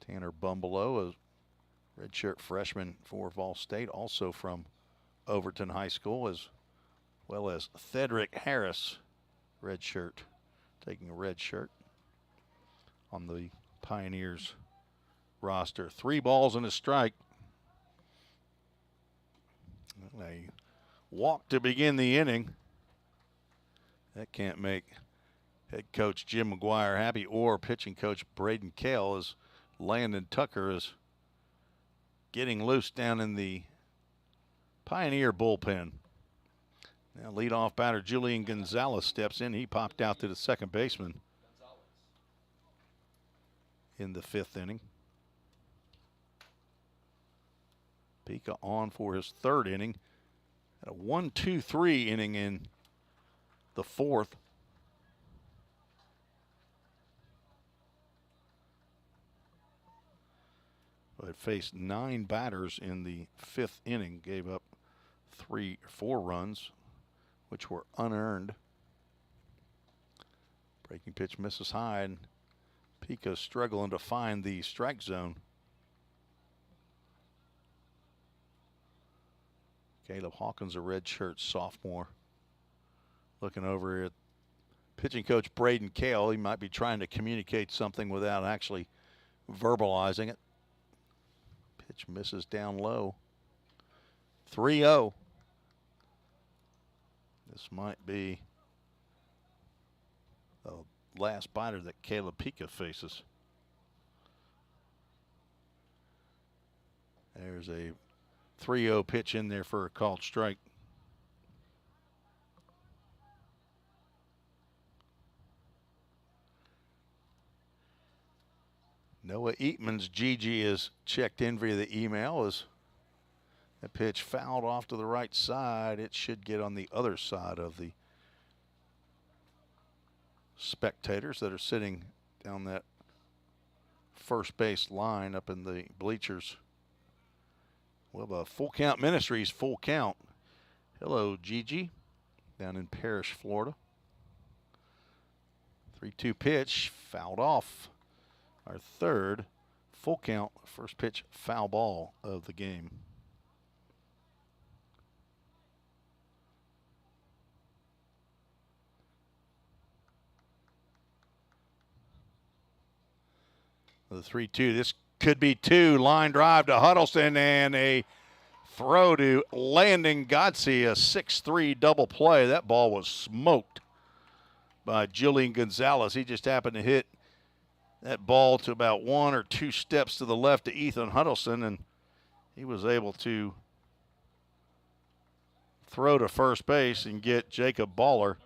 Tanner Bumbelow, a redshirt freshman for VolState, also from Overton High School, as well as Thedrick Harris, redshirt, taking a red shirt on the Pioneers roster. 3 balls and a strike. A walk to begin the inning. That can't make head coach Jim McGuire happy, or pitching coach Braden Kale, as Landon Tucker is getting loose down in the Pioneer bullpen. Now leadoff batter Julian Gonzalez steps in. He popped out to the second baseman in the 5th inning. Pika on for his 3rd inning. At a 1-2-3 inning in the 4th. But faced 9 batters in the 5th inning. Gave up 4 runs, which were unearned. Breaking pitch misses high, and Pika struggling to find the strike zone. Caleb Hawkins, a redshirt sophomore, looking over at pitching coach Braden Kale. He might be trying to communicate something without actually verbalizing it. Pitch misses down low. 3-0. This might be the last batter that Caleb Pika faces. There's a 3-0 pitch in there for a called strike. Noah Eatman's Gigi is checked in via the email as that pitch fouled off to the right side. It should get on the other side of the spectators that are sitting down that first base line up in the bleachers. Well, Full Count Ministries, full count. Hello, Gigi, down in Parrish, Florida. 3-2 pitch, fouled off. Our 3rd full count, first pitch foul ball of the game. The 3-2, this could be 2. Line drive to Huddleston and a throw to Landon Gotze, a 6-3 double play. That ball was smoked by Julian Gonzalez. He just happened to hit that ball to about 1 or 2 steps to the left to Ethan Huddleston, and he was able to throw to first base and get Jacob Baller.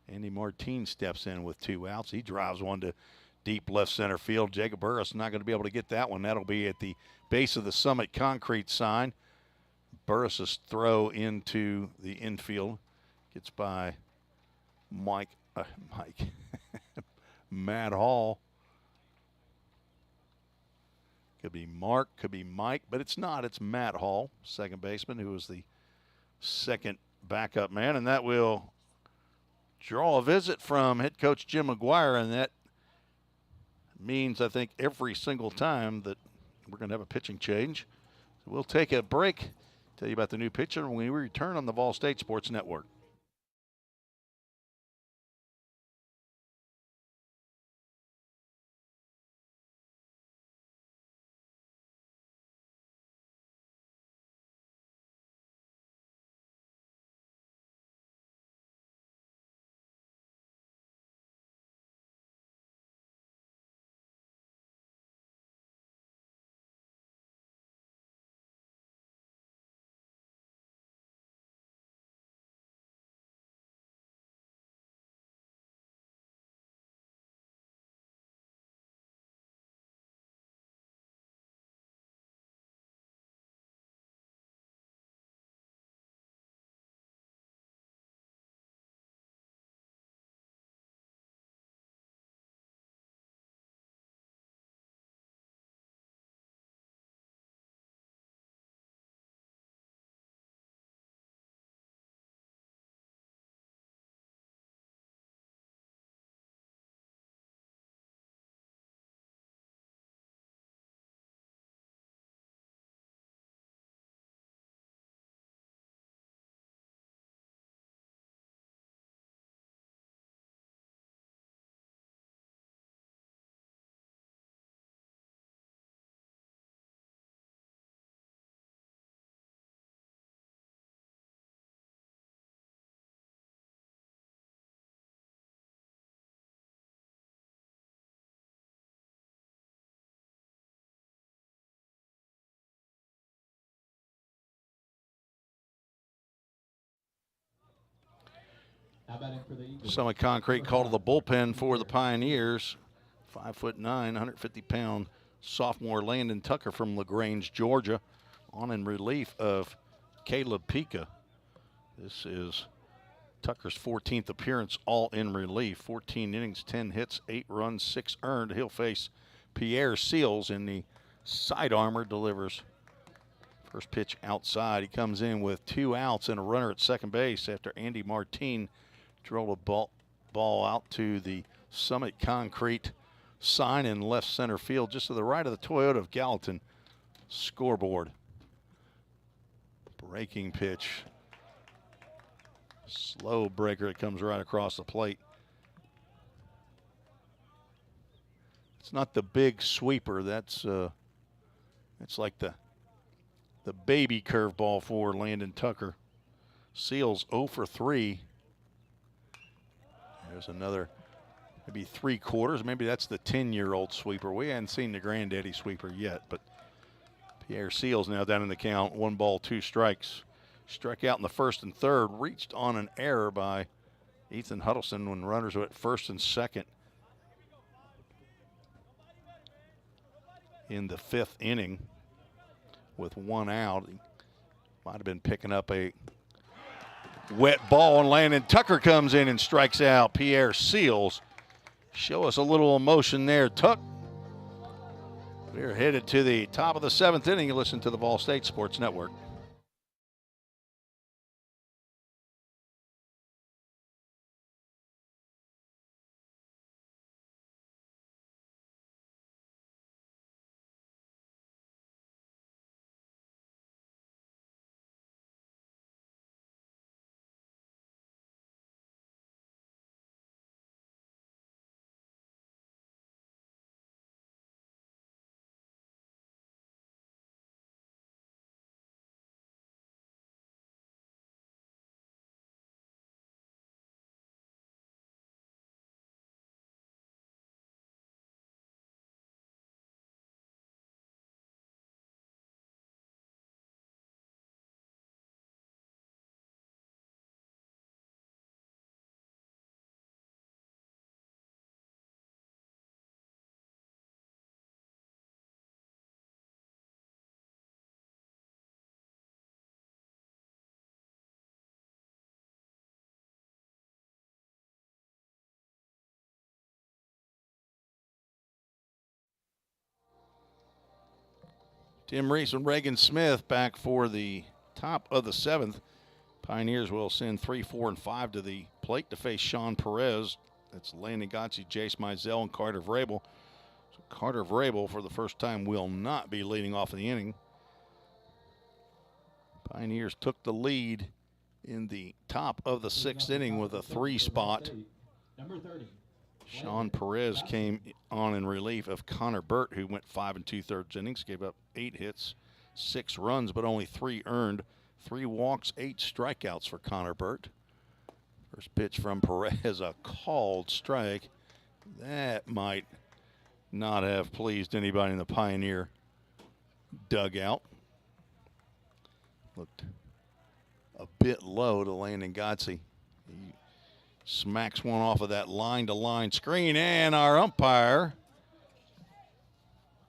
Andy Martine steps in with 2 outs. He drives one to deep left center field. Jacob Burris not going to be able to get that one. That'll be at the base of the Summit concrete sign. Burris's throw into the infield gets by Matt Hall. Could be Mark, could be Mike, but it's not. It's Matt Hall, second baseman, who was the second backup man, and that will draw a visit from head coach Jim McGuire, and that means, I think, every single time that we're going to have a pitching change. So we'll take a break, tell you about the new pitcher when we return on the VolState Sports Network. Now batting for the Eagles. Summit Concrete Number called to the 5, bullpen for the Pierre. Pioneers. 5'9", 150-pound sophomore Landon Tucker from LaGrange, Georgia, on in relief of Caleb Pica. This is Tucker's 14th appearance, all in relief. 14 innings, 10 hits, 8 runs, 6 earned. He'll face Pierre Seals in the side armor. Delivers first pitch outside. He comes in with 2 outs and a runner at second base after Andy Martin drilled a ball out to the Summit Concrete sign in left center field, just to the right of the Toyota of Gallatin scoreboard. Breaking pitch. Slow breaker. It comes right across the plate. It's not the big sweeper. That's it's like the baby curveball for Landon Tucker. Seals 0 for 3. There's another, maybe 3/4. Maybe that's the 10-year-old sweeper. We hadn't seen the granddaddy sweeper yet, but Pierre Seals now down in the count. 1 ball, 2 strikes. Struck out in the first and third. Reached on an error by Ethan Huddleston when runners were at first and second in the 5th inning with 1 out. He might have been picking up a wet ball, and Landon Tucker comes in and strikes out Pierre Seals. Show us a little emotion there, Tuck. We're headed to the top of the 7th inning. You listen to the VolState Sports Network. Tim Reese and Reagan Smith back for the top of the 7th. Pioneers will send 3, 4, and 5 to the plate to face Sean Perez. That's Landon Gotzi, Jace Mizell, and Carter Vrabel. So Carter Vrabel, for the first time, will not be leading off of the inning. Pioneers took the lead in the top of the 6th inning with a 3 spot. Number 30. Sean Perez came on in relief of Connor Burt, who went 5 2/3 innings, gave up 8 hits, 6 runs, but only 3 earned. 3 walks, 8 strikeouts for Connor Burt. First pitch from Perez, a called strike. That might not have pleased anybody in the Pioneer dugout. Looked a bit low to Landon Gotzi. He smacks one off of that line-to-line screen, and our umpire,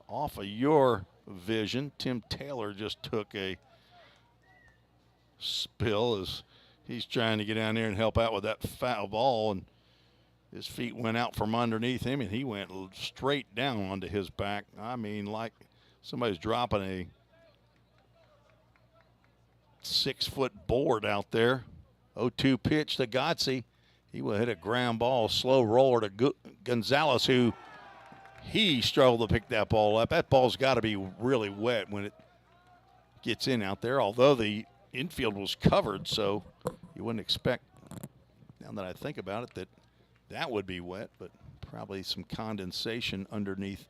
off of your vision, Tim Taylor just took a spill as he's trying to get down there and help out with that foul ball, and his feet went out from underneath him, and he went straight down onto his back. I mean, like somebody's dropping a 6-foot board out there. 0-2 pitch to Gotzi. He will hit a ground ball, slow roller to Gonzalez, who he struggled to pick that ball up. That ball's got to be really wet when it gets in out there, although the infield was covered, so you wouldn't expect, now that I think about it, that that would be wet, but probably some condensation underneath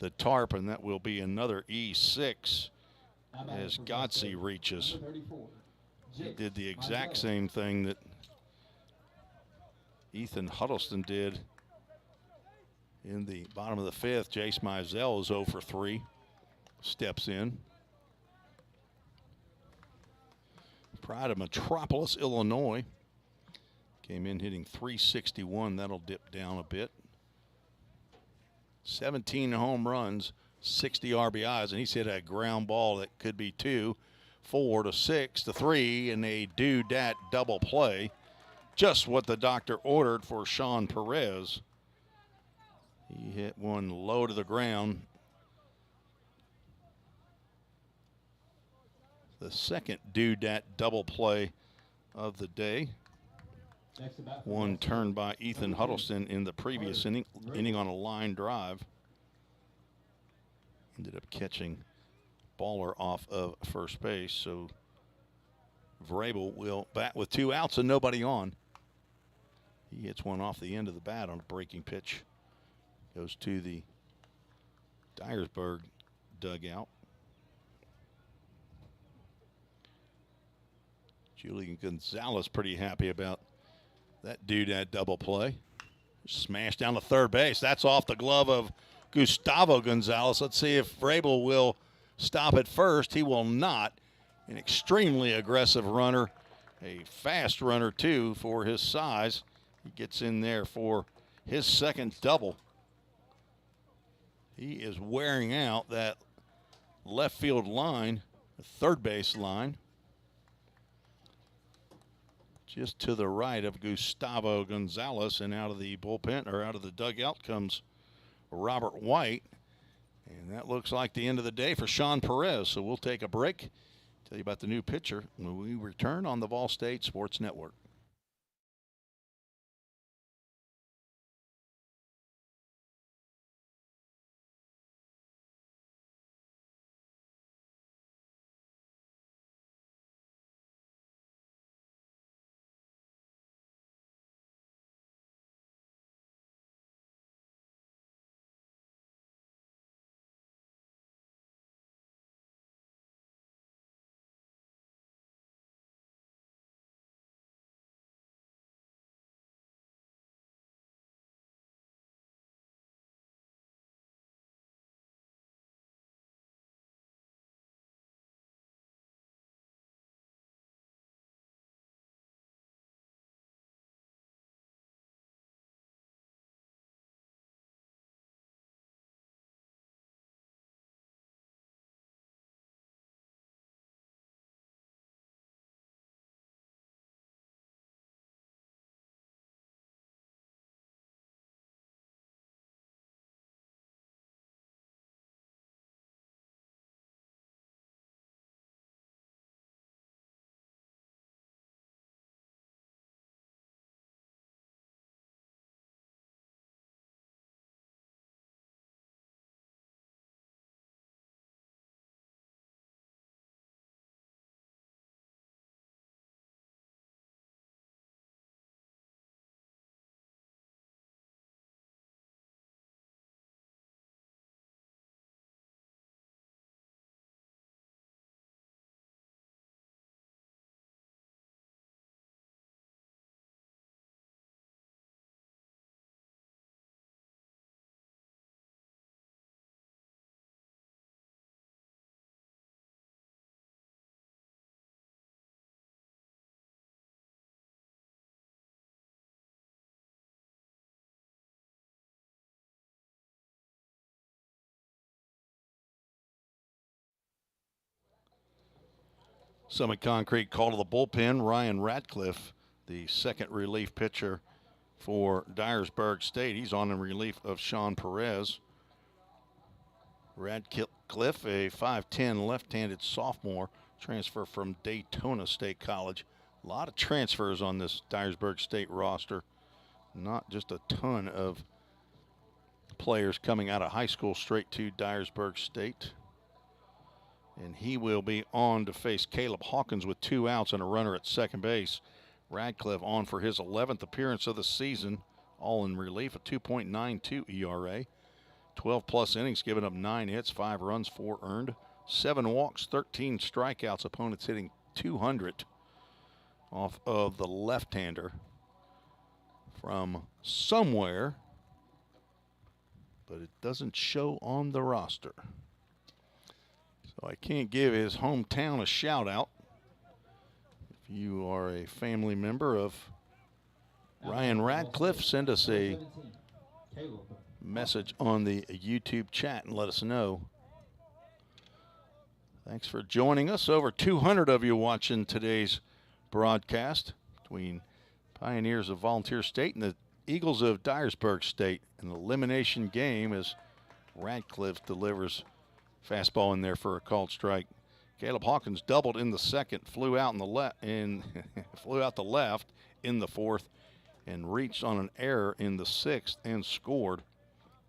the tarp, and that will be another E6 as Gotzi reaches. He did the exact same thing that Ethan Huddleston did in the bottom of the 5th. Jace Mizell is 0 for 3. Steps in. Pride of Metropolis, Illinois. Came in hitting .361. That'll dip down a bit. 17 home runs, 60 RBIs, and he's hit a ground ball that could be 2, 4 to 6 to 3, and a do-dat double play. Just what the doctor ordered for Sean Perez. He hit one low to the ground. The second do-dat double play of the day. One turned by Ethan Huddleston in the previous inning on a line drive. Ended up catching Baller off of first base, so Vrabel will bat with 2 outs and nobody on. He hits one off the end of the bat on a breaking pitch. Goes to the Dyersburg dugout. Julian Gonzalez pretty happy about that do-dat double play. Smash down to third base. That's off the glove of Gustavo Gonzalez. Let's see if Vrabel will stop at first. He will not. An extremely aggressive runner. A fast runner, too, for his size. He gets in there for his second double. He is wearing out that left field line, the third base line. Just to the right of Gustavo Gonzalez, and out of the bullpen, or out of the dugout, comes Robert White. And that looks like the end of the day for Sean Perez. So we'll take a break, tell you about the new pitcher when we return on the VolState Sports Network. Summit Concrete call to the bullpen. Ryan Ratcliffe, the second relief pitcher for Dyersburg State. He's on in relief of Sean Perez. Radcliffe, a 5'10 left-handed sophomore, transfer from Daytona State College. A lot of transfers on this Dyersburg State roster. Not just a ton of players coming out of high school straight to Dyersburg State. And he will be on to face Caleb Hawkins with 2 outs and a runner at second base. Radcliffe on for his 11th appearance of the season, all in relief, a 2.92 ERA. 12-plus innings, giving up 9 hits, 5 runs, 4 earned, 7 walks, 13 strikeouts. Opponents hitting 200 off of the left-hander from somewhere, but it doesn't show on the roster. So I can't give his hometown a shout out. If you are a family member of Ryan Radcliffe, send us a 17, Caleb. message on the YouTube chat and let us know. Thanks for joining us. Over 200 of you watching today's broadcast between Pioneers of Volunteer State and the Eagles of Dyersburg State. An elimination game as Radcliffe delivers fastball in there for a called strike. Caleb Hawkins doubled in the second, flew out flew out the left in the fourth, and reached on an error in the sixth and scored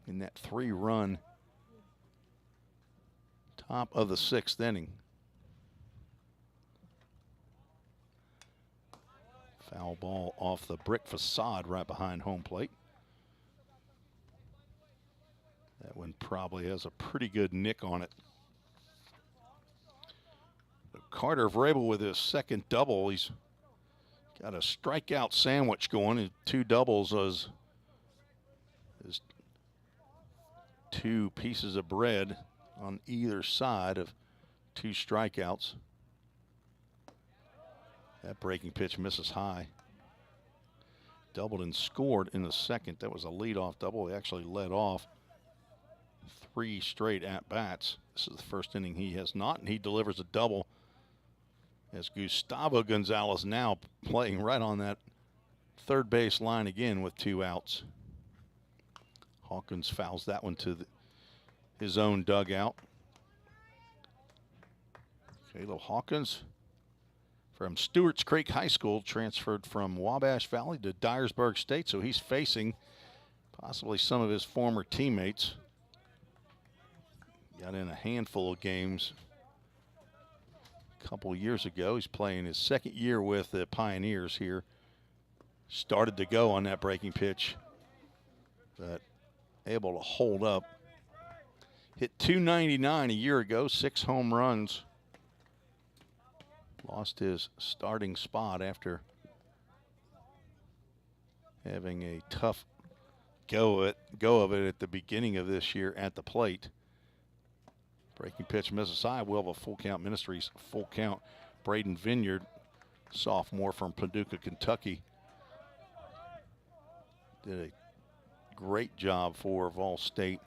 in that 3-run top of the sixth inning. Foul ball off the brick facade right behind home plate. That one probably has a pretty good nick on it. Carter Vrabel with his second double. He's got a strikeout sandwich going, and 2 doubles as 2 pieces of bread on either side of 2 strikeouts. That breaking pitch misses high. Doubled and scored in the second. That was a leadoff double. He actually led off 3 straight at-bats. This is the first inning he has not, and he delivers a double as Gustavo Gonzalez now playing right on that third base line again with 2 outs. Hawkins fouls that one to his own dugout. Caleb Hawkins from Stewart's Creek High School transferred from Wabash Valley to Dyersburg State, so he's facing possibly some of his former teammates. Got in a handful of games a couple years ago. He's playing his second year with the Pioneers here. Started to go on that breaking pitch, but able to hold up. Hit .299 a year ago, 6 home runs. Lost his starting spot after having a tough go of it at the beginning of this year at the plate. Breaking pitch misses high. We'll have a full count. Ministries full count. Braden Vineyard, sophomore from Paducah, Kentucky, did a great job for VolState.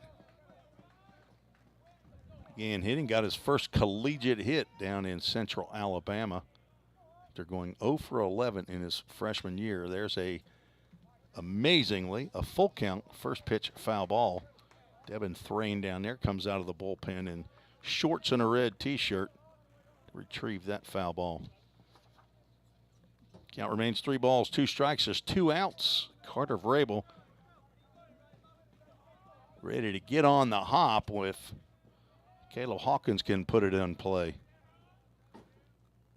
Began hitting, got his first collegiate hit down in Central Alabama. They're going 0 for 11 in his freshman year. There's amazingly, a full count first pitch foul ball. Devin Thrain down there comes out of the bullpen in shorts and a red T-shirt to retrieve that foul ball. Count remains 3 balls, 2 strikes. There's 2 outs. Carter Vrabel ready to get on the hop with Caleb Hawkins can put it in play.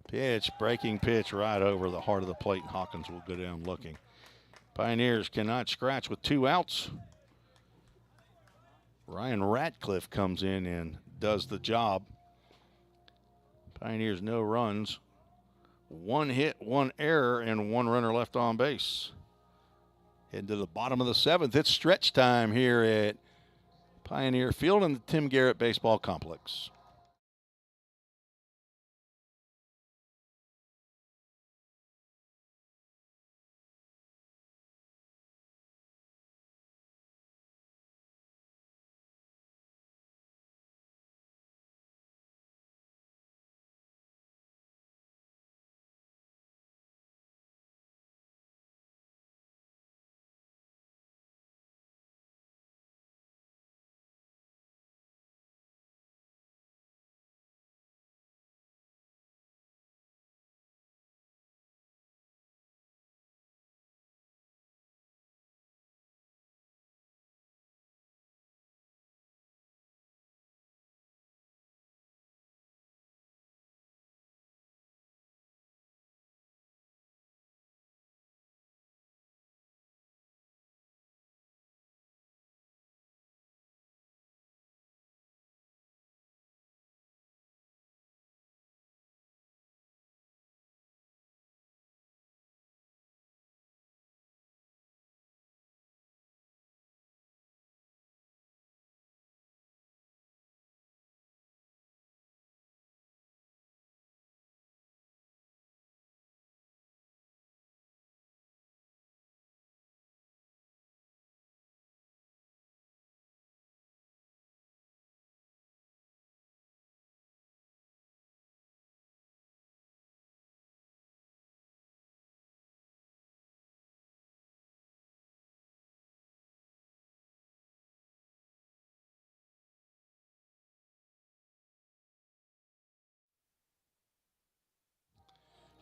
Pitch, breaking pitch right over the heart of the plate. Hawkins will go down looking. Pioneers cannot scratch with 2 outs. Ryan Radcliffe comes in and does the job. Pioneers no runs. 1 hit, 1 error, and 1 runner left on base. Heading to the bottom of the 7th. It's stretch time here at Pioneer Field in the Tim Garrett Baseball Complex.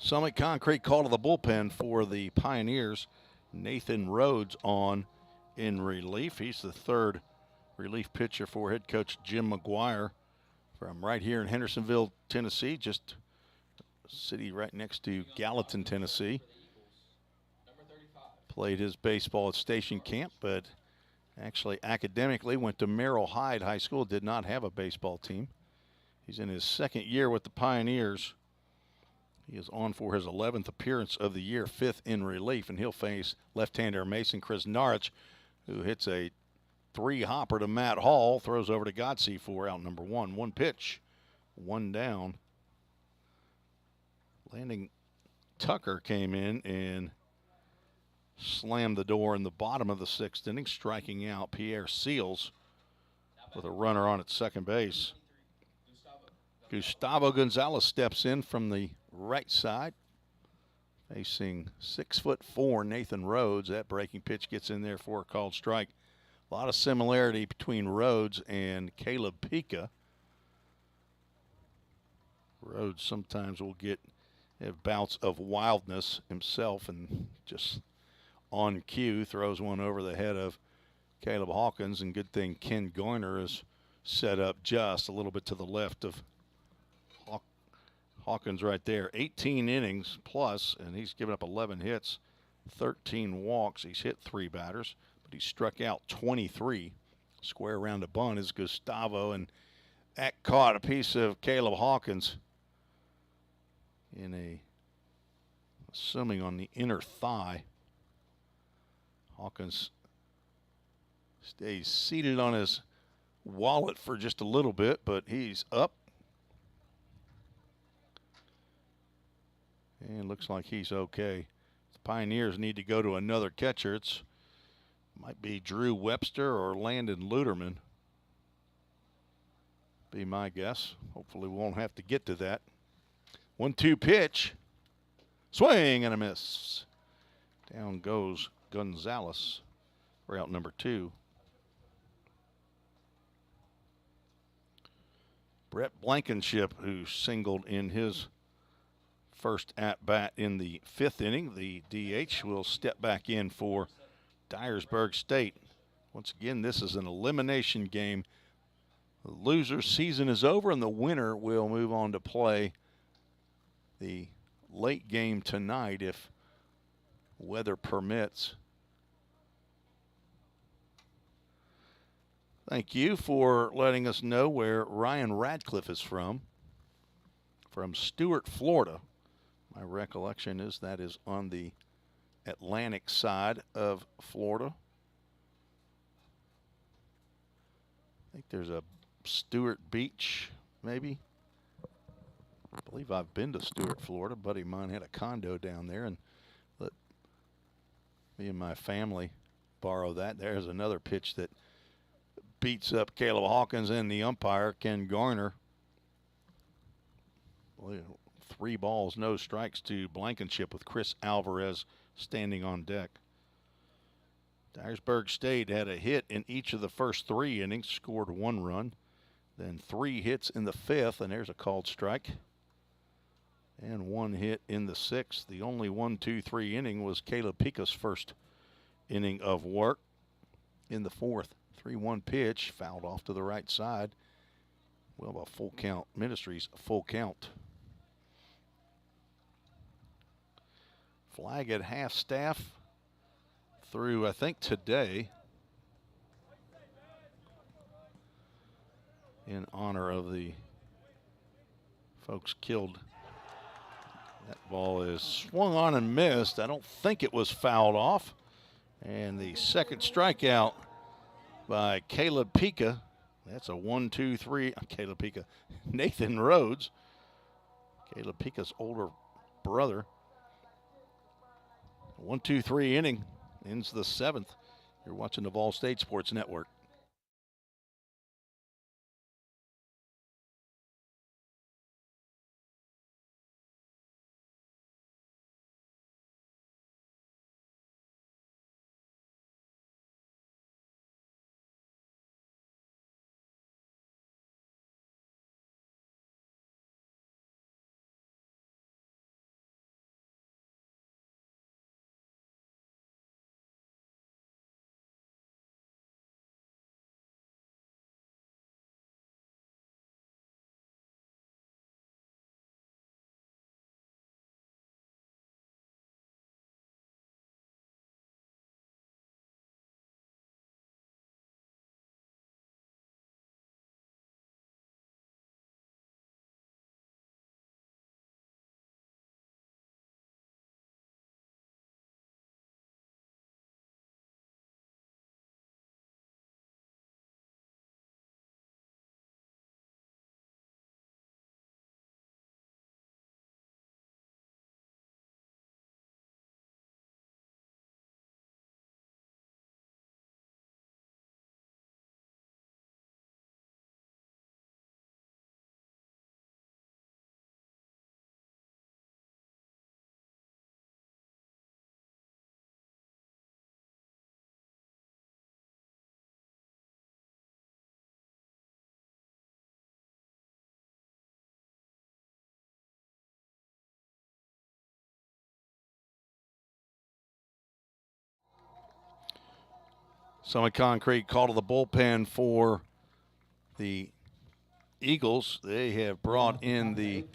Summit Concrete call to the bullpen for the Pioneers. Nathan Rhodes on in relief. He's the third relief pitcher for head coach Jim McGuire from right here in Hendersonville, Tennessee, just a city right next to Gallatin, Tennessee. Played his baseball at Station Camp, but actually academically went to Merrill Hyde High School, did not have a baseball team. He's in his second year with the Pioneers. He is on for his 11th appearance of the year, 5th in relief, and he'll face left-hander Mason Krasnarich, who hits a 3-hopper to Matt Hall, throws over to Godsey for out number 1. 1 pitch, 1 down. Landon Tucker came in and slammed the door in the bottom of the 6th inning, striking out Pierre Seals with a runner on at second base. Gustavo Gonzalez steps in from the right side, facing 6'4" Nathan Rhodes. That breaking pitch gets in there for a called strike. A lot of similarity between Rhodes and Caleb Pica. Rhodes sometimes will have bouts of wildness himself and just on cue throws one over the head of Caleb Hawkins, and good thing Ken Goyner is set up just a little bit to the left of Hawkins right there. 18 innings plus, and he's given up 11 hits, 13 walks. He's hit 3 batters, but he struck out 23. Square around a bunt is Gustavo, and that caught a piece of Caleb Hawkins assuming on the inner thigh. Hawkins stays seated on his wallet for just a little bit, but he's up. And looks like he's okay. The Pioneers need to go to another catcher. Might be Drew Webster or Landon Luderman. Be my guess. Hopefully we won't have to get to that. 1-2 pitch. Swing and a miss. Down goes Gonzalez for out number 2. Brett Blankenship, who singled in his first at-bat in the 5th inning. The DH will step back in for Dyersburg State. Once again, this is an elimination game. The loser's season is over, and the winner will move on to play the late game tonight if weather permits. Thank you for letting us know where Ryan Radcliffe is from Stuart, Florida. My recollection is that is on the Atlantic side of Florida. I think there's a Stewart Beach, maybe. I believe I've been to Stuart, Florida. A buddy of mine had a condo down there and let me and my family borrow that. There's another pitch that beats up Caleb Hawkins and the umpire, Ken Garner. 3 balls, no strikes to Blankenship with Chris Alvarez standing on deck. Dyersburg State had a hit in each of the first 3 innings, scored 1 run, then 3 hits in the 5th, and there's a called strike, and 1 hit in the 6th. The only 1-2-3 inning was Caleb Pica's first inning of work. In the 4th, 3-1 pitch, fouled off to the right side. Well, a full count. Ministries, a full count. Flag at half staff through, I think, today in honor of the folks killed. That ball is swung on and missed. I don't think it was fouled off. And the second strikeout by Caleb Pica. That's a 1-2-3. Caleb Pica. Nathan Rhodes. Caleb Pica's older brother. 1-2-3 inning. Ends the 7th. You're watching the VolState Sports Network. Summit Concrete call to the bullpen for the Eagles. They have brought in the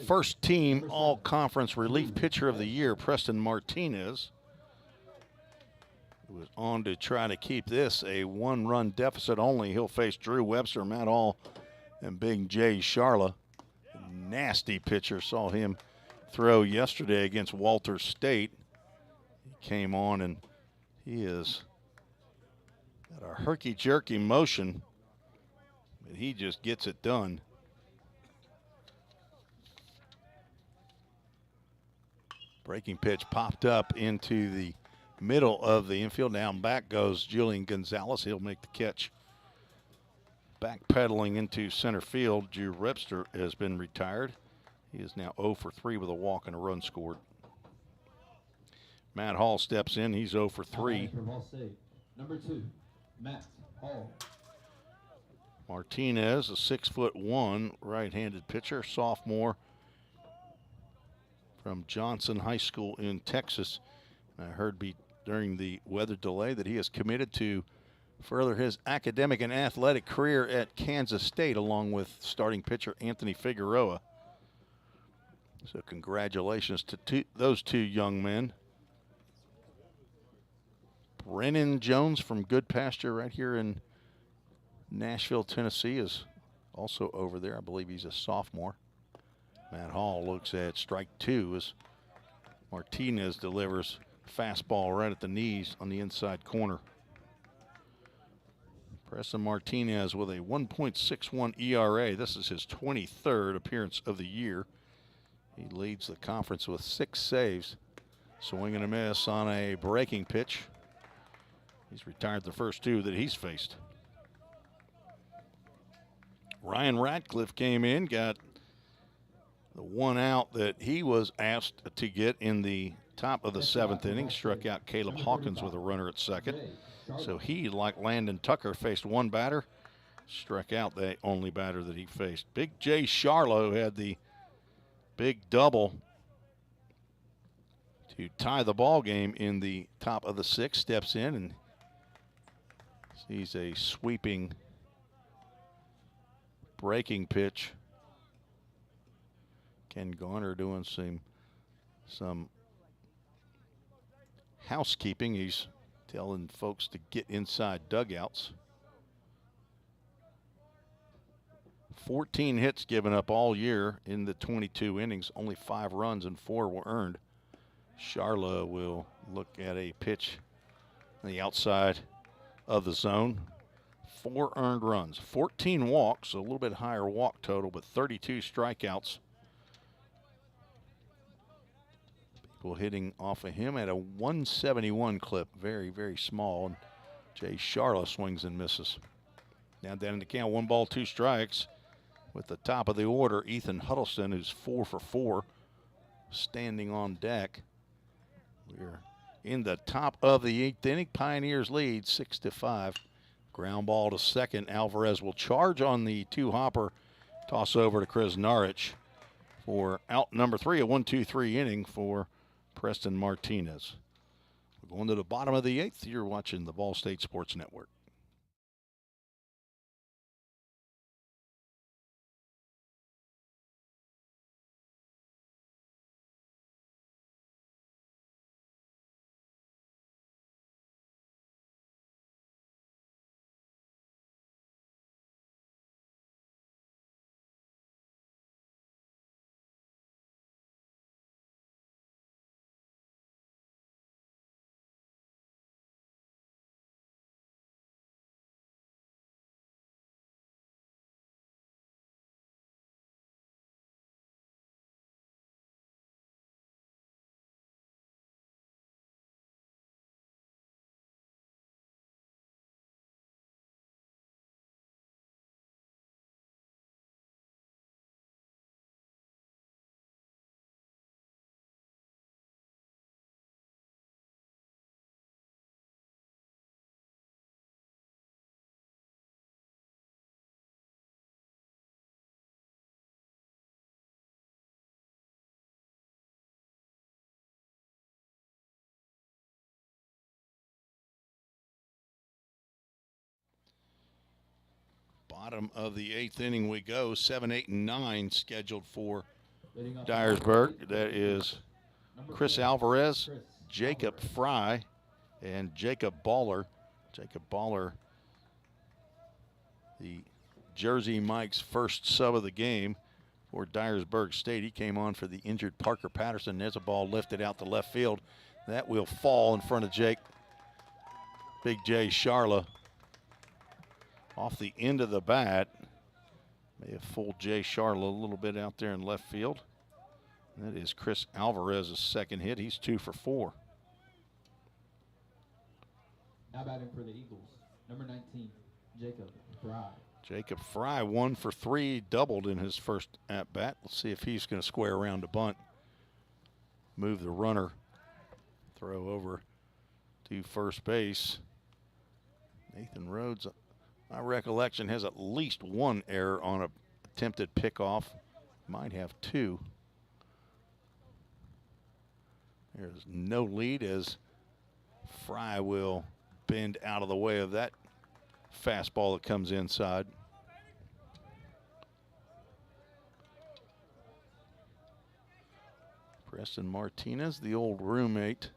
first team all-conference relief pitcher of the year, Preston Martinez, who was on to try to keep this a one-run deficit only. He'll face Drew Webster, Matt Hall, and Big Jay Sharla. Nasty pitcher. Saw him throw yesterday against Walter State. He came on and he is got a herky-jerky motion, but he just gets it done. Breaking pitch popped up into the middle of the infield. Down back goes Julian Gonzalez. He'll make the catch. Backpedaling into center field, Drew Webster has been retired. He is now 0 for 3 with a walk and a run scored. Matt Hall steps in. He's 0 for 3. Number 2, Matt Hall. Martinez, a 6'1" right-handed pitcher, sophomore from Johnson High School in Texas. I heard during the weather delay that he is committed to further his academic and athletic career at Kansas State, along with starting pitcher Anthony Figueroa. So congratulations to those two young men. Brennan Jones from Good Pasture right here in Nashville, Tennessee is also over there. I believe he's a sophomore. Matt Hall looks at strike 2 as Martinez delivers fastball right at the knees on the inside corner. Preston Martinez with a 1.61 ERA. This is his 23rd appearance of the year. He leads the conference with 6 saves. Swing and a miss on a breaking pitch. He's retired the first 2 that he's faced. Ryan Ratcliffe came in, got the 1 out that he was asked to get in the top of the 7th inning. Struck out Caleb Hawkins with a runner at second. So he, like Landon Tucker, faced 1 batter, struck out the only batter that he faced. Big Jay Sharlo had the big double to tie the ball game in the top of the 6th. Steps in and sees a sweeping breaking pitch. Ken Garner doing some housekeeping. He's telling folks to get inside dugouts. 14 hits given up all year in the 22 innings. Only 5 runs and 4 were earned. Sharla will look at a pitch on the outside of the zone. 4 earned runs, 14 walks, a little bit higher walk total, but 32 strikeouts. Hitting off of him at a 171 clip. Very, very small. And Jay Sharla swings and misses. Now down in the count, 1 ball, 2 strikes. With the top of the order, Ethan Huddleston, who's 4 for 4, standing on deck. We're in the top of the 8th inning. Pioneers lead 6-5. Ground ball to second. Alvarez will charge on the 2-hopper. Toss over to Chris Narich for out number 3, a 1-2-3 inning for Preston Martinez. We're going to the bottom of the 8th. You're watching the VolState Sports Network. Bottom of the 8th inning we go. 7, 8, and 9 scheduled for Leading off Dyersburg. That is number Chris 4, Alvarez, Chris Jacob Alvarez. Fry, and Jacob Baller. Jacob Baller, the Jersey Mike's first sub of the game for Dyersburg State. He came on for the injured Parker Patterson. There's a ball lifted out to left field. That will fall in front of Big J Charla. Off the end of the bat. May have fooled Jay Charla a little bit out there in left field. That is Chris Alvarez's second hit. He's 2 for 4. Now batting for the Eagles, number 19, Jacob Fry. Jacob Fry 1 for 3, doubled in his first at bat. Let's see if he's going to square around a bunt. Move the runner. Throw over to first base. Nathan Rhodes, my recollection, has at least one error on a attempted pickoff. Might have 2. There's no lead as Fry will bend out of the way of that fastball that comes inside. Preston Martinez, the old roommate,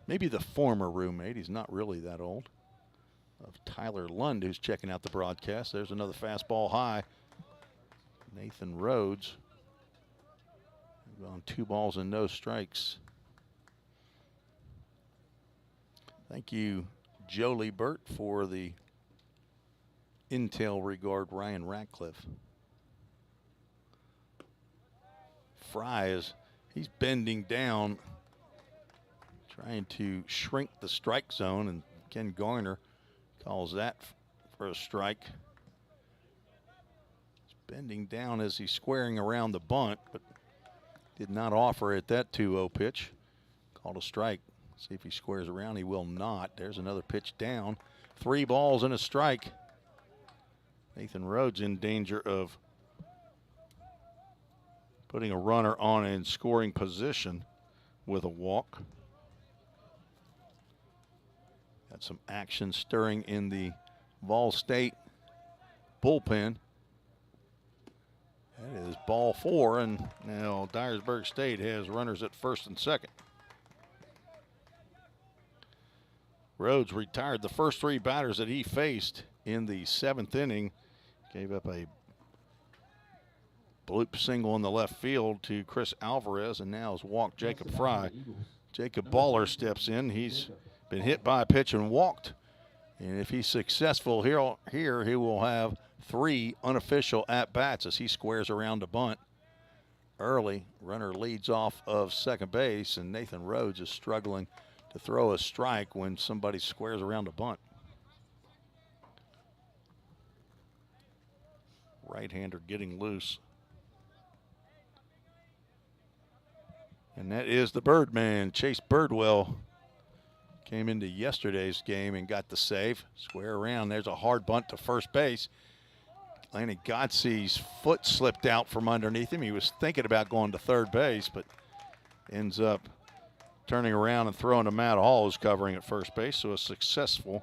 maybe the former roommate, he's not really that old, of Tyler Lund, who's checking out the broadcast. There's another fastball high. Nathan Rhodes on 2 balls and no strikes. Thank you, Jolie Burt, for the intel regard Ryan Ratcliffe. Fry he's bending down, trying to shrink the strike zone, and Ken Garner calls that for a strike. He's bending down as he's squaring around the bunt, but did not offer at that 2-0 pitch. Called a strike. See if he squares around. He will not. There's another pitch down. 3 balls and a strike. Nathan Rhodes in danger of putting a runner on in scoring position with a walk. Got some action stirring in the VolState bullpen. That is ball 4, and now Dyersburg State has runners at first and second. Rhodes retired the first 3 batters that he faced in the 7th inning. Gave up a bloop single in the left field to Chris Alvarez, and now has walked Jacob Fry. Jacob Baller steps in. He's been hit by a pitch and walked. And if he's successful here, he will have 3 unofficial at-bats as he squares around a bunt. Early, runner leads off of second base, and Nathan Rhodes is struggling to throw a strike when somebody squares around a bunt. Right-hander getting loose. And that is the Birdman. Chase Birdwell came into yesterday's game and got the save. Square around. There's a hard bunt to first base. Lanny Godsey's foot slipped out from underneath him. He was thinking about going to third base, but ends up turning around and throwing to Matt Hall, who's covering at first base. So a successful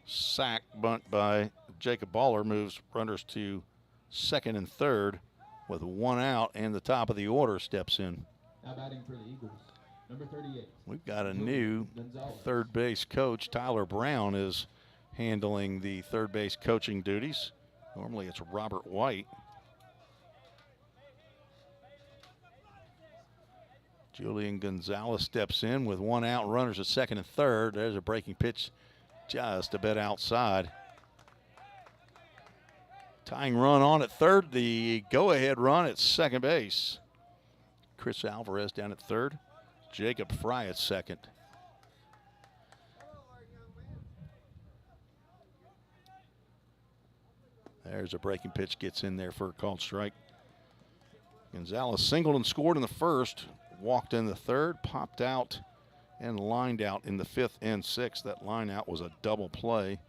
sack bunt by Jacob Baller moves runners to second and third with 1 out, and the top of the order steps in. Now batting for the Eagles, number 38. We've got a new third base coach. Tyler Brown is handling the third base coaching duties. Normally it's Robert White. Julian Gonzalez steps in with 1 out, runners at second and third. There's a breaking pitch just a bit outside. Tying run on at third, the go-ahead run at second base. Chris Alvarez down at third, Jacob Fry at second. There's a breaking pitch, gets in there for a called strike. Gonzalez singled and scored in the first, walked in the third, popped out and lined out in the 5th and 6th. That line out was a double play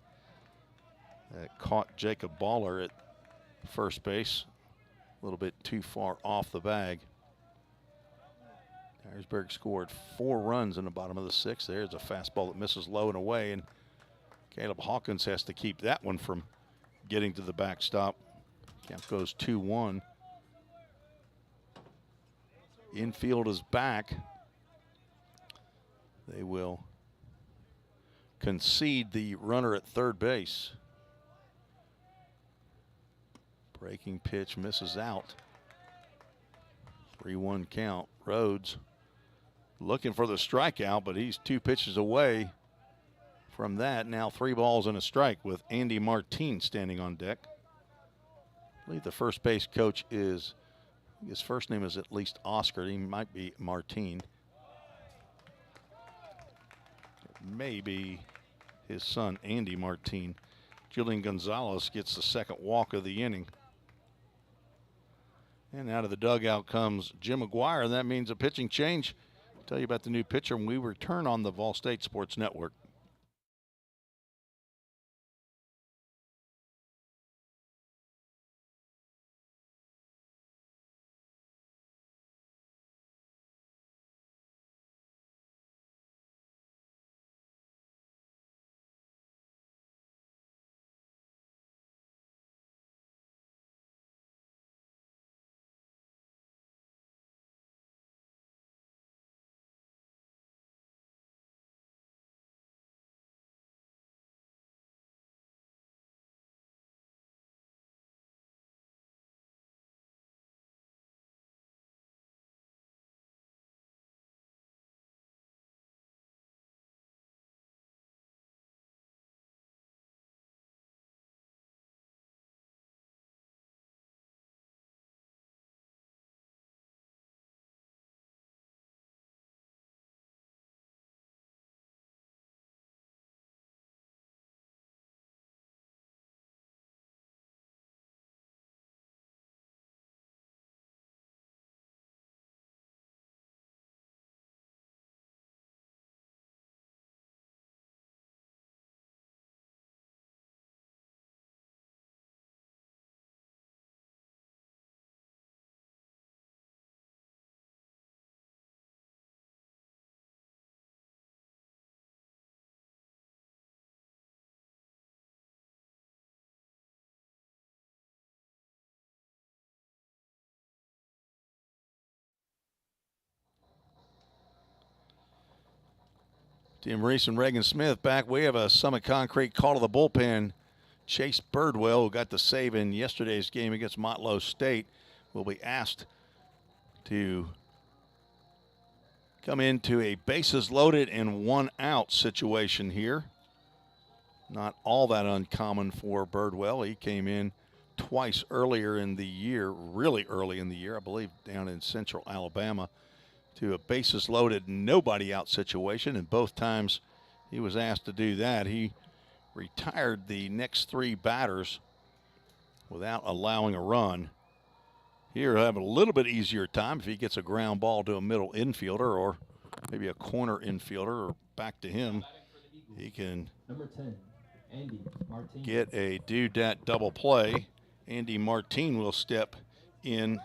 that caught Jacob Baller at first base, a little bit too far off the bag. Dyersburg scored 4 runs in the bottom of the 6th. There's a fastball that misses low and away, and Caleb Hawkins has to keep that one from getting to the backstop. Count goes 2-1. Infield is back. They will concede the runner at third base. Breaking pitch misses out. 3-1 count. Rhodes looking for the strikeout, but he's 2 pitches away from that. Now 3 balls and a strike with Andy Martin standing on deck. I believe the first base coach is, his first name is at least Oscar. He might be Martin. Maybe his son, Andy Martin. Julian Gonzalez gets the second walk of the inning. And out of the dugout comes Jim McGuire, and that means a pitching change. I'll tell you about the new pitcher when we return on the VolState Sports Network. Tim Reese and Reagan Smith back. We have a Summit Concrete call to the bullpen. Chase Birdwell, who got the save in yesterday's game against Motlow State, will be asked to come into a bases loaded and 1 out situation here. Not all that uncommon for Birdwell. He came in twice earlier in the year, really early in the year, I believe down in central Alabama, to a bases loaded, nobody out situation, and both times he was asked to do that, he retired the next 3 batters without allowing a run. Here he'll have a little bit easier time if he gets a ground ball to a middle infielder or maybe a corner infielder or back to him. He can Number 10, Andy Martin. Get a do-dat double play. Andy Martin will step in.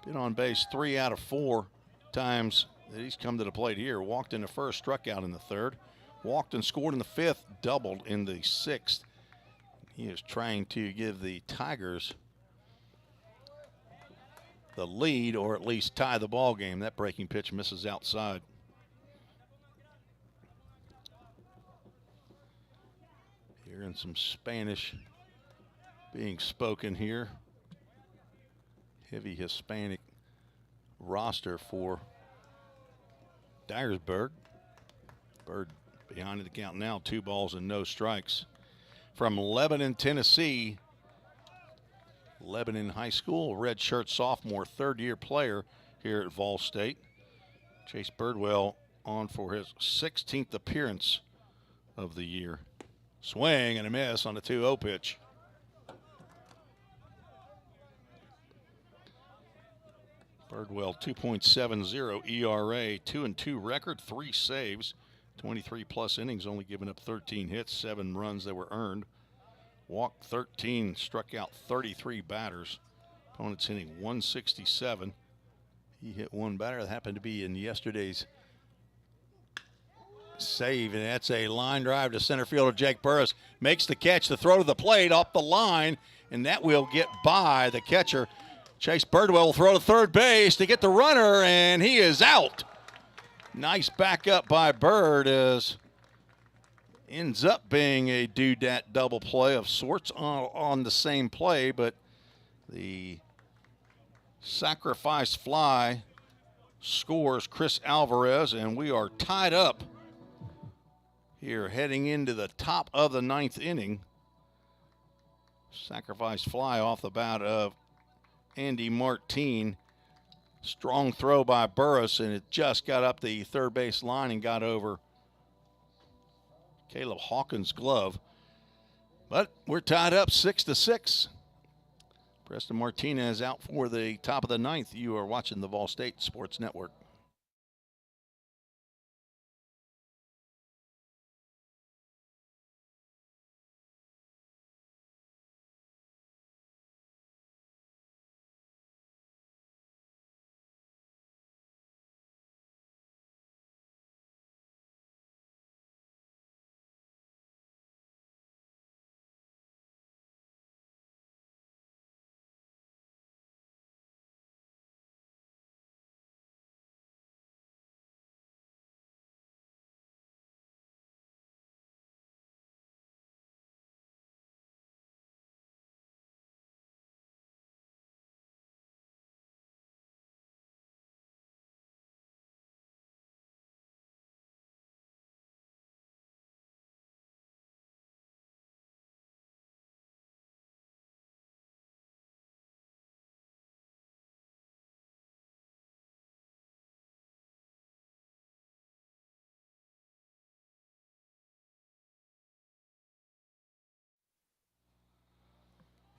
Been on base 3 out of 4 times that he's come to the plate here. Walked in the first, struck out in the third. Walked and scored in the 5th, doubled in the 6th. He is trying to give the Tigers the lead or at least tie the ball game. That breaking pitch misses outside. Hearing some Spanish being spoken here. Heavy Hispanic roster for Dyersburg. Bird behind the count now, 2 balls and no strikes. From Lebanon, Tennessee. Lebanon High School, redshirt sophomore, 3rd-year player here at VolState. Chase Birdwell on for his 16th appearance of the year. Swing and a miss on the 2-0 pitch. Birdwell 2.70 ERA, 2-2 record, 3 saves, 23 plus innings, only giving up 13 hits, 7 runs that were earned. Walked 13, struck out 33 batters. Opponents hitting 167. He hit 1 batter. That happened to be in yesterday's save, and that's a line drive to center fielder Jake Burris. Makes the catch, the throw to the plate off the line, and that will get by the catcher. Chase Birdwell will throw to third base to get the runner, and he is out. Nice backup by Bird, as ends up being a doodat double play of sorts on the same play, but the sacrifice fly scores Chris Alvarez, and we are tied up here heading into the top of the ninth inning. Sacrifice fly off the bat of Andy Martine. Strong throw by Burris, and it just got up the third base line and got over Caleb Hawkins' glove. But we're tied up 6-6. Preston Martinez out for the top of the ninth. You are watching the VolState Sports Network.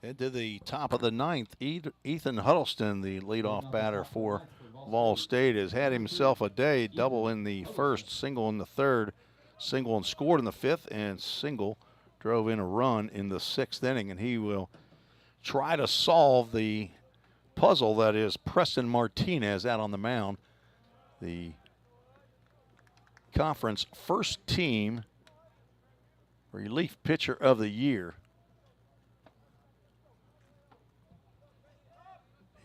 Head to the top of the ninth. Ethan Huddleston, the leadoff batter for VolState, has had himself a day. Double in the first, single in the third, single and scored in the fifth, and single drove in a run in the sixth inning. And he will try to solve the puzzle that is Preston Martinez out on the mound. The conference first team relief pitcher of the year.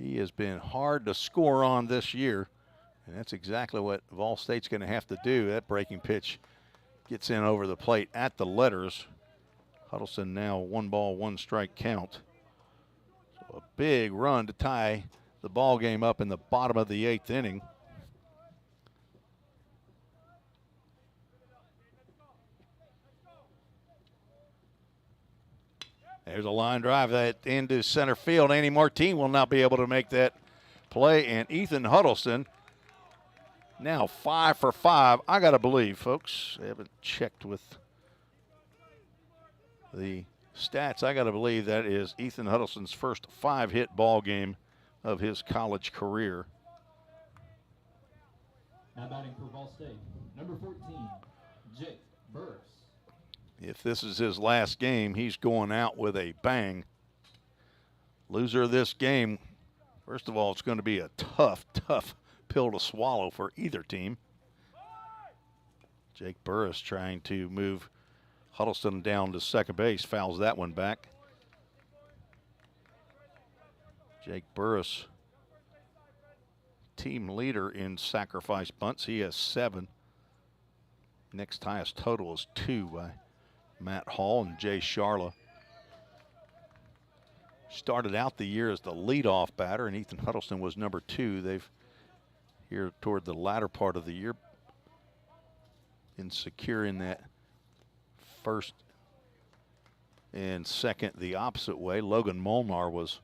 He has been hard to score on this year, and that's exactly what VolState's going to have to do. That breaking pitch gets in over the plate at the letters. Huddleston now 1-1 count. So a big run to tie the ball game up in the bottom of the eighth inning. There's a line drive that into center field. Andy Martine will not be able to make that play. And Ethan Huddleston now 5 for 5. I got to believe, folks, I haven't checked with the stats. I got to believe that is Ethan Huddleston's first 5-hit ball game of his college career. Now batting for VolState, number 14, Jake Burris. If this is his last game, he's going out with a bang. Loser of this game, first of all, it's going to be a tough pill to swallow for either team. Jake Burris trying to move Huddleston down to second base, fouls that one back. Jake Burris, team leader in sacrifice bunts. He has 7. Next highest total is 2 by Matt Hall and Jay Sharla. Started out the year as the leadoff batter, and Ethan Huddleston was number 2. They've, here toward the latter part of the year, been secure in that first and second the opposite way. Logan Molnar was,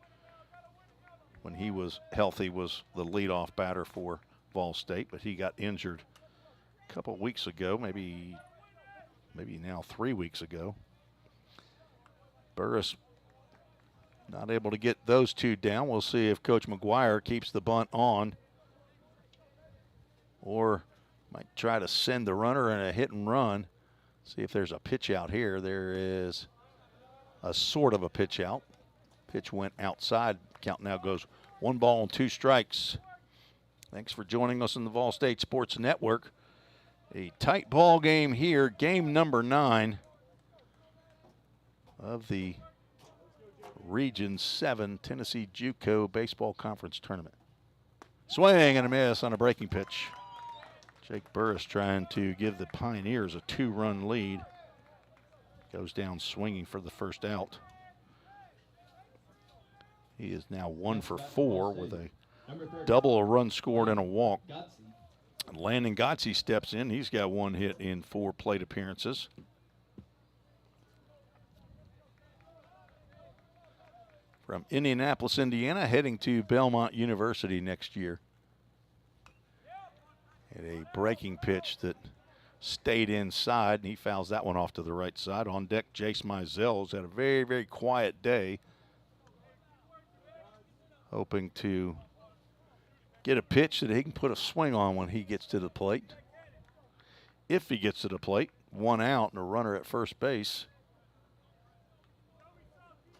when he was healthy, was the leadoff batter for VolState, but he got injured a couple of weeks ago, maybe now 3 weeks ago. Burris not able to get those two down. We'll see if Coach McGuire keeps the bunt on or might try to send the runner in a hit and run. See if there's a pitch out here. There is a sort of a pitch out. Pitch went outside. Count now goes 1-2 strikes. Thanks for joining us in the VolState Sports Network. A tight ball game here, game number 9 of the Region 7 Tennessee JUCO Baseball Conference Tournament. Swing and a miss on a breaking pitch. Jake Burris trying to give the Pioneers a 2-run lead. Goes down swinging for the first out. He is now 1 for 4 with a double, a run scored, and a walk. Landon Gotze steps in. He's got 1 hit in 4 plate appearances. From Indianapolis, Indiana, heading to Belmont University next year. Had a breaking pitch that stayed inside, and he fouls that one off to the right side. On deck, Jace Mizell's had a very, very quiet day. Hoping to get a pitch that he can put a swing on when he gets to the plate. If he gets to the plate, 1 out and a runner at first base.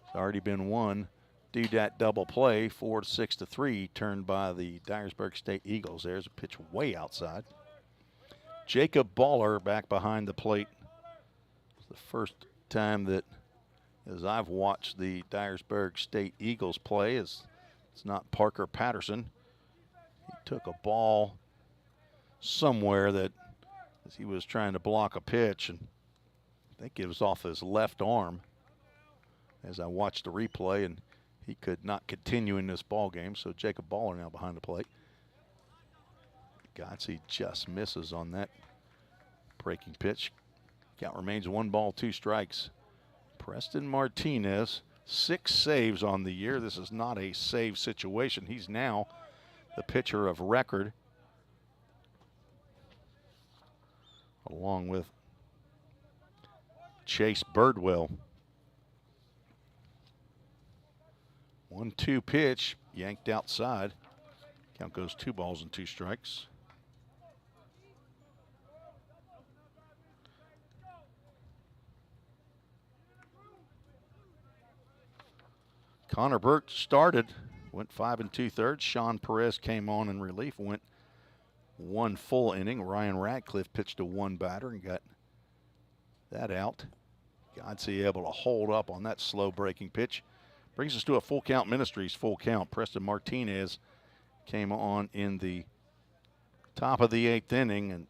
It's already been 1 do-dat double play, 4-6-3, turned by the Dyersburg State Eagles. There's a pitch way outside. Jacob Baller back behind the plate. It's the first time that, as I've watched the Dyersburg State Eagles play, it's not Parker Patterson. He took a ball somewhere that, as he was trying to block a pitch, and I think it was off his left arm as I watched the replay, and he could not continue in this ball game. So Jacob Baller now behind the plate. Gotze just misses on that breaking pitch. Count remains 1 ball, 2 strikes. Preston Martinez, 6 saves on the year. This is not a save situation. He's now the pitcher of record, along with Chase Birdwell. 1-2 pitch, yanked outside. Count goes 2 balls and 2 strikes. Connor Burt started, went 5 2/3. Sean Perez came on in relief, went 1 full inning. Ryan Radcliffe pitched to 1 batter and got that out. Gotze able to hold up on that slow breaking pitch. Brings us to a full count, Ministries full count. Preston Martinez came on in the top of the 8th inning and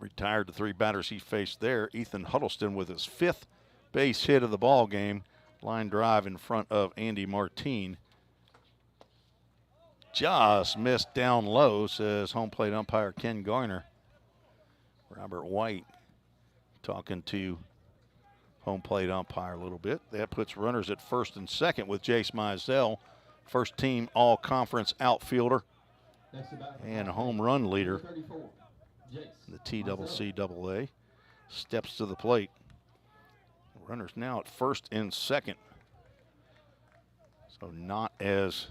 retired the 3 batters he faced there. Ethan Huddleston with his 5th base hit of the ball game. Line drive in front of Andy Martine. Just missed down low, says home plate umpire Ken Garner. Robert White talking to home plate umpire a little bit. That puts runners at first and second with Jace Mizell, first team all-conference outfielder and a home run leader. The TCCAA steps to the plate. Runners now at first and second. So not as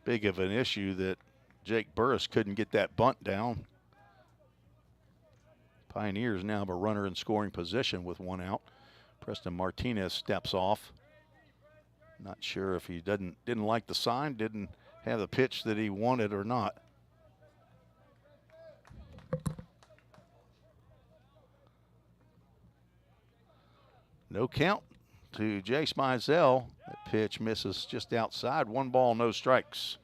big of an issue that Jake Burris couldn't get that bunt down. Pioneers now have a runner in scoring position with 1 out. Preston Martinez steps off. Not sure if he didn't like the sign, didn't have the pitch that he wanted or not. No count to Jace Mizell. That pitch misses just outside. 1 ball, no strikes.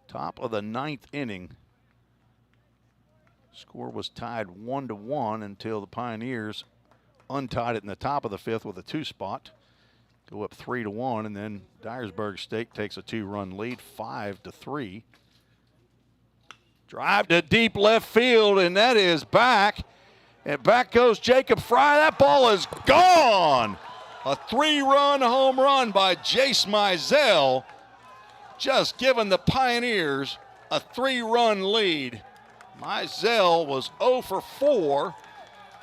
Top of the 9th inning. Score was tied 1-1 until the Pioneers untied it in the top of the 5th with a 2 spot. Go up 3-1, and then Dyersburg State takes a 2-run lead, 5-3. Drive to deep left field, and that is back. And back goes Jacob Fry. That ball is gone. A 3-run home run by Jace Mizell, just giving the Pioneers a 3-run lead. Mizell was 0 for 4.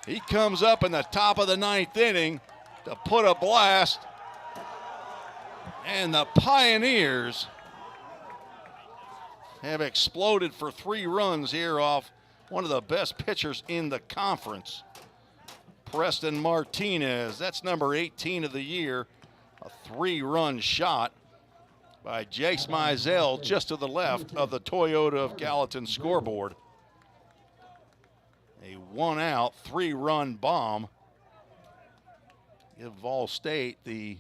He comes up in the top of the 9th inning to put a blast. And the Pioneers have exploded for 3 runs here off one of the best pitchers in the conference, Preston Martinez. That's number 18 of the year, a 3-run shot. by Jace Mizell, just to the left of the Toyota of Gallatin scoreboard. A 1-out, 3-run bomb. Give VolState the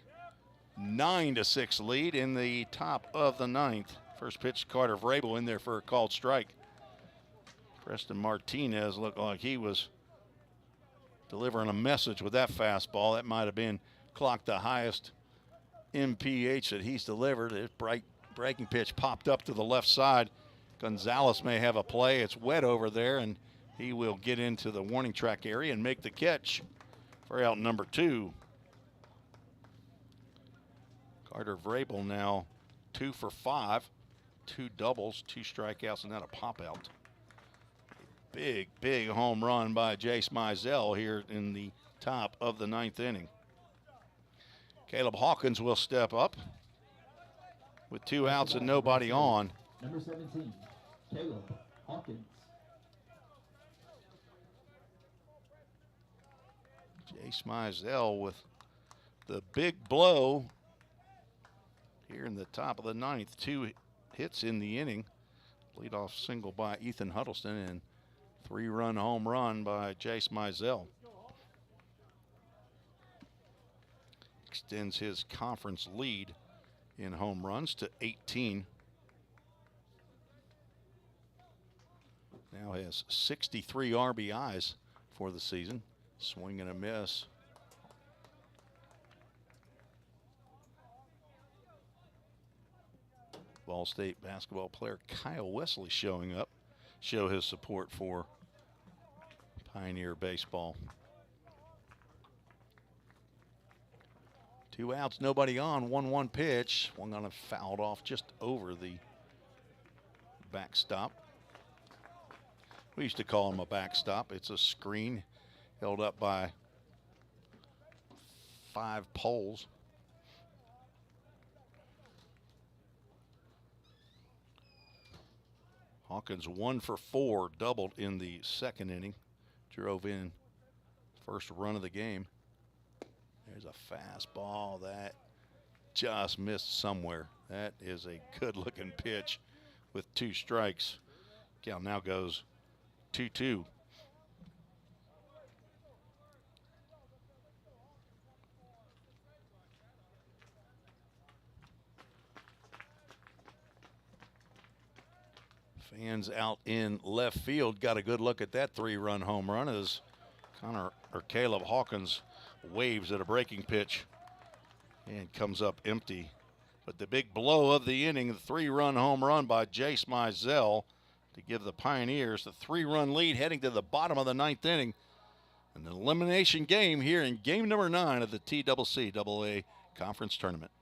9-6 lead in the top of the ninth. First pitch, Carter Vrabel in there for a called strike. Preston Martinez looked like he was delivering a message with that fastball. That might have been clocked the highest MPH that he's delivered. His breaking pitch popped up to the left side. Gonzalez may have a play. It's wet over there, and he will get into the warning track area and make the catch for out number 2. Carter Vrabel now 2 for 5, 2 doubles, 2 strikeouts, and then a pop out. Big, big home run by Jace Mizell here in the top of the 9th inning. Caleb Hawkins will step up with 2 outs and nobody on. Number 17, Caleb Hawkins. Jace Mizell with the big blow here in the top of the 9th. 2 hits in the inning. Leadoff single by Ethan Huddleston and 3-run home run by Jace Mizell. Extends his conference lead in home runs to 18. Now has 63 RBIs for the season. Swing and a miss. VolState basketball player Kyle Wesley showing up, show his support for Pioneer baseball. 2 outs, nobody on, 1-1 pitch. One gonna fouled off just over the backstop. We used to call him a backstop. It's a screen held up by 5 poles. Hawkins 1 for 4, doubled in the 2nd inning. Drove in first run of the game. There's a fastball that just missed somewhere. That is a good-looking pitch with 2 strikes. Count now goes 2-2. Fans out in left field got a good look at that 3-run home run as Caleb Hawkins waves at a breaking pitch and comes up empty. But the big blow of the inning, the 3-run home run by Jace Mizell to give the Pioneers the 3-run lead heading to the bottom of the 9th inning. An elimination game here in game number 9 of the TCCAA Conference Tournament.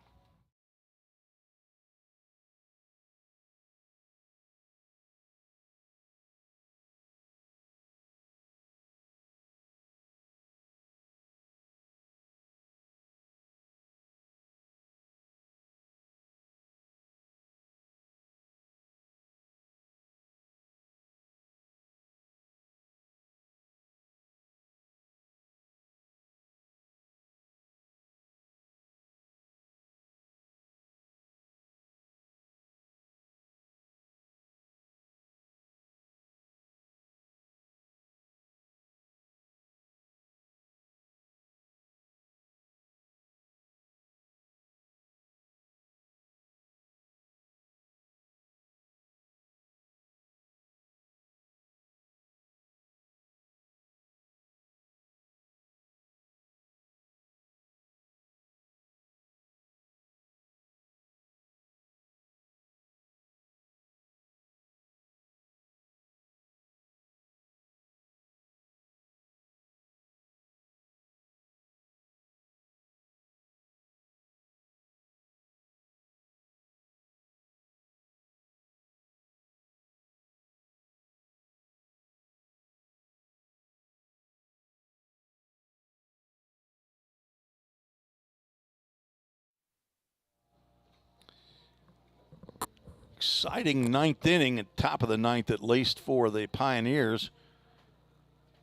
Exciting 9th inning, at top of the 9th at least for the Pioneers.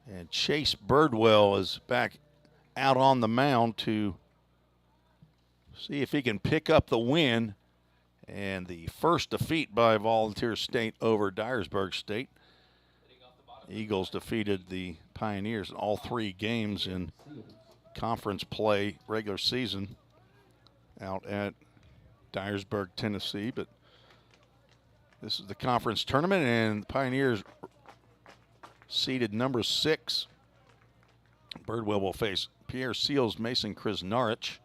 And Chase Birdwell is back out on the mound to see if he can pick up the win And the first defeat by Volunteer State over Dyersburg State. Eagles defeated the Pioneers in all 3 games in conference play regular season out at Dyersburg, Tennessee. But this is the conference tournament, and the Pioneers seeded number 6. Birdwell will face Pierre Seals, Mason Krasnarich,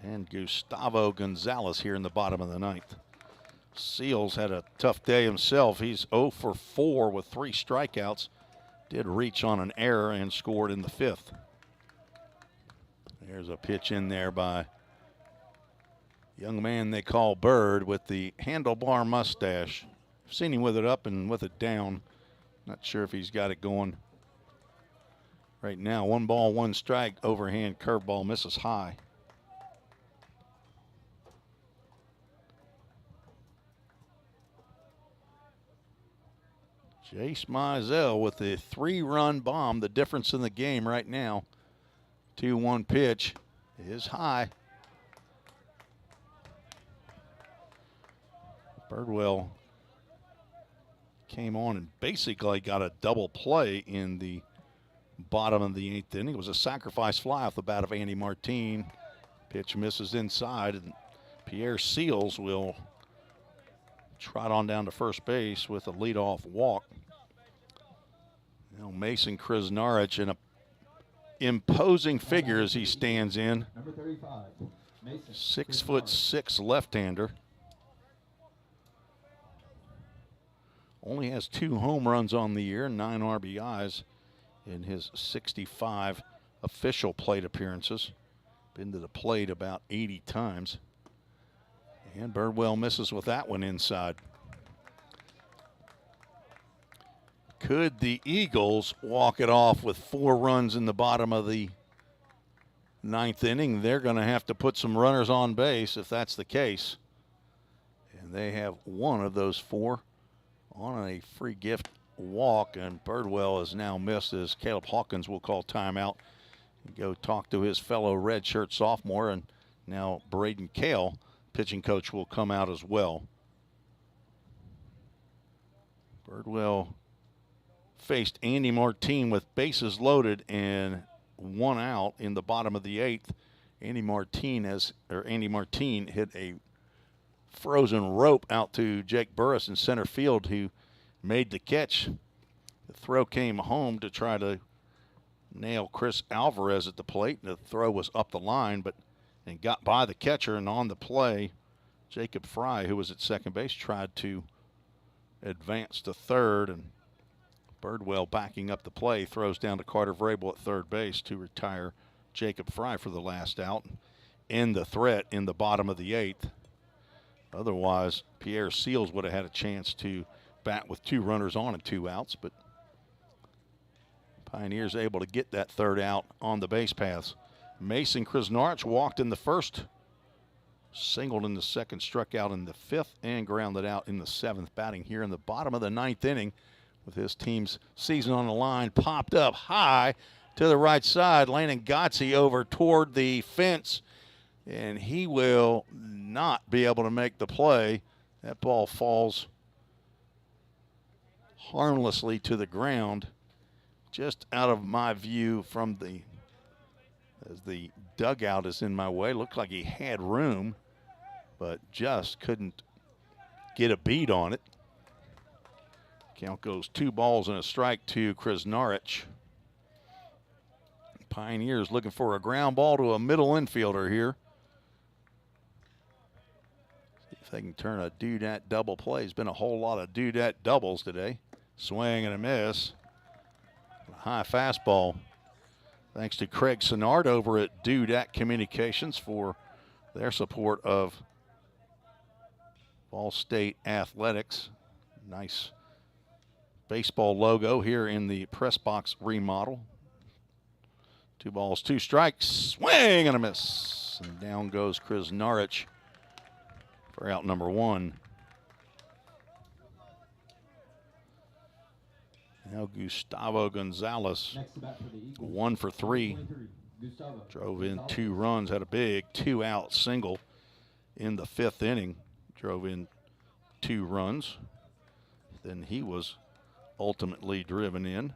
and Gustavo Gonzalez here in the bottom of the 9th. Seals had a tough day himself. He's 0 for 4 with 3 strikeouts. Did reach on an error and scored in the 5th. There's a pitch in there by a young man they call Bird with the handlebar mustache. I've seen him with it up and with it down. Not sure if he's got it going right now. 1 ball, 1 strike, overhand curveball misses high. Jace Mizell with the 3-run bomb. The difference in the game right now. 2-1 pitch is high. Birdwell came on and basically got a double play in the bottom of the 8th inning. It was a sacrifice fly off the bat of Andy Martine. Pitch misses inside, and Pierre Seals will trot on down to first base with a leadoff walk. Now Mason Krasnarich in a imposing figure as he stands in. Number 35, Mason 6'6" left-hander. Only has 2 home runs on the year, 9 RBIs in his 65 official plate appearances. Been to the plate about 80 times. And Birdwell misses with that one inside. Could the Eagles walk it off with 4 runs in the bottom of the 9th inning? They're going to have to put some runners on base if that's the case. And they have 1 of those 4 on a free gift walk, and Birdwell is now missed as Caleb Hawkins will call timeout and go talk to his fellow redshirt sophomore, and now Braden Kale, pitching coach, will come out as well. Birdwell faced Andy Martine with bases loaded and 1 out in the bottom of the 8th. Andy Martine hit a frozen rope out to Jake Burris in center field, who made the catch. The throw came home to try to nail Chris Alvarez at the plate. The throw was up the line, and got by the catcher, and on the play, Jacob Fry, who was at second base, tried to advance to third, and Birdwell backing up the play throws down to Carter Vrabel at third base to retire Jacob Fry for the last out, end the threat in the bottom of the 8th. Otherwise, Pierre Seals would have had a chance to bat with 2 runners on and 2 outs, but Pioneers able to get that 3rd out on the base paths. Mason Krasnarich walked in the 1st, singled in the 2nd, struck out in the 5th, and grounded out in the 7th. Batting here in the bottom of the 9th inning with his team's season on the line. Popped up high to the right side. Landon Gotze over toward the fence, and he will not be able to make the play. That ball falls harmlessly to the ground, just out of my view from as the dugout is in my way. Looked like he had room, but just couldn't get a beat on it. Count goes 2 balls and a strike to Krasnarich. Pioneers looking for a ground ball to a middle infielder here. See if they can turn a do-dat double play. There's been a whole lot of do-dat doubles today. Swing and a miss. A high fastball. Thanks to Craig Senard over at do-dat Communications for their support of VolState Athletics. Nice baseball logo here in the press box remodel. 2 balls, 2 strikes, swing and a miss. And down goes Krasnarich for out number 1. Now Gustavo Gonzalez, 1 for 3. Drove in 2 runs, had a big 2-out single in the 5th inning. drove in 2 runs. Then he was ultimately driven in.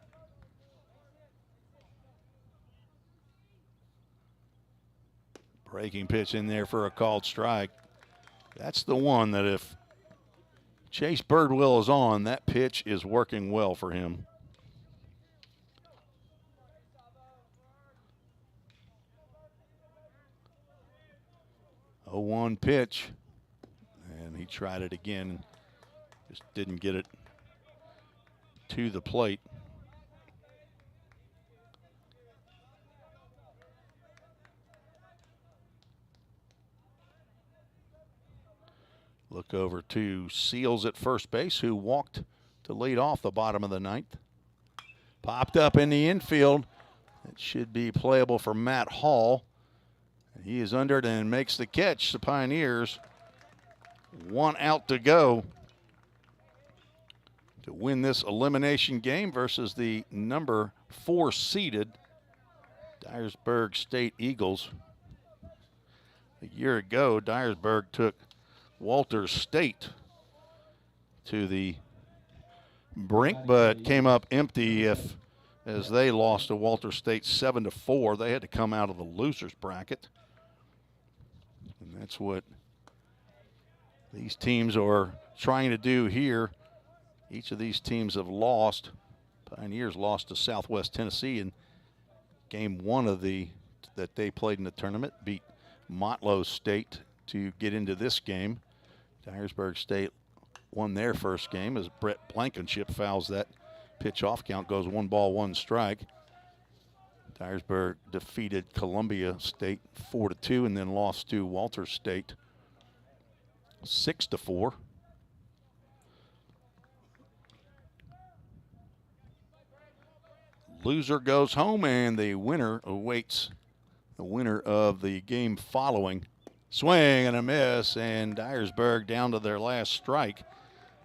Breaking pitch in there for a called strike. That's the one that if Chase Birdwell is on, that pitch is working well for him. Oh, 1 pitch, and he tried it again, just didn't get it to the plate. Look over to Seals at first base, who walked to lead off the bottom of the 9th. Popped up in the infield. It should be playable for Matt Hall. He is under it and makes the catch. The Pioneers, 1 out to go to win this elimination game versus the number 4 seeded Dyersburg State Eagles. A year ago, Dyersburg took Walters State to the brink, but came up empty as they lost to Walters State 7-4. They had to come out of the losers bracket. And that's what these teams are trying to do here. Each of these teams have lost. Pioneers lost to Southwest Tennessee in game 1 of that they played in the tournament, beat Motlow State to get into this game. Dyersburg State won their first game as Brett Blankenship fouls that pitch off. Count goes 1 ball, 1 strike. Dyersburg defeated Columbia State 4-2 and then lost to Walters State 6-4. Loser goes home, and the winner awaits the winner of the game following. Swing and a miss, and Dyersburg down to their last strike.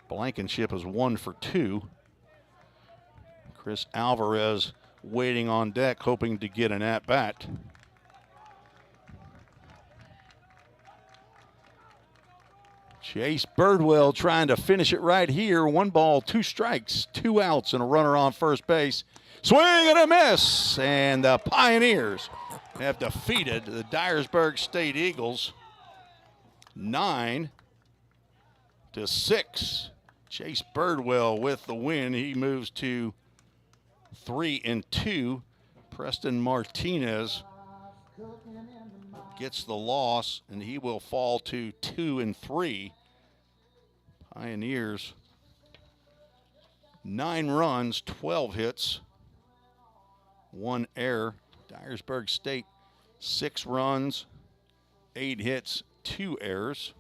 Blankenship is 1 for 2. Chris Alvarez waiting on deck, hoping to get an at-bat. Chase Birdwell trying to finish it right here. 1 ball, 2 strikes, 2 outs, and a runner on first base. Swing and a miss, and the Pioneers have defeated the Dyersburg State Eagles 9-6. Chase Birdwell with the win. He moves to 3-2. Preston Martinez gets the loss, and he will fall to 2-3. Pioneers, 9 runs, 12 hits, 1 error. Dyersburg State, 6 runs, 8 hits, 2 errors.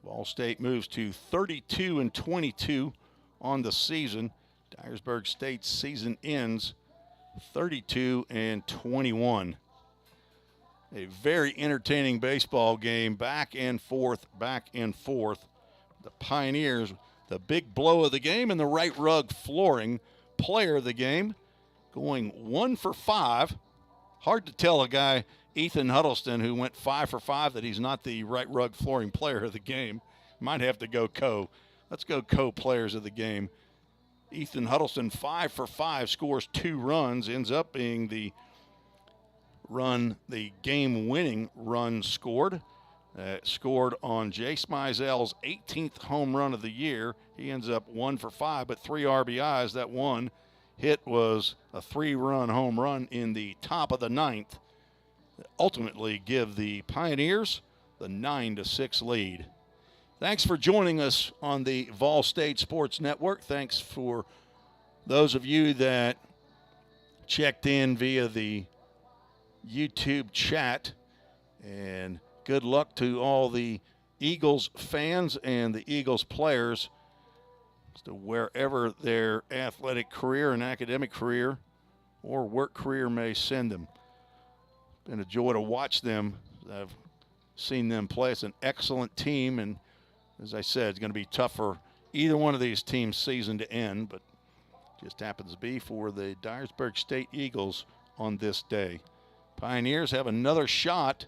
VolState moves to 32-22 on the season. Dyersburg State's season ends 32-21. A very entertaining baseball game, back and forth, back and forth. The Pioneers, the big blow of the game, and the right rug flooring player of the game, going 1 for 5. Hard to tell a guy, Ethan Huddleston, who went 5 for 5, that he's not the right rug flooring player of the game. Might have to go co. Let's go co-players of the game. Ethan Huddleston, 5 for 5, scores 2 runs, ends up being the game-winning run scored. Scored on Jace Mizell's 18th home run of the year. He ends up 1 for 5, but 3 RBIs. That one hit was a 3-run home run in the top of the 9th. Ultimately give the Pioneers the 9-6 lead. Thanks for joining us on the VolState Sports Network. Thanks for those of you that checked in via the YouTube chat, and good luck to all the Eagles fans and the Eagles players as to wherever their athletic career and academic career or work career may send them. Been a joy to watch them. I've seen them play. It's an excellent team, and as I said, it's going to be tough for either one of these teams' season to end, but just happens to be for the Dyersburg State Eagles on this day. Pioneers have another shot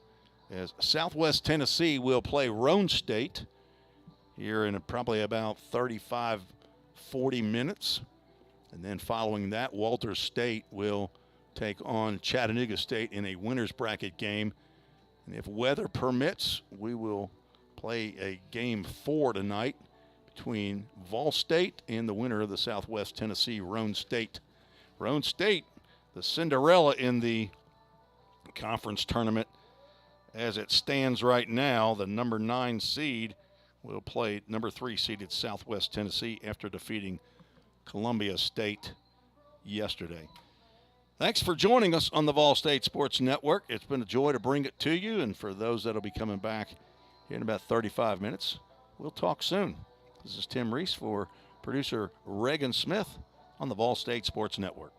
as Southwest Tennessee will play Roan State here in probably about 35, 40 minutes. And then following that, Walters State will take on Chattanooga State in a winner's bracket game. And if weather permits, we will play a game 4 tonight between VolState and the winner of the Southwest Tennessee Roan State. Roan State, the Cinderella in the conference tournament. As it stands right now, the number 9 seed will play number 3 seeded Southwest Tennessee after defeating Columbia State yesterday. Thanks for joining us on the VolState Sports Network. It's been a joy to bring it to you, and for those that will be coming back in about 35 minutes, we'll talk soon. This is Tim Reese for producer Reagan Smith on the VolState Sports Network.